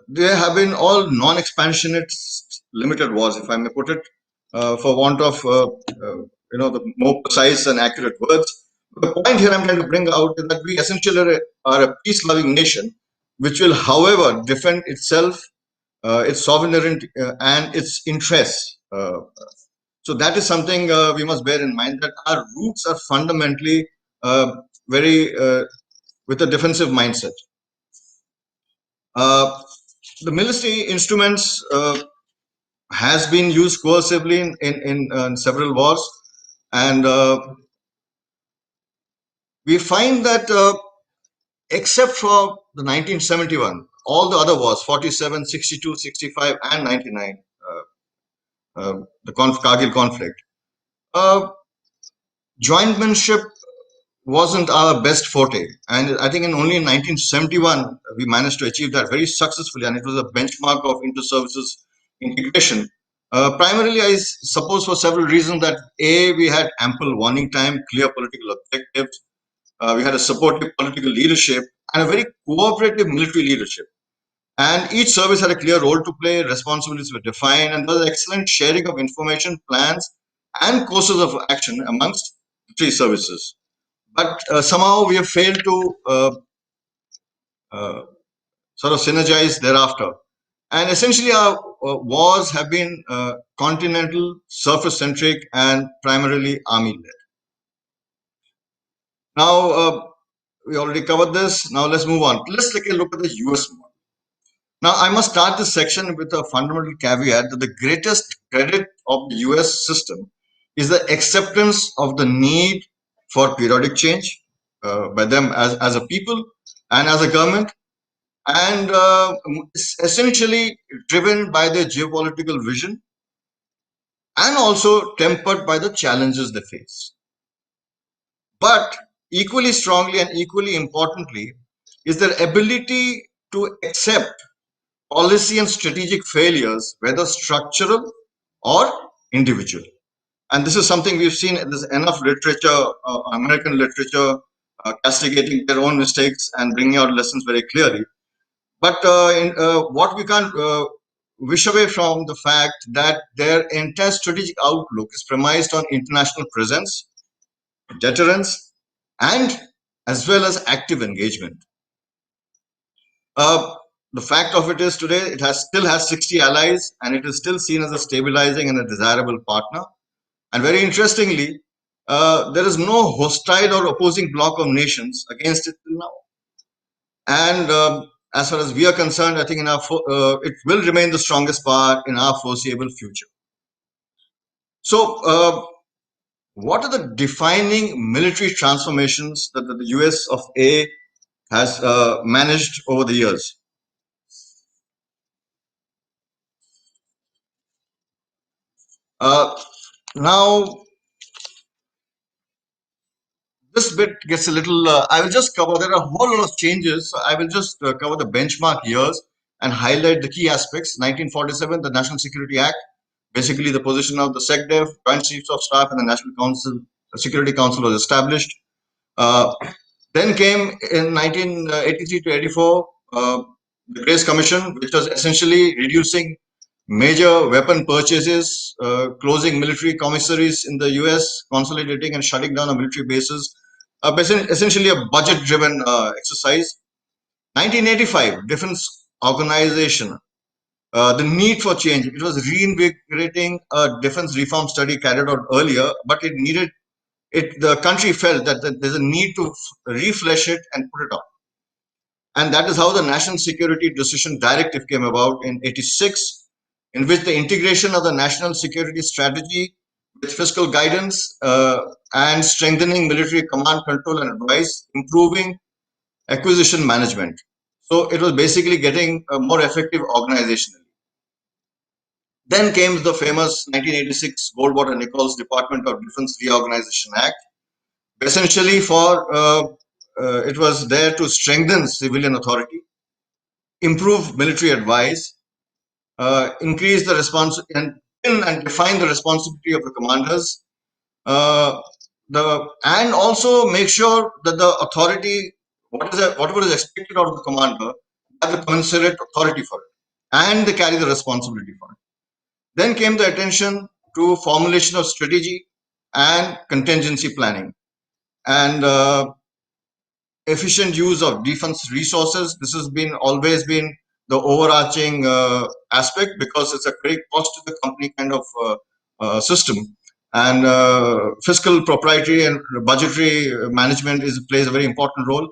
they have been all non-expansionist limited wars, if I may put it, for want of the more precise and accurate words. The point here I'm trying to bring out is that we essentially are a peace-loving nation, which will, however, defend itself, its sovereignty, and its interests. So that is something we must bear in mind, that our roots are fundamentally very with a defensive mindset. The military instruments has been used coercively in several wars, and we find that except for the 1971, all the other wars, 47, 62, 65, and 99, the Kargil conflict, jointmanship wasn't our best forte. And I think only in 1971, we managed to achieve that very successfully, and it was a benchmark of inter-services integration. Primarily, I suppose, for several reasons. That A, we had ample warning time, clear political objectives, we had a supportive political leadership, and a very cooperative military leadership. And each service had a clear role to play, responsibilities were defined, and there was excellent sharing of information, plans, and courses of action amongst the three services. but somehow we have failed to sort of synergize thereafter. And essentially, our wars have been continental, surface-centric, and primarily army-led. Now, we already covered this. Now, let's move on. Let's take a look at the US model. Now, I must start this section with a fundamental caveat that the greatest credit of the US system is the acceptance of the need for periodic change by them as a people and as a government, and essentially driven by their geopolitical vision and also tempered by the challenges they face. But equally strongly and equally importantly is their ability to accept policy and strategic failures, whether structural or individual. And this is something we've seen. There's enough literature, American literature, castigating their own mistakes and bringing out lessons very clearly. But what we can't wish away from the fact that their entire strategic outlook is premised on international presence, deterrence, and as well as active engagement. The fact of it is today it still has 60 allies, and it is still seen as a stabilizing and a desirable partner. And very interestingly, there is no hostile or opposing bloc of nations against it till now. And as far as we are concerned, I think it will remain the strongest power in our foreseeable future. So, what are the defining military transformations that the US of A has managed over the years? Now, this bit gets a little, I will just cover, there are a whole lot of changes. So I will just cover the benchmark years and highlight the key aspects. 1947, the National Security Act, basically the position of the SecDef, Joint Chiefs of Staff, and the National Security Council was established. Then came in 1983 to 84, the Grace Commission, which was essentially reducing major weapon purchases, closing military commissaries in the US, consolidating and shutting down on military bases, essentially a budget-driven exercise. 1985, defense organization, the need for change. It was reinvigorating a defense reform study carried out earlier, but it needed it. The country felt that there's a need to refresh it and put it on. And that is how the National Security Decision Directive came about in 86, in which the integration of the national security strategy with fiscal guidance and strengthening military command, control, and advice, improving acquisition management. So it was basically getting more effective organizationally. Then came the famous 1986 Goldwater-Nichols Department of Defense Reorganization Act, essentially it was there to strengthen civilian authority, improve military advice, increase the response and define the responsibility of the commanders, and also make sure that the authority, whatever is expected out of the commander, have the commensurate authority for it, and they carry the responsibility for it. Then came the attention to formulation of strategy and contingency planning, and efficient use of defense resources. This has always been the overarching aspect, because it's a great cost to the company kind of system, and fiscal propriety and budgetary management plays a very important role.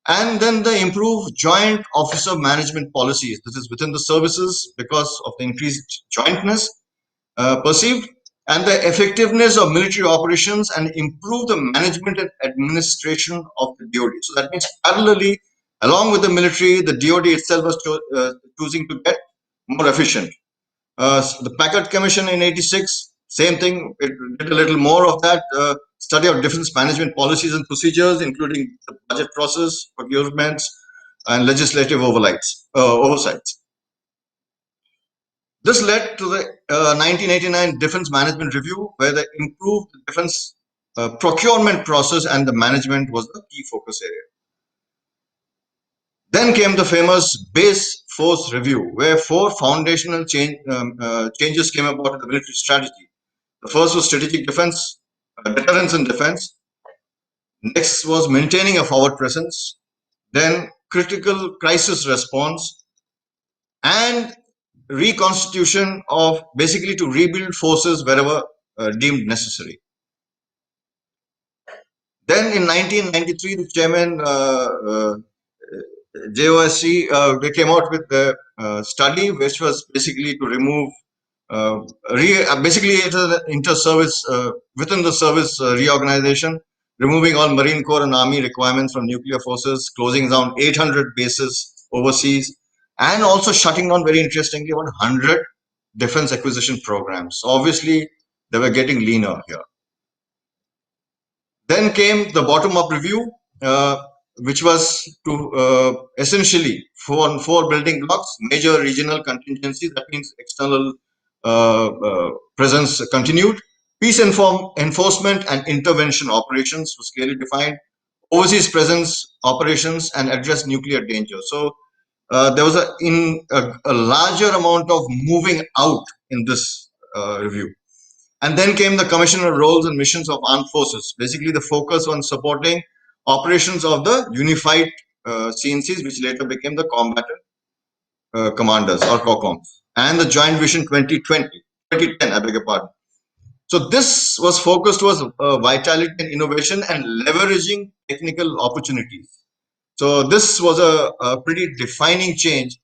And then the improved joint officer management policies. This is within the services because of the increased jointness perceived, and the effectiveness of military operations, and improve the management and administration of the DoD. So that means parallelly, along with the military, the DoD itself was choosing to get more efficient. The Packard Commission in 86, same thing, it did a little more of that, study of defense management policies and procedures, including the budget process, procurements, and legislative oversights. This led to the 1989 Defense Management Review, where they improved the defense procurement process, and the management was the key focus area. Then came the famous Base Force Review, where 4 foundational changes came about in the military strategy. The first was strategic defense, deterrence and defense. Next was maintaining a forward presence, then critical crisis response, and reconstitution of basically to rebuild forces wherever deemed necessary. Then in 1993, the chairman JOSC they came out with the study, which was basically to remove basically it is an inter-service within the service reorganization, removing all Marine Corps and Army requirements from nuclear forces, closing down 800 bases overseas, and also shutting down, very interestingly, 100 defense acquisition programs. So obviously, they were getting leaner here. Then came the bottom-up review, which was to essentially four building blocks: major regional contingencies, that means external presence continued; peace enforcement and intervention operations was clearly defined; overseas presence operations, and address nuclear danger. So there was a larger amount of moving out in this review. And then came the commissioner roles and missions of armed forces. Basically, the focus on supporting operations of the unified CNCs, which later became the combatant commanders or COCOMs, and the Joint Vision 2010, I beg your pardon. So this was focused towards vitality and innovation and leveraging technical opportunities. So this was a pretty defining change.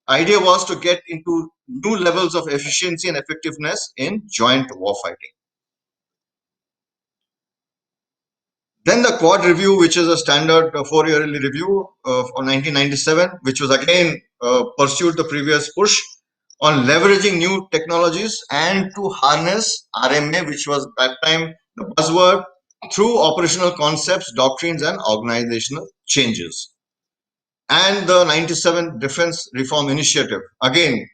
Idea was to get into new levels of efficiency and effectiveness in joint warfighting. Then the Quad Review, which is a standard 4-yearly review of 1997, which was again pursued the previous push on leveraging new technologies and to harness RMA, which was at that time the buzzword, through operational concepts, doctrines, and organizational changes. And the 97 Defense Reform Initiative, again,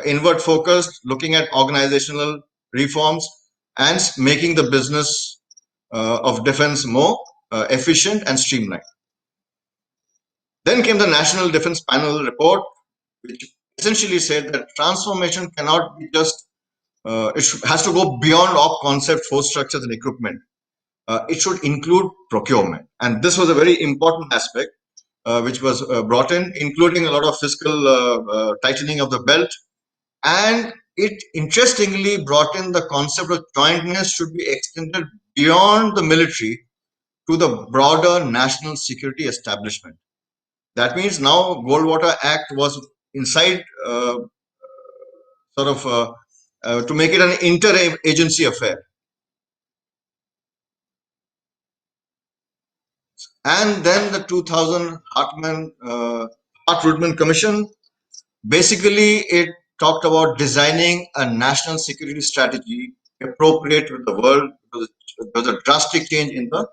inward focused, looking at organizational reforms and making the business of defense more efficient and streamlined. Then came the National Defense Panel report, which essentially said that transformation cannot be just, it has to go beyond op concept, force structures, and equipment. It should include procurement. And this was a very important aspect which was brought in, including a lot of fiscal tightening of the belt. And it interestingly brought in the concept of jointness should be extended beyond the military to the broader national security establishment. That means now Goldwater Act was inside to make it an inter-agency affair. And then the 2000 Hart-Rudman Commission, basically it talked about designing a national security strategy appropriate with the world. There was a drastic change in the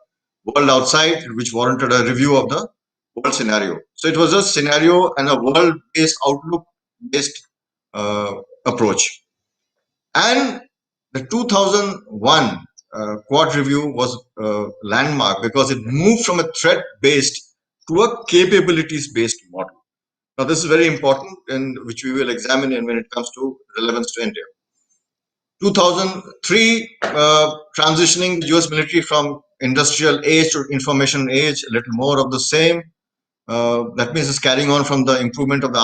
world outside, which warranted a review of the world scenario. So it was a scenario and a world-based, outlook-based approach. And the 2001 Quad Review was landmark because it moved from a threat-based to a capabilities-based model. Now, this is very important, and which we will examine when it comes to relevance to India. 2003, transitioning the US military from industrial age to information age, a little more of the same. That means it's carrying on from the improvement of the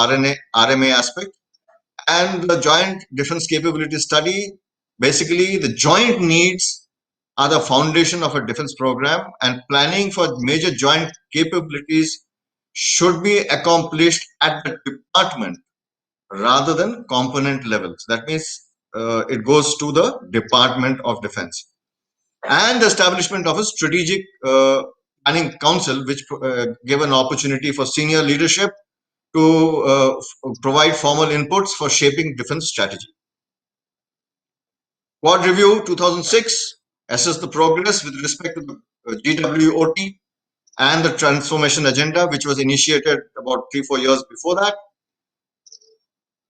RMA aspect. And the Joint Defense Capability Study, basically the joint needs are the foundation of a defense program, and planning for major joint capabilities should be accomplished at the department rather than component levels. That means it goes to the Department of Defense. And the establishment of a strategic planning council, which gave an opportunity for senior leadership to provide formal inputs for shaping defense strategy. Quad Review 2006 assessed the progress with respect to the GWOT and the transformation agenda, which was initiated about 3-4 years before that.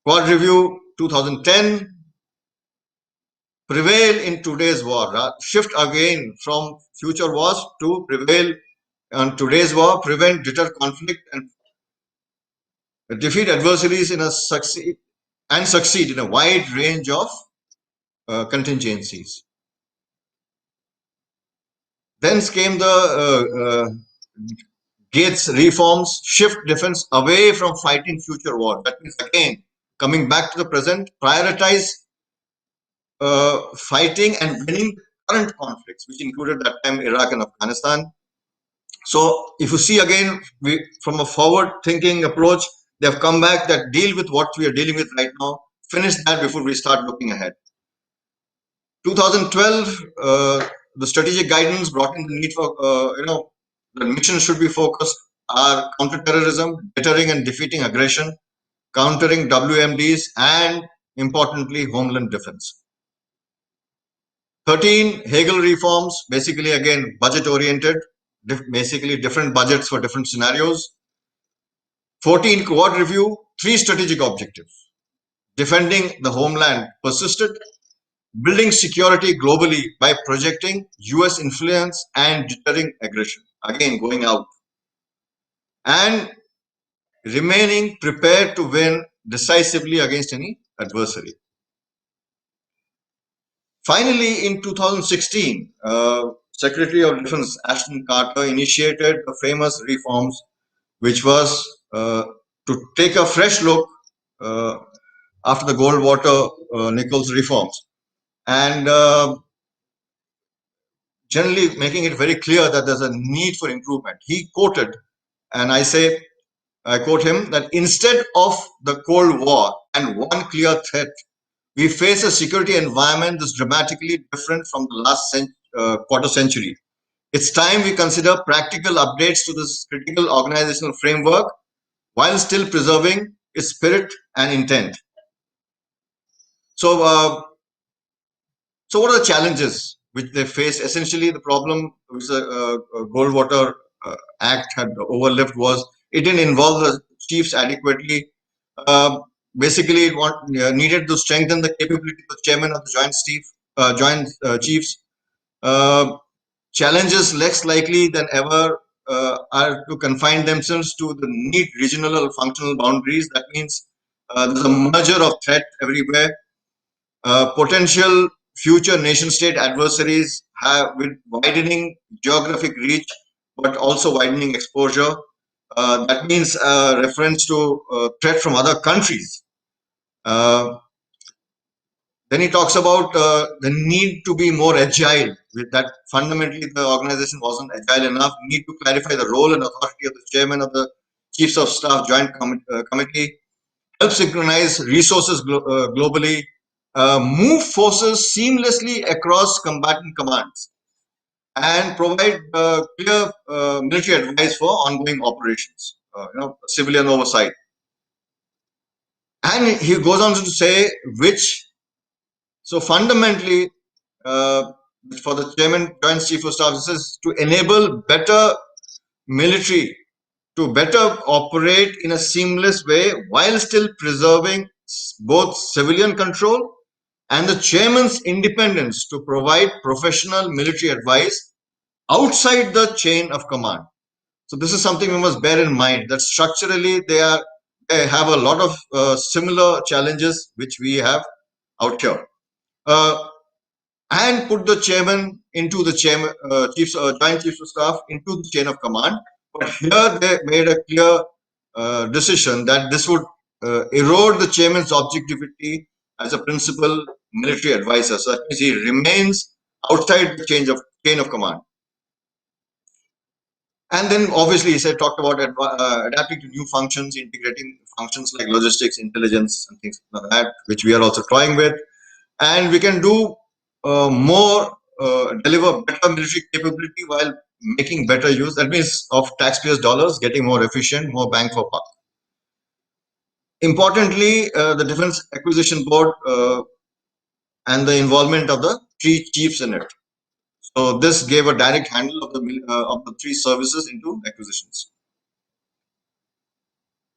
Quad Review 2010, prevail in today's war, shift again from future wars to prevail on today's war, prevent, deter conflict, and defeat adversaries in a succeed in a wide range of contingencies. Then came the Gates reforms, shift defense away from fighting future war. That means, again, coming back to the present, prioritize fighting and winning current conflicts, which included that time Iraq and Afghanistan. So if you see again, from a forward-thinking approach, they have come back that deal with what we are dealing with right now, finish that before we start looking ahead. 2012, the strategic guidance brought in the need for, the mission should be focused are counterterrorism, deterring and defeating aggression, countering WMDs, and importantly, homeland defense. 13, Hegel reforms, basically again, budget oriented, basically different budgets for different scenarios. 14, Quad review, 3 strategic objectives. Defending the homeland persisted, building security globally by projecting US influence and deterring aggression, again going out, and remaining prepared to win decisively against any adversary. Finally, in 2016, Secretary of Defense Ashton Carter initiated the famous reforms, which was to take a fresh look after the Goldwater-Nichols reforms, and generally making it very clear that there's a need for improvement. He quoted, and I quote him, that instead of the Cold War and one clear threat, we face a security environment that's dramatically different from the last quarter century. It's time we consider practical updates to this critical organizational framework while still preserving its spirit and intent. So, what are the challenges which they face? Essentially, the problem which the Goldwater Act had overlooked was it didn't involve the chiefs adequately. Basically, it needed to strengthen the capability of the chairman of the joint chiefs. Challenges less likely than ever are to confine themselves to the neat regional or functional boundaries. That means there's a merger of threat everywhere. Potential future nation-state adversaries have with widening geographic reach, but also widening exposure. That means reference to threat from other countries. Then he talks about the need to be more agile. With that, fundamentally, the organization wasn't agile enough. Need to clarify the role and authority of the chairman of the Chiefs of Staff Joint Committee. Help synchronize resources globally. Move forces seamlessly across combatant commands. And provide clear military advice for ongoing operations. Civilian oversight. And he goes on to say so fundamentally, for the chairman, Joint Chief of Staff, this is to enable better military to better operate in a seamless way while still preserving both civilian control and the chairman's independence to provide professional military advice outside the chain of command. So this is something we must bear in mind, that structurally they have a lot of similar challenges which we have out here. And put the chairman into the joint chiefs of staff into the chain of command. But here they made a clear decision that this would erode the chairman's objectivity as a principal military advisor. So that means he remains outside the chain of command. And then obviously he talked about adapting to new functions, integrating functions like logistics, intelligence, and things like that, which we are also toying with. And we can do more, deliver better military capability while making better use, that means of taxpayers' dollars, getting more efficient, more bang for buck. Importantly, the Defense Acquisition Board and the involvement of the 3 chiefs in it. So this gave a direct handle of the 3 services into acquisitions.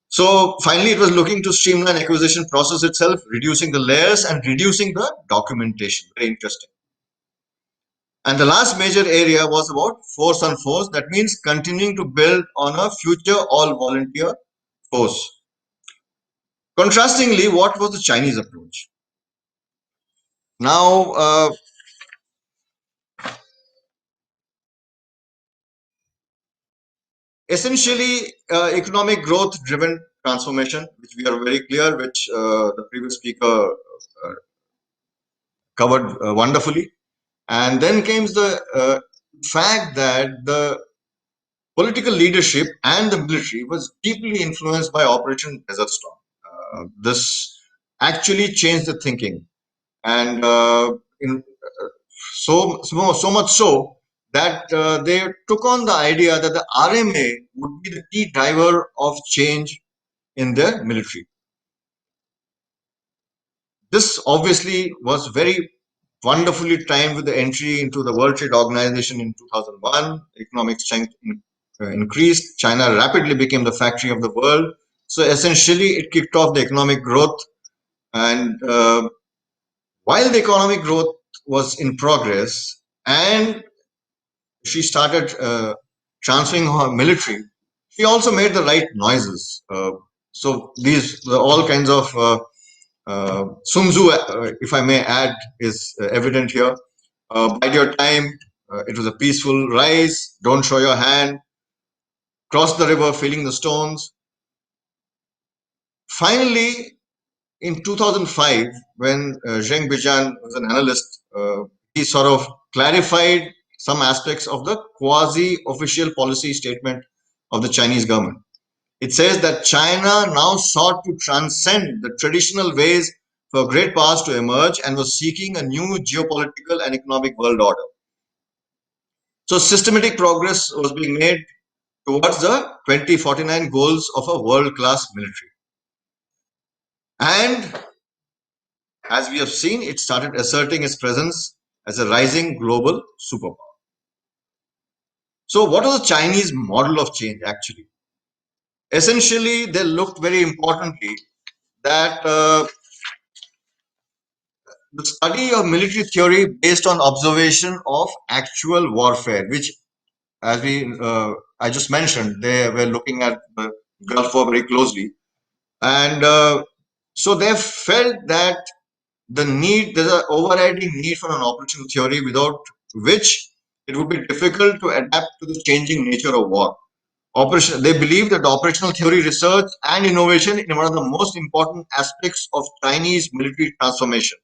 So finally, it was looking to streamline acquisition process itself, reducing the layers and reducing the documentation. Very interesting. And the last major area was about force on force. That means continuing to build on a future all-volunteer force. Contrastingly, what was the Chinese approach? Now, Essentially, economic growth driven transformation, which we are very clear, which the previous speaker covered wonderfully. And then came the fact that the political leadership and the military was deeply influenced by Operation Desert Storm. This actually changed the thinking, and so much so that they took on the idea that the RMA would be the key driver of change in their military. This obviously was very wonderfully timed with the entry into the World Trade Organization in 2001. Economic strength increased. China rapidly became the factory of the world. So essentially, it kicked off the economic growth. And while the economic growth was in progress and she started transferring her military, she also made the right noises. So these all kinds of Sun Tzu, if I may add, is evident here. Bide your time. It was a peaceful rise. Don't show your hand. Cross the river, feeling the stones. Finally, in 2005, when Zheng Bijan was an analyst, he sort of clarified some aspects of the quasi-official policy statement of the Chinese government. It says that China now sought to transcend the traditional ways for great powers to emerge and was seeking a new geopolitical and economic world order. So systematic progress was being made towards the 2049 goals of a world-class military. And as we have seen, it started asserting its presence as a rising global superpower. So what was the Chinese model of change actually? Essentially, they looked very importantly that the study of military theory based on observation of actual warfare, which, as I just mentioned, they were looking at the Gulf War very closely, and so they felt that there's an overriding need for an operational theory without which it would be difficult to adapt to the changing nature of war. They believe that operational theory research and innovation is one of the most important aspects of Chinese military transformation.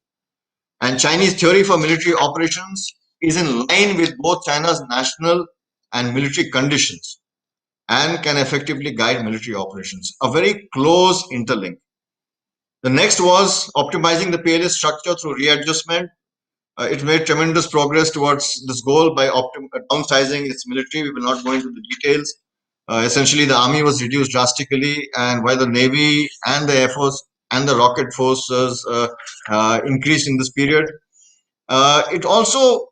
And Chinese theory for military operations is in line with both China's national and military conditions and can effectively guide military operations. A very close interlink. The next was optimizing the PLA structure through readjustment. It made tremendous progress towards this goal by downsizing its military. We will not go into the details. Essentially, the army was reduced drastically, and while the Navy and the Air Force and the rocket forces increased in this period, it also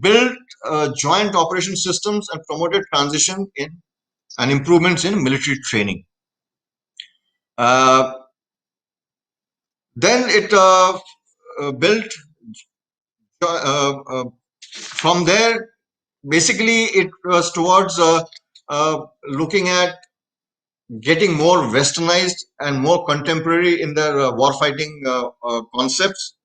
built joint operation systems and promoted transition in and improvements in military training. Then it built from there. Basically, it was towards looking at getting more westernized and more contemporary in their warfighting concepts.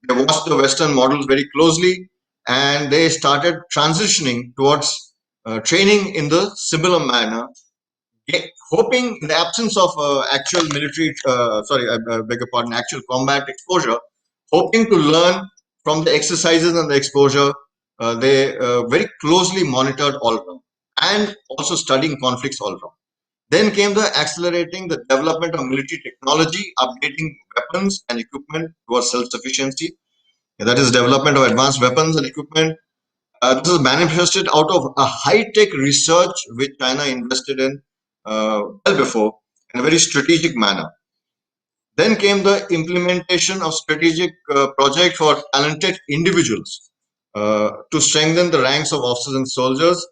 They watched the Western models very closely, and they started transitioning towards training in the similar manner, hoping in the absence of actual military, actual combat exposure, hoping to learn from the exercises and the exposure. They very closely monitored all around and also studying conflicts all around. Then came the accelerating the development of military technology, updating weapons and equipment towards self-sufficiency. That is development of advanced weapons and equipment. This is manifested out of a high-tech research which China invested in well before in a very strategic manner. Then came the implementation of strategic project for talented individuals to strengthen the ranks of officers and soldiers.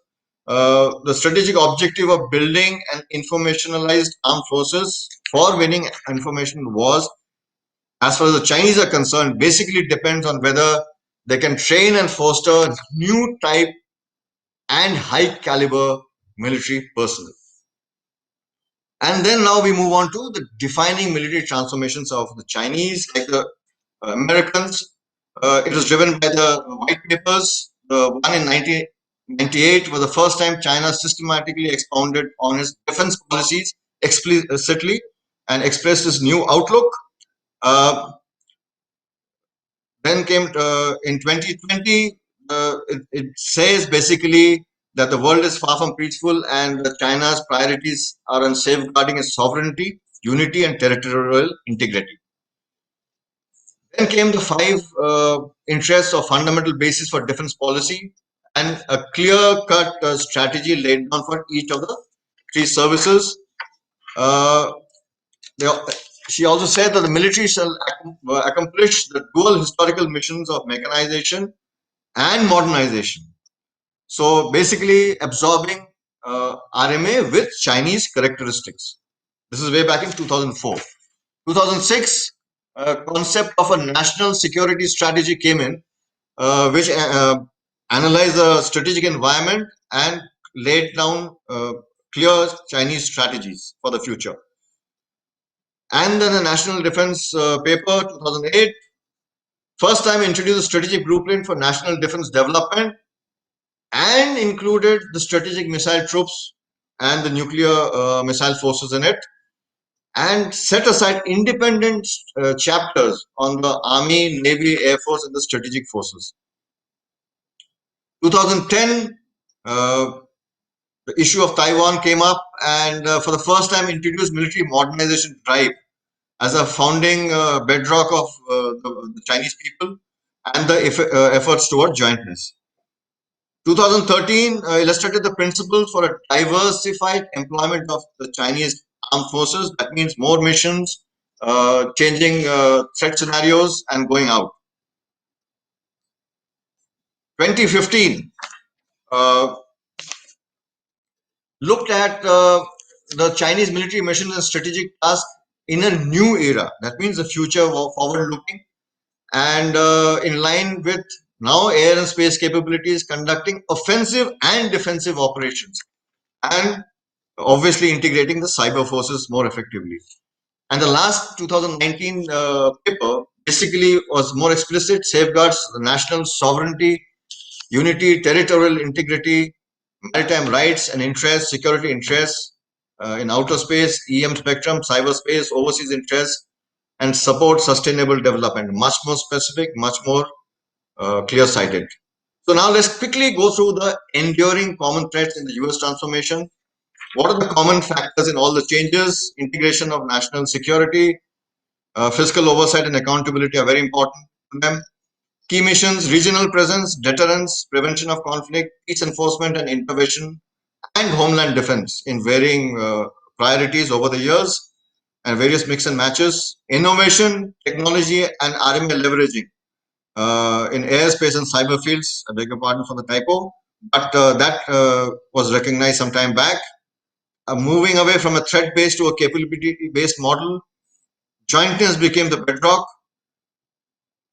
The strategic objective of building an informationalized armed forces for winning information wars, as far as the Chinese are concerned, basically depends on whether they can train and foster new type and high caliber military personnel. And then now we move on to the defining military transformations of the Chinese, like the Americans. It was driven by the white papers, the one in 1998 was the first time China systematically expounded on its defense policies explicitly and expressed its new outlook. Then came in 2020, it says basically that the world is far from peaceful and China's priorities are on safeguarding its sovereignty, unity, and territorial integrity. Then came the five interests or fundamental basis for defense policy and a clear-cut strategy laid down for each of the three services. She also said that the military shall accomplish the dual historical missions of mechanization and modernization. So basically absorbing RMA with Chinese characteristics. This is way back in 2004. 2006, concept of a national security strategy came in, which analyzed the strategic environment and laid down clear Chinese strategies for the future. And then the National Defense Paper 2008, first time introduced a strategic blueprint for national defense development and included the strategic missile troops and the nuclear missile forces in it, and set aside independent chapters on the Army, Navy, Air Force, and the strategic forces. 2010, the issue of Taiwan came up, and for the first time introduced military modernization drive as a founding bedrock of the Chinese people and the efforts toward jointness. 2013 illustrated the principles for a diversified employment of the Chinese armed forces. That means more missions, changing threat scenarios, and going out. 2015 looked at the Chinese military mission and strategic task in a new era. That means the future forward-looking and in line with now air and space capabilities, conducting offensive and defensive operations, and obviously integrating the cyber forces more effectively. And the last 2019 paper basically was more explicit, safeguards the national sovereignty, unity, territorial integrity, maritime rights and interests, security interests in outer space, EM spectrum, cyberspace, overseas interests, and support sustainable development. Much more specific, much more clear-sighted. So now let's quickly go through the enduring common threads in the US transformation. What are the common factors in all the changes? Integration of national security, fiscal oversight and accountability are very important to them. Key missions, regional presence, deterrence, prevention of conflict, peace enforcement and intervention, and homeland defense in varying priorities over the years and various mix and matches. Innovation, technology, and RMA leveraging in airspace and cyber fields. I beg your pardon for the typo, but that was recognized some time back. Moving away from a threat-based to a capability-based model, jointness became the bedrock,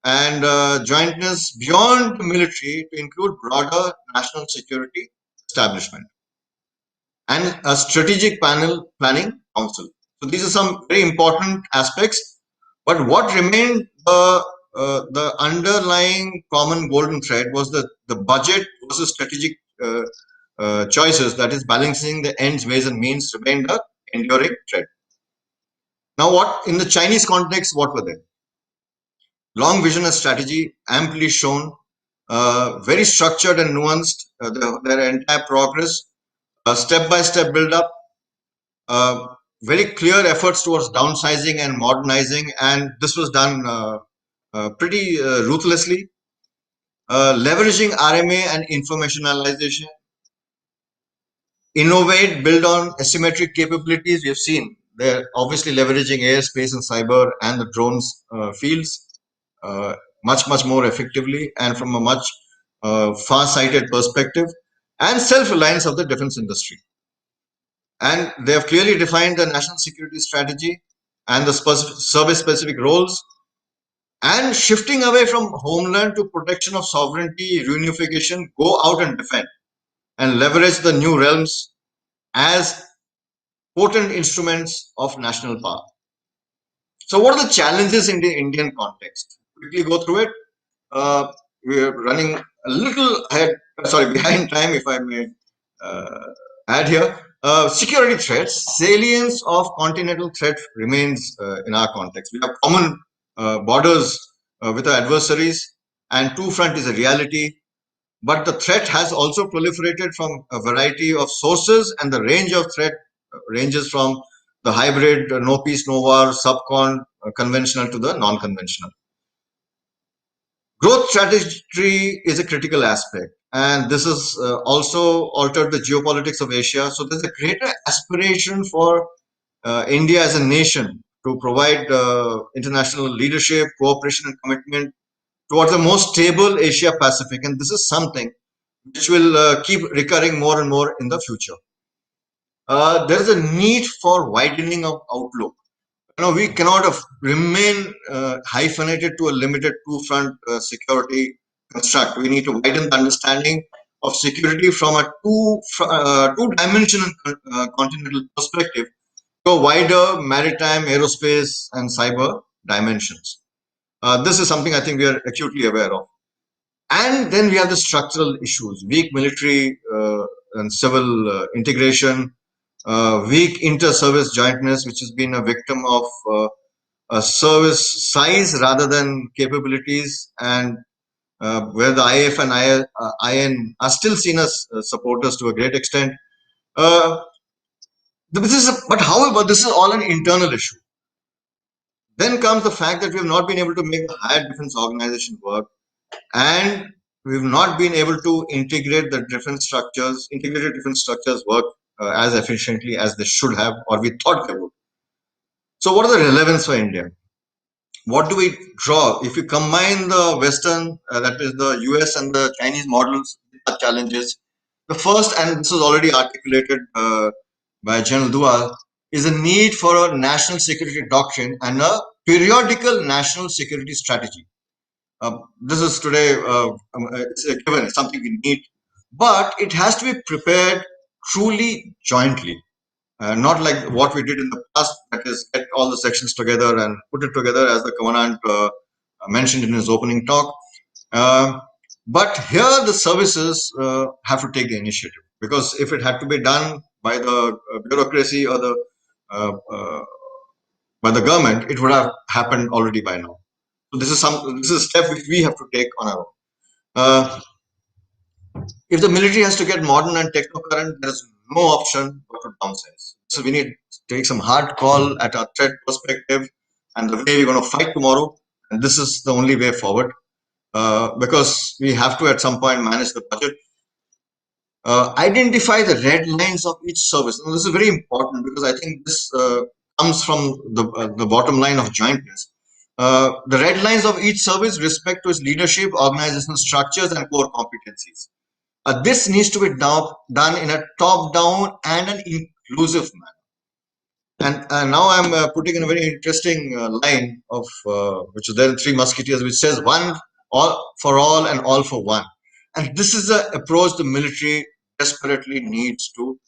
and jointness beyond the military to include broader national security establishment and a strategic planning council. So these are some very important aspects, but what remained the underlying common golden thread was the budget versus strategic choices, that is balancing the ends, ways and means, remained the enduring thread. Now what, in the Chinese context, what were they? Long vision and strategy, amply shown, very structured and nuanced, their entire progress, step-by-step build-up, very clear efforts towards downsizing and modernizing, and this was done pretty ruthlessly. Leveraging RMA and informationalization, innovate, build on asymmetric capabilities. We have seen they're obviously leveraging airspace and cyber and the drones fields much more effectively and from a much far-sighted perspective, and self-reliance of the defense industry. And they have clearly defined the national security strategy and the service-specific roles, and shifting away from homeland to protection of sovereignty, reunification, go out and defend, and leverage the new realms as potent instruments of national power. So what are the challenges in the Indian context? Quickly go through it. We are running a little ahead sorry, behind time, if I may add here. Security threats, salience of continental threat remains in our context. We have common borders with our adversaries, and two front is a reality. But the threat has also proliferated from a variety of sources, and the range of threat ranges from the hybrid, no peace, no war, subcon, conventional to the non-conventional. Growth strategy is a critical aspect, and this has also altered the geopolitics of Asia. So there's a greater aspiration for India as a nation to provide international leadership, cooperation, and commitment towards a more stable Asia Pacific, and this is something which will keep recurring more and more in the future. There is a need for widening of outlook. We cannot remain hyphenated to a limited two-front security construct. We need to widen the understanding of security from a two-dimensional continental perspective to a wider maritime, aerospace, and cyber dimensions. This is something I think we are acutely aware of. And then we have the structural issues: weak military and civil integration, weak inter-service jointness, which has been a victim of a service size rather than capabilities, and where the IF and IN are still seen as supporters to a great extent. But however, this is all an internal issue. Then comes the fact that we have not been able to make the higher defense organization work, and we've not been able to integrate the different structures, integrated different structures work as efficiently as they should have, or we thought they would. So what are the relevance for India? What do we draw? If you combine the Western, that is the US and the Chinese models, challenges, the first, and this is already articulated by General Dua, is a need for a national security doctrine and a periodical national security strategy. This is today, it's a given, it's something we need, but it has to be prepared truly jointly, not like what we did in the past, that is get all the sections together and put it together, as the Commandant mentioned in his opening talk. But here the services have to take the initiative, because if it had to be done by the bureaucracy or the by the government, it would have happened already by now. So this is a step which we have to take on our own. If the military has to get modern and technocurrent, there is no option but to downsize. So we need to take some hard call at our threat perspective and the way we're going to fight tomorrow. And this is the only way forward, because we have to at some point manage the budget. Identify the red lines of each service. Now, this is very important, because I think this comes from the bottom line of jointness. The red lines of each service respect to its leadership, organizational structures, and core competencies. This needs to be done in a top-down and an inclusive manner. And now I'm putting in a very interesting line of which is there in Three Musketeers, which says one all for all and all for one. And this is the approach the military desperately needs to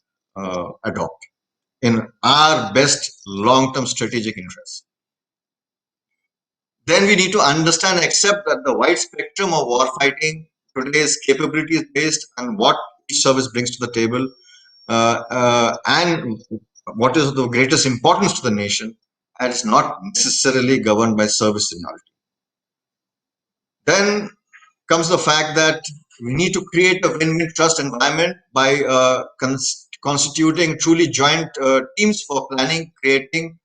adopt in our best long-term strategic interests. Then we need to understand and accept that the wide spectrum of warfighting today is capabilities based on what each service brings to the table, and what is the greatest importance to the nation, and it's not necessarily governed by service seniority. Then comes the fact that we need to create a win-win trust environment by constituting truly joint teams for planning, creating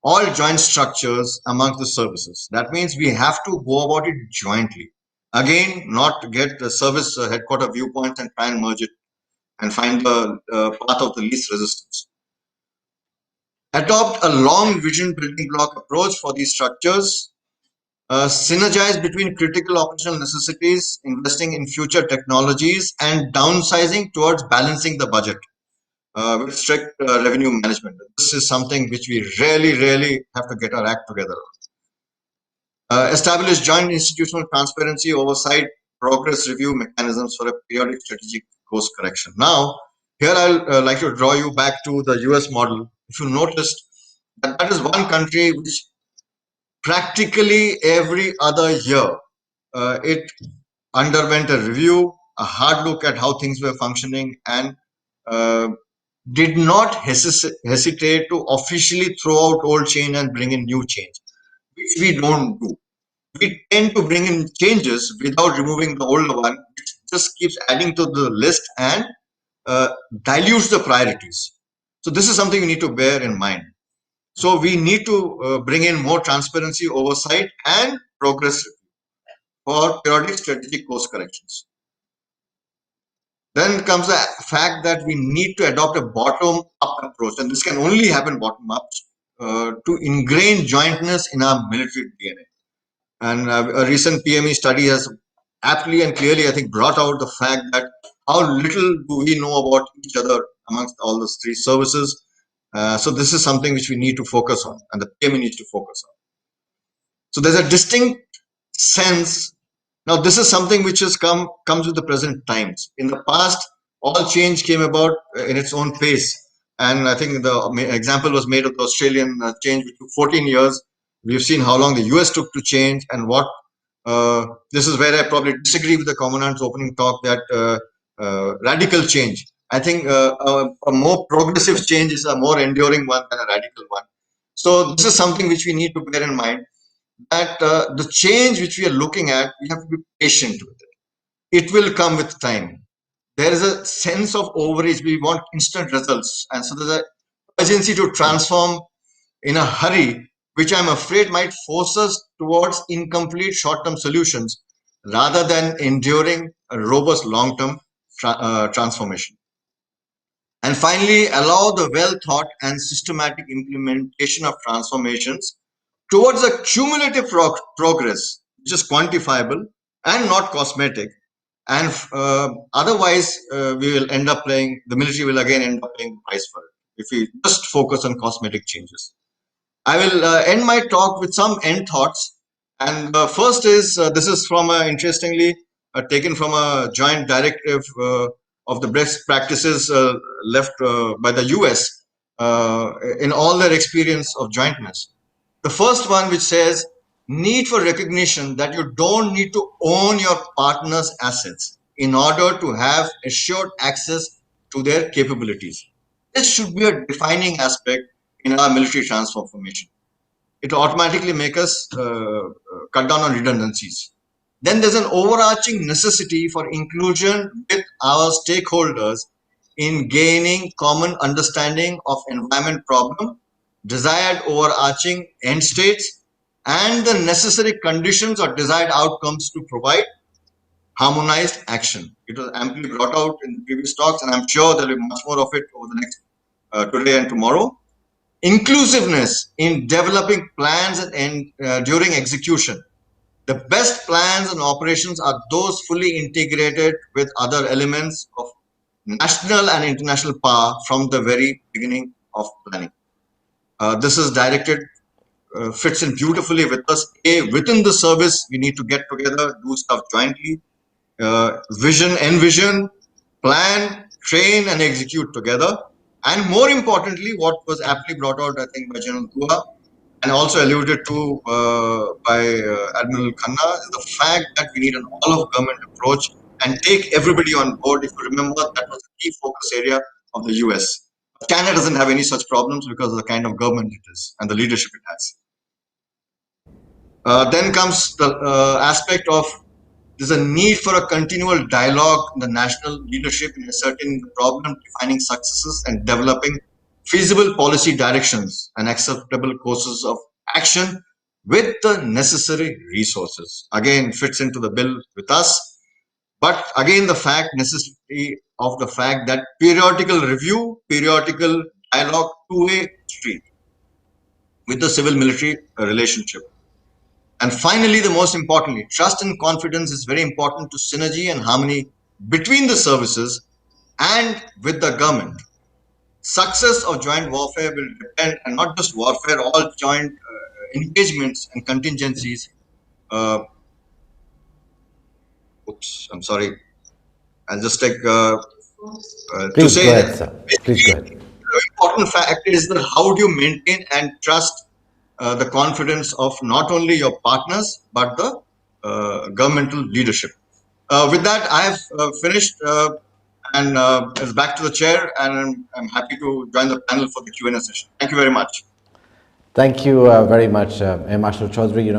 all joint structures amongst the services. That means we have to go about it jointly. Again, not to get the service headquarter viewpoint and try and merge it and find the path of the least resistance. Adopt a long vision building block approach for these structures. Synergize between critical operational necessities, investing in future technologies, and downsizing towards balancing the budget with strict revenue management. This is something which we really have to get our act together on. Establish joint institutional transparency, oversight, progress review mechanisms for a periodic strategic course correction. Now, here I'll like to draw you back to the US model. If you noticed, that is one country which practically every other year it underwent a review, a hard look at how things were functioning, and did not hesitate to officially throw out old change and bring in new change, which we don't do. We tend to bring in changes without removing the older one, which just keeps adding to the list and dilutes the priorities. So this is something we need to bear in mind. So we need to bring in more transparency, oversight, and progress for periodic strategic course corrections. Then comes the fact that we need to adopt a bottom-up approach, and this can only happen bottom-up to ingrain jointness in our military DNA. And a recent PME study has aptly and clearly, I think, brought out the fact that how little do we know about each other amongst all the three services. So this is something which we need to focus on, and the PME needs to focus on. So there's a distinct sense. Now, this is something which has comes with the present times. In the past, all change came about in its own pace. And I think the example was made of the Australian change, which took 14 years. We've seen how long the US took to change, and what this is where I probably disagree with the Commandant's opening talk that radical change. I think a more progressive change is a more enduring one than a radical one. So this is something which we need to bear in mind, that the change which we are looking at, we have to be patient with it. It will come with time. There is a sense of overreach. We want instant results. And so there's an urgency to transform in a hurry, which I'm afraid might force us towards incomplete short-term solutions rather than enduring a robust long-term transformation. And finally, allow the well-thought and systematic implementation of transformations towards a cumulative progress, which is quantifiable and not cosmetic. And otherwise, we will end up the military will again end up paying the price for it if we just focus on cosmetic changes. I will end my talk with some end thoughts. And first is, this is from interestingly taken from a joint directive of the best practices left by the US in all their experience of jointness. The first one, which says, need for recognition that you don't need to own your partner's assets in order to have assured access to their capabilities. This should be a defining aspect in our military transformation. It will automatically make us cut down on redundancies. Then there's an overarching necessity for inclusion with our stakeholders in gaining common understanding of environment problem, desired overarching end states, and the necessary conditions or desired outcomes to provide harmonized action. It was amply brought out in the previous talks, and I'm sure there will be much more of it over the next today and tomorrow. Inclusiveness in developing plans and during execution. The best plans and operations are those fully integrated with other elements of national and international power from the very beginning of planning. This is directed, fits in beautifully with us. Within the service, we need to get together, do stuff jointly, envision, plan, train, and execute together. And more importantly, what was aptly brought out, I think, by General Dua, and also alluded to by Admiral Khanna, is the fact that we need an all-of-government approach and take everybody on board. If you remember, that was a key focus area of the US. Canada doesn't have any such problems because of the kind of government it is and the leadership it has. Then comes the aspect of there's a need for a continual dialogue in the national leadership in ascertaining the problem, defining successes, and developing feasible policy directions and acceptable courses of action with the necessary resources. Again, fits into the bill with us. But again, necessity of the fact that periodical review, periodical dialogue, two-way street with the civil-military relationship. And finally, the most importantly, trust and confidence is very important to synergy and harmony between the services and with the government. Success of joint warfare will depend, and not just warfare, all joint engagements and contingencies. Oops, I'm sorry. I'll just take to say ahead, sir. Please go ahead. The important fact is that how do you maintain and trust the confidence of not only your partners but the governmental leadership. With that, I have finished and it's back to the chair, and I'm happy to join the panel for the Q&A session. Thank you very much. Thank you very much, Marshal Chaudhary.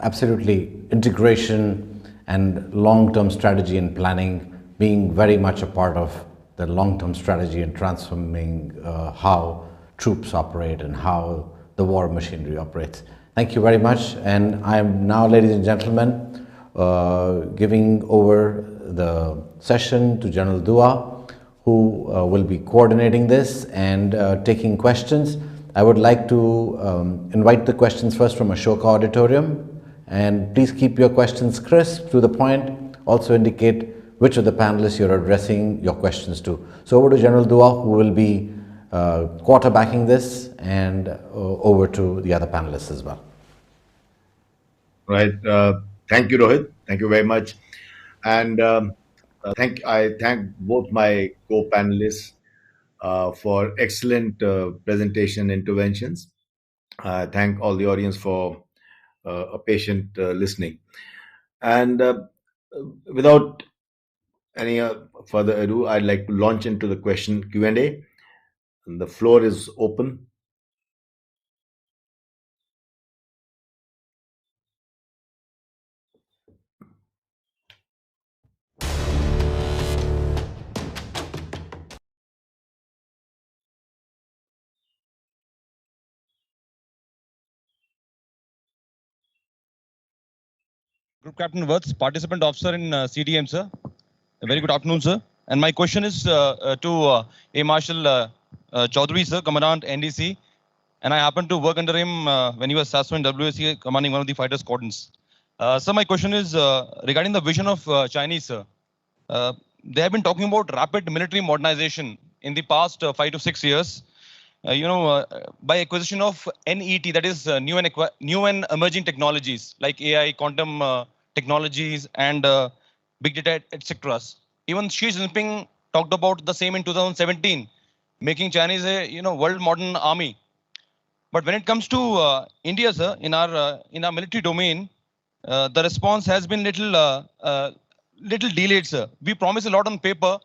Absolutely, integration and long-term strategy and planning being very much a part of the long-term strategy and transforming how troops operate and how the war machinery operates. Thank you very much. And I'm now, ladies and gentlemen, giving over the session to General Dua, who will be coordinating this and taking questions. I would like to invite the questions first from Ashoka Auditorium, and please keep your questions crisp, to the point. Also indicate which of the panelists you're addressing your questions to. So over to General Dua, who will be quarterbacking this, and over to the other panelists as well. Right. Thank you, Rohit. Thank you very much. And I thank both my co-panelists for excellent presentation interventions. Thank all the audience for a patient listening. And without any further ado, I'd like to launch into the question Q&A. And the floor is open. Group Captain Worth, participant officer in CDM, sir. A very good afternoon, sir. And my question is to Air Marshal Chaudhary, sir, Commandant NDC. And I happened to work under him when he was SASO in WSC, commanding one of the fighter squadrons. So my question is regarding the vision of Chinese, sir. They have been talking about rapid military modernization in the past 5 to 6 years. By acquisition of NET, that is new and emerging technologies like AI, quantum technologies, and big data, etc. Even Xi Jinping talked about the same in 2017, making Chinese a world modern army. But when it comes to India, sir, in our military domain, the response has been little delayed, sir. We promise a lot on paper,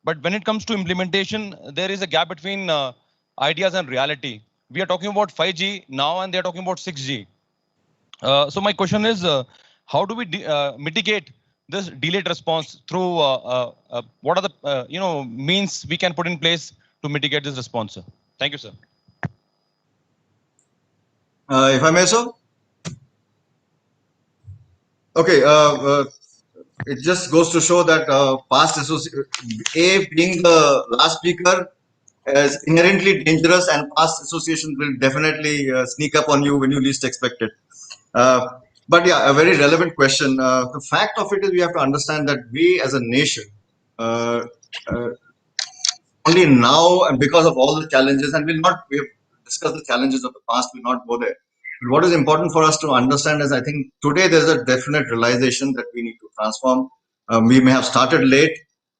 but when it comes to implementation, there is a gap between ideas and reality. We are talking about 5G now, and they are talking about 6G. So my question is, how do we mitigate this delayed response through what are the means we can put in place to mitigate this response, sir? Thank you, sir. If I may, sir. Okay. It just goes to show that past association, being the last speaker, is inherently dangerous, and past association will definitely sneak up on you when you least expect it. But yeah, a very relevant question. The fact of it is, we have to understand that we as a nation, only now, and because of all the challenges, and we have discussed the challenges of the past, we'll not go there. But what is important for us to understand is, I think today there's a definite realization that we need to transform. We may have started late.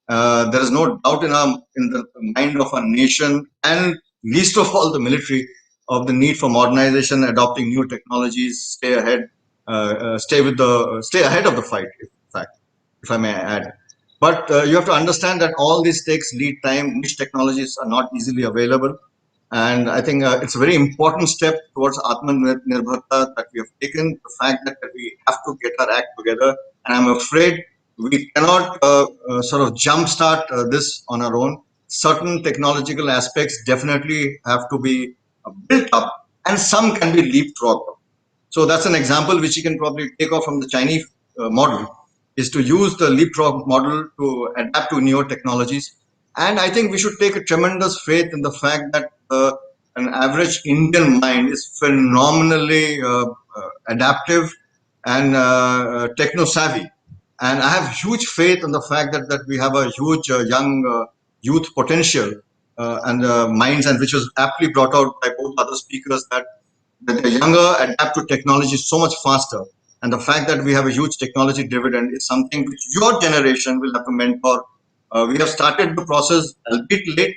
There is no doubt in the mind of our nation, and least of all the military, of the need for modernization, adopting new technologies, stay ahead of the fight. In fact, if I may add. But you have to understand that all this takes lead time. Niche technologies are not easily available. And I think it's a very important step towards Atmanirbharta that we have taken, the fact that we have to get our act together. And I'm afraid we cannot sort of jumpstart this on our own. Certain technological aspects definitely have to be built up, and some can be leapfrogged. So that's an example which you can probably take off from the Chinese model, is to use the leapfrog model to adapt to newer technologies. And I think we should take a tremendous faith in the fact that an average Indian mind is phenomenally adaptive and techno-savvy. And I have huge faith in the fact that we have a huge young youth potential and minds, and which was aptly brought out by both other speakers, that the younger adapt to technology so much faster. And the fact that we have a huge technology dividend is something which your generation will have to mentor. We have started the process a bit late,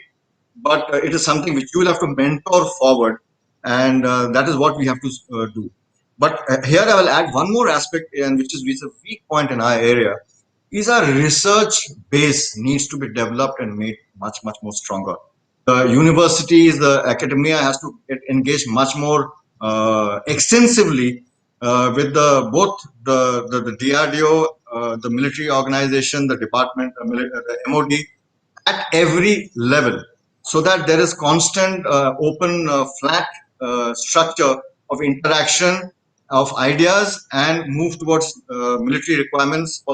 but it is something which you will have to mentor forward. And that is what we have to do. But here I will add one more aspect, and which is a weak point in our area, is our research base needs to be developed and made much more stronger. The universities, the academia has to get engaged much more extensively with both the DRDO, the military organization, the department, the MOD, at every level, so that there is constant, open, flat structure of interaction of ideas and move towards military requirements,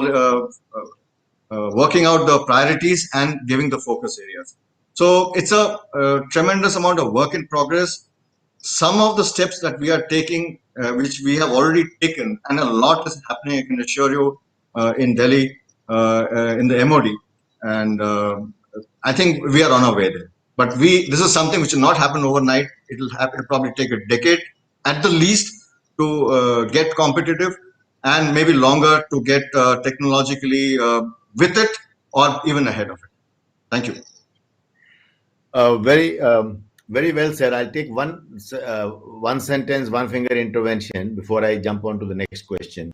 working out the priorities and giving the focus areas. So it's a tremendous amount of work in progress. Some of the steps that we are taking, which we have already taken, and a lot is happening, I can assure you, in Delhi, in the MOD, and I think we are on our way there. But this is something which will not happen overnight. It'll probably take a decade at the least to get competitive, and maybe longer to get technologically with it or even ahead of it. Thank you. Very well said. I'll take one sentence, one finger intervention before I jump on to the next question.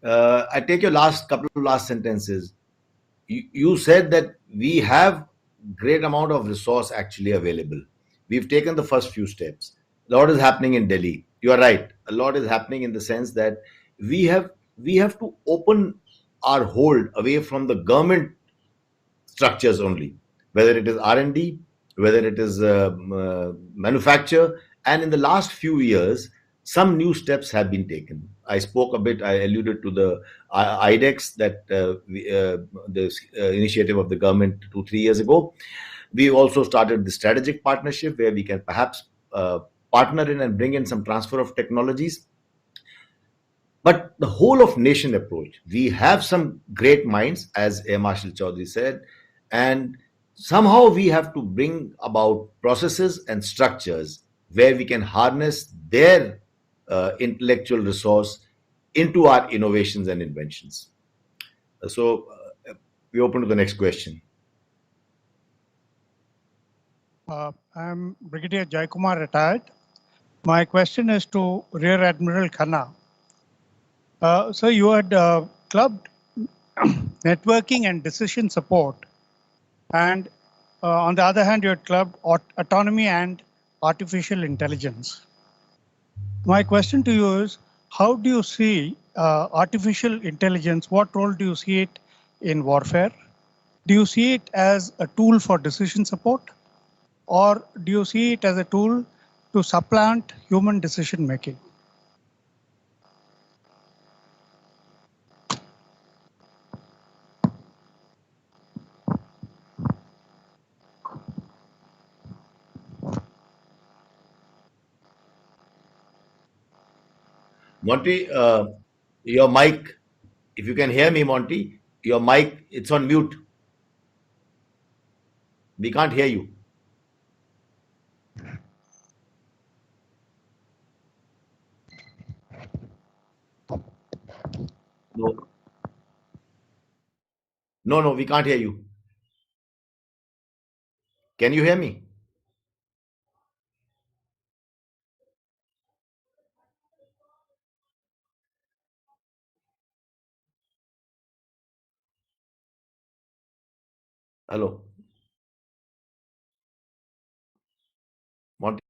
I take your couple of last sentences. You said that we have great amount of resource actually available. We've taken the first few steps. A lot is happening in Delhi. You are right. A lot is happening in the sense that we have to open our hold away from the government structures only, whether it is R&D, whether it is manufacture. And in the last few years, some new steps have been taken. I spoke a bit, I alluded to the IDEX, that the initiative of the government 2-3 years ago. We also started the strategic partnership where we can perhaps partner in and bring in some transfer of technologies. But the whole of nation approach, we have some great minds, as Air Marshal Chaudhary said, and somehow we have to bring about processes and structures where we can harness their intellectual resource into our innovations and inventions. So we open to the next question. I'm Brigadier Jaikumar, retired. My question is to Rear Admiral Khanna. So you had clubbed networking and decision support, and on the other hand, you had clubbed autonomy and artificial intelligence. My question to you is, how do you see artificial intelligence? What role do you see it in warfare? Do you see it as a tool for decision support? Or do you see it as a tool to supplant human decision making? Monty, your mic, if you can hear me, Monty, your mic, it's on mute. We can't hear you. No, we can't hear you. Can you hear me? Hello. Monty.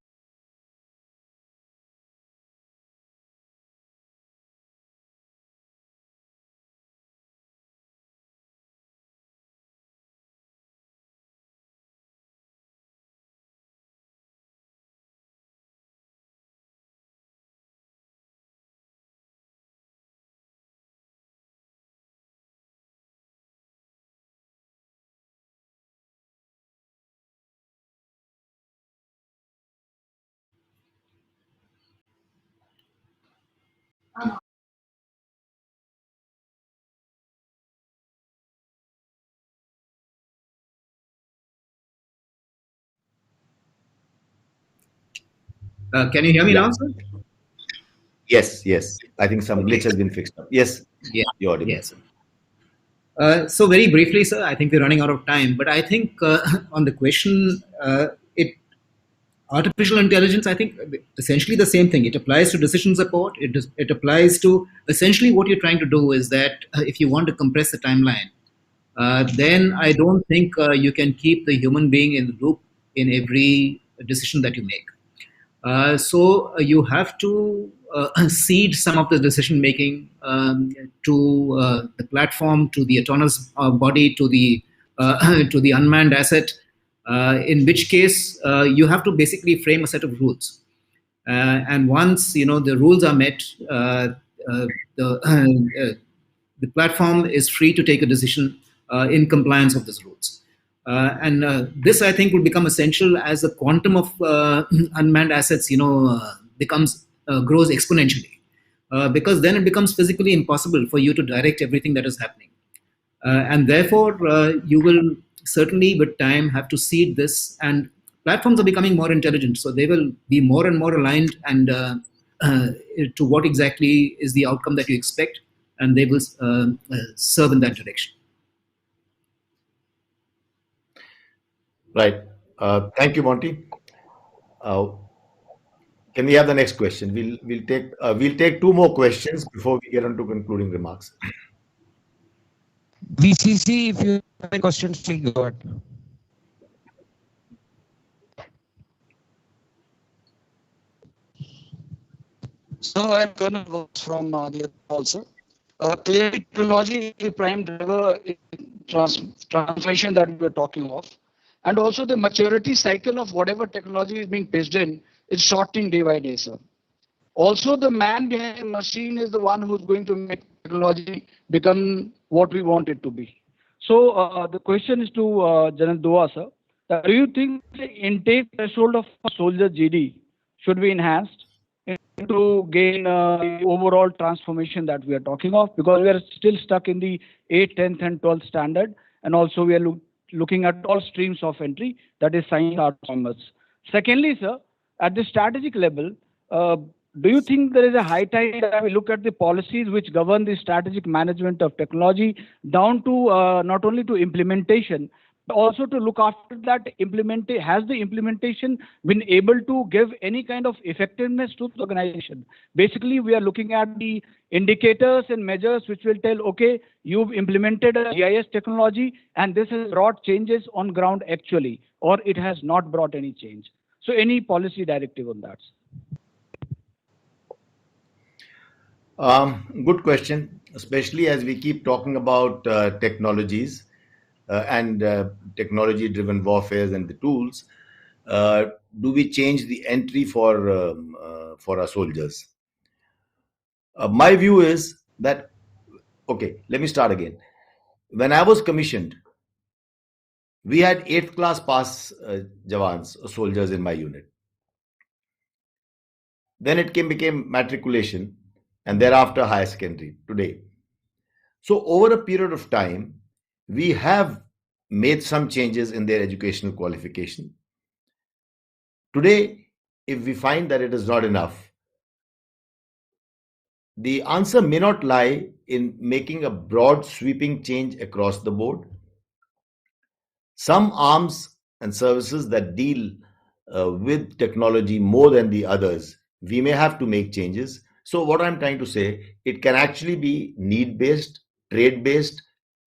Can you hear me now, sir? Yes. I think some glitch has been fixed up. Yes. Yeah. You're audible. Yes. So very briefly, sir, I think we're running out of time, but I think on the question, artificial intelligence, I think essentially the same thing. It applies to decision support. It applies to essentially what you're trying to do is that if you want to compress the timeline, then I don't think you can keep the human being in the loop in every decision that you make. So you have to cede some of the decision making to the platform, to the autonomous body, to the to the unmanned asset. In which case, you have to basically frame a set of rules. And once the rules are met, the platform is free to take a decision in compliance of these rules. And this, I think, will become essential as the quantum of unmanned assets, becomes grows exponentially, because then it becomes physically impossible for you to direct everything that is happening, and therefore you will certainly, with time, have to seed this. And platforms are becoming more intelligent, so they will be more and more aligned and to what exactly is the outcome that you expect, and they will serve in that direction. Right. Thank you, Monty. Can we have the next question? We'll take two more questions before we get on to concluding remarks. VCC, if you have any questions, please go ahead. So I'm Colonel Voss from the other also. Clearly, technology is the prime driver in transformation that we were talking of. And also the maturity cycle of whatever technology is being pitched in is shortening day by day, sir. Also, the man behind the machine is the one who's going to make technology become what we want it to be. So the question is to General Dua, sir. Do you think the intake threshold of soldier GD should be enhanced to gain the overall transformation that we are talking of? Because we are still stuck in the 8th, 10th, and 12th standard, and also we are looking at all streams of entry, that is science, arts, commerce. Secondly, sir, at the strategic level, do you think there is a high time that we look at the policies which govern the strategic management of technology down to not only to implementation, but also to look after that has the implementation been able to give any kind of effectiveness to the organization? Basically, we are looking at the indicators and measures which will tell, okay, you've implemented a GIS technology and this has brought changes on ground actually, or it has not brought any change. So any policy directive on that? Good question, especially as we keep talking about technologies and technology-driven warfare and the tools. Do we change the entry for our soldiers? My view is that, okay, let me start again. When I was commissioned, we had 8th class pass Jawans, soldiers in my unit. Then it became matriculation, and thereafter higher secondary today. So over a period of time, we have made some changes in their educational qualification. Today, if we find that it is not enough, the answer may not lie in making a broad sweeping change across the board. Some arms and services that deal with technology more than the others, we may have to make changes. So what I'm trying to say, it can actually be need-based, trade-based,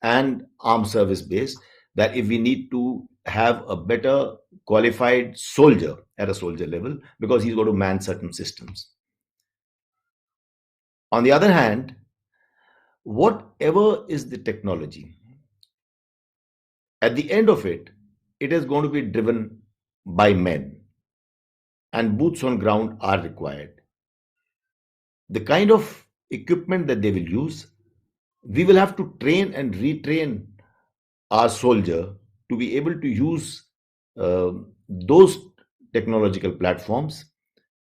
and armed service-based, that if we need to have a better qualified soldier at a soldier level, because he's going to man certain systems. On the other hand, whatever is the technology, at the end of it, it is going to be driven by men, and boots on ground are required. The kind of equipment that they will use, we will have to train and retrain our soldier to be able to use those technological platforms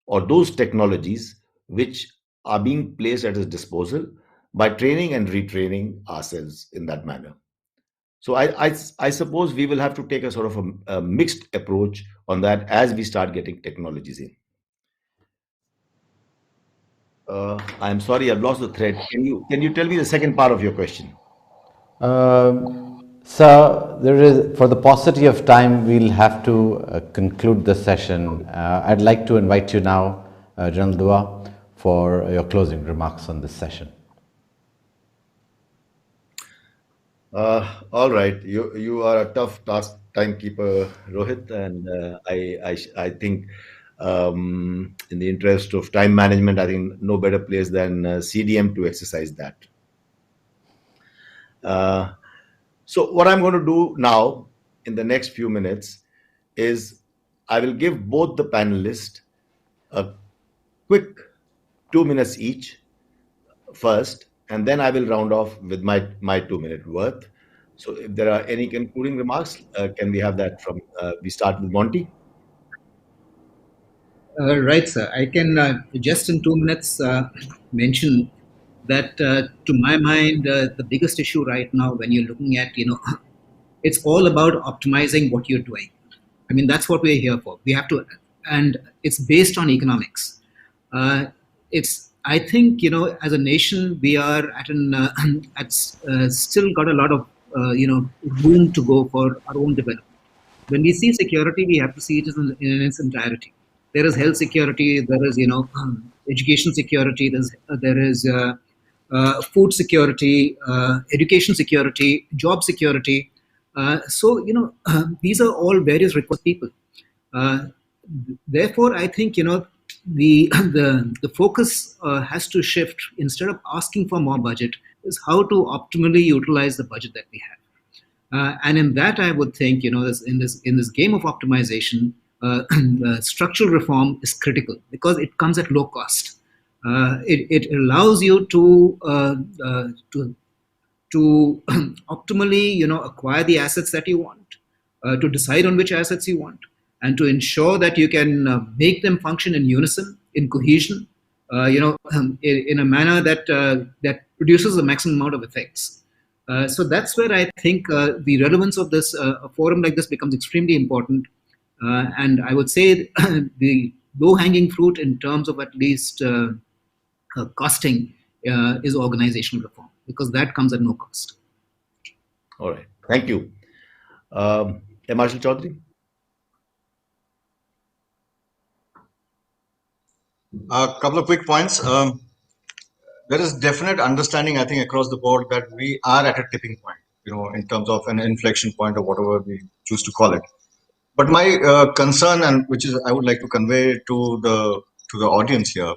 or those technologies which are being placed at his disposal, by training and retraining ourselves in that manner. So I suppose we will have to take a sort of a mixed approach on that as we start getting technologies in. I'm sorry, I've lost the thread. Can you tell me the second part of your question? So there is, for the paucity of time, we'll have to conclude the session. I'd like to invite you now, General Dua, for your closing remarks on this session. All right, you are a tough task timekeeper, Rohit, and I think in the interest of time management, I think no better place than CDM to exercise that. So what I'm going to do now in the next few minutes is I will give both the panelists a quick 2 minutes each first, and then I will round off with my 2-minute worth. So if there are any concluding remarks, can we have that from, we start with Monty? Right, sir. I can just in 2 minutes mention that to my mind, the biggest issue right now when you're looking at, it's all about optimizing what you're doing. I mean, that's what we're here for. We have to, and it's based on economics. I think, as a nation, we are still got a lot of, room to go for our own development. When we see security, we have to see it in its entirety. There is health security, there is, education security, there is food security, education security, job security. So, these are all various requests of people. Therefore, I think, the focus has to shift. Instead of asking for more budget, is how to optimally utilize the budget that we have. And in that, I would think, in this game of optimization, structural reform is critical because it comes at low cost. It allows you to optimally, acquire the assets that you want, to decide on which assets you want, and to ensure that you can make them function in unison, in cohesion, in a manner that produces the maximum amount of effects. So that's where I think the relevance of this a forum like this becomes extremely important. And I would say the low-hanging fruit in terms of at least costing is organizational reform, because that comes at no cost. All right. Thank you. Marshal Chaudhary? A couple of quick points. There is definite understanding, I think, across the board that we are at a tipping point, in terms of an inflection point or whatever we choose to call it. But my concern, and which is I would like to convey to the audience here,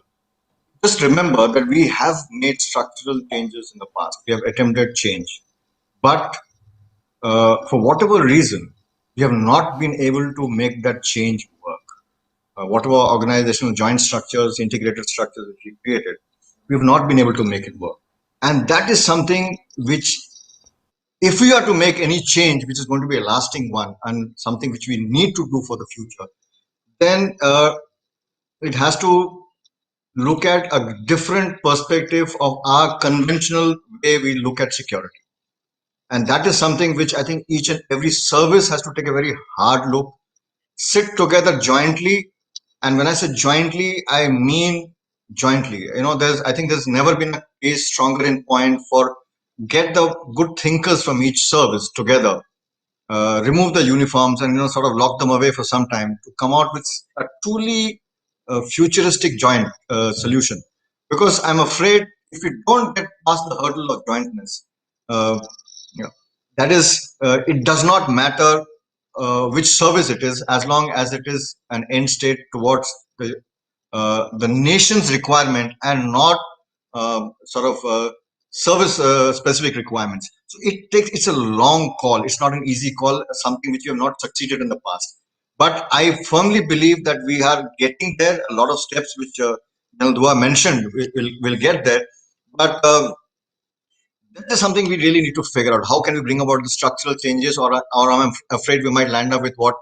just remember that we have made structural changes in the past. We have attempted change, but for whatever reason, we have not been able to make that change work. Whatever organizational joint structures, integrated structures that we created, we have not been able to make it work. And that is something which, if we are to make any change, which is going to be a lasting one and something which we need to do for the future, then it has to look at a different perspective of our conventional way we look at security. And that is something which I think each and every service has to take a very hard look, sit together jointly. And when I say jointly, I mean jointly. I think there's never been a case stronger in point for get the good thinkers from each service together, remove the uniforms and sort of lock them away for some time to come out with a truly futuristic joint solution. Because I'm afraid if we don't get past the hurdle of jointness, that is, it does not matter which service it is, as long as it is an end state towards the nation's requirement and not service specific requirements. So it's a long call. It's not an easy call, something which we have not succeeded in the past. But I firmly believe that we are getting there. A lot of steps which General Dua mentioned will get there. But that is something we really need to figure out. How can we bring about the structural changes, or I'm afraid we might land up with what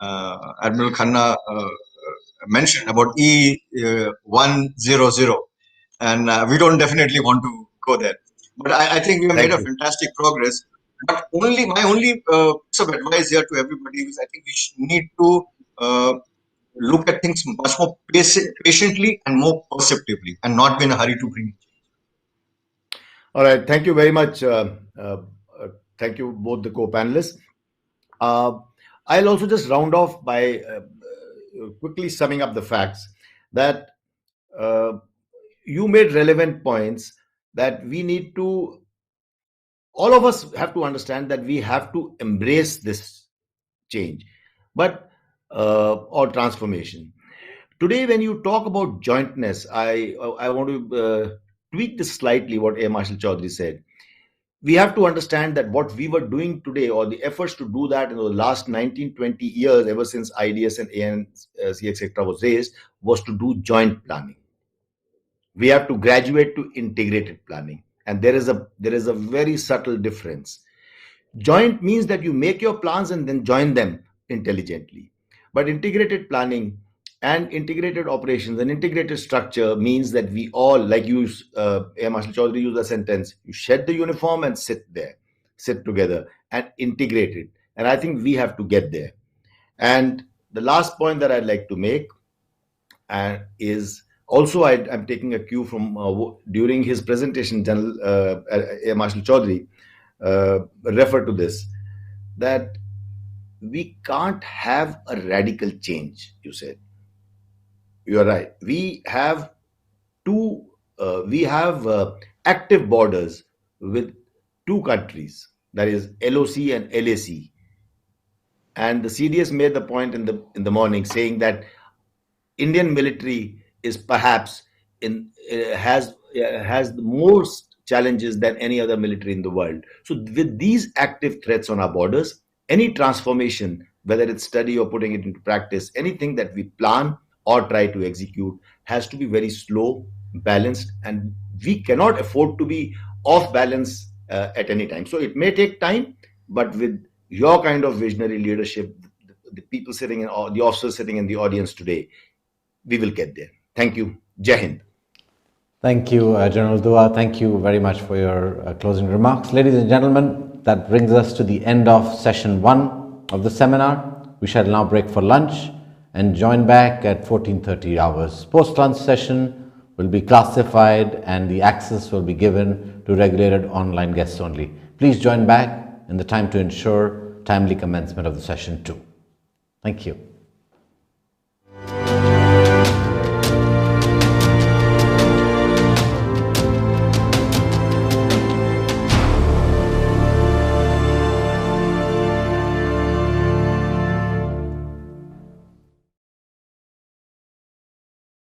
Admiral Khanna mentioned about E100. And we don't definitely want to go there. But I think we have made a fantastic progress. But my only piece of advice here to everybody is I think we need to look at things much more patiently and more perceptively, and not be in a hurry to bring it. All right. Thank you very much, Thank you, both the co-panelists. I'll also just round off by quickly summing up the facts that you made relevant points that we need to, all of us have to understand that we have to embrace this change, but or transformation. Today, when you talk about jointness, I want to tweak this slightly. What A. Marshall Chaudhary said. We have to understand that what we were doing today, or the efforts to do that in the last 19, 20 years, ever since IDS and ANC, etc., was raised, was to do joint planning. We have to graduate to integrated planning, and there is a very subtle difference. Joint means that you make your plans and then join them intelligently, but integrated planning and integrated operations and integrated structure means that we all, like you, Marshall Chaudhary used a sentence, you shed the uniform and sit together and integrate it. And I think we have to get there. And the last point that I'd like to make is also I'm taking a cue from during his presentation, General Marshall Chaudhary referred to this, that we can't have a radical change, you said. You are right. We have active borders with two countries, that is LOC and LAC. And the CDS made the point in the morning saying that Indian military is perhaps has the most challenges than any other military in the world. So with these active threats on our borders, any transformation, whether it's study or putting it into practice, anything that we plan or try to execute has to be very slow, balanced, and we cannot afford to be off balance at any time. So it may take time, but with your kind of visionary leadership, the people sitting in, or the officers sitting in the audience today, we will get there. Thank you. Jai Hind. Thank you, General Dua. Thank you very much for your closing remarks. Ladies and gentlemen, that brings us to the end of session 1 of the seminar. We shall now break for lunch and join back at 14:30 hours. Post-lunch session will be classified and the access will be given to regulated online guests only. Please join back in the time to ensure timely commencement of the session 2. Thank you.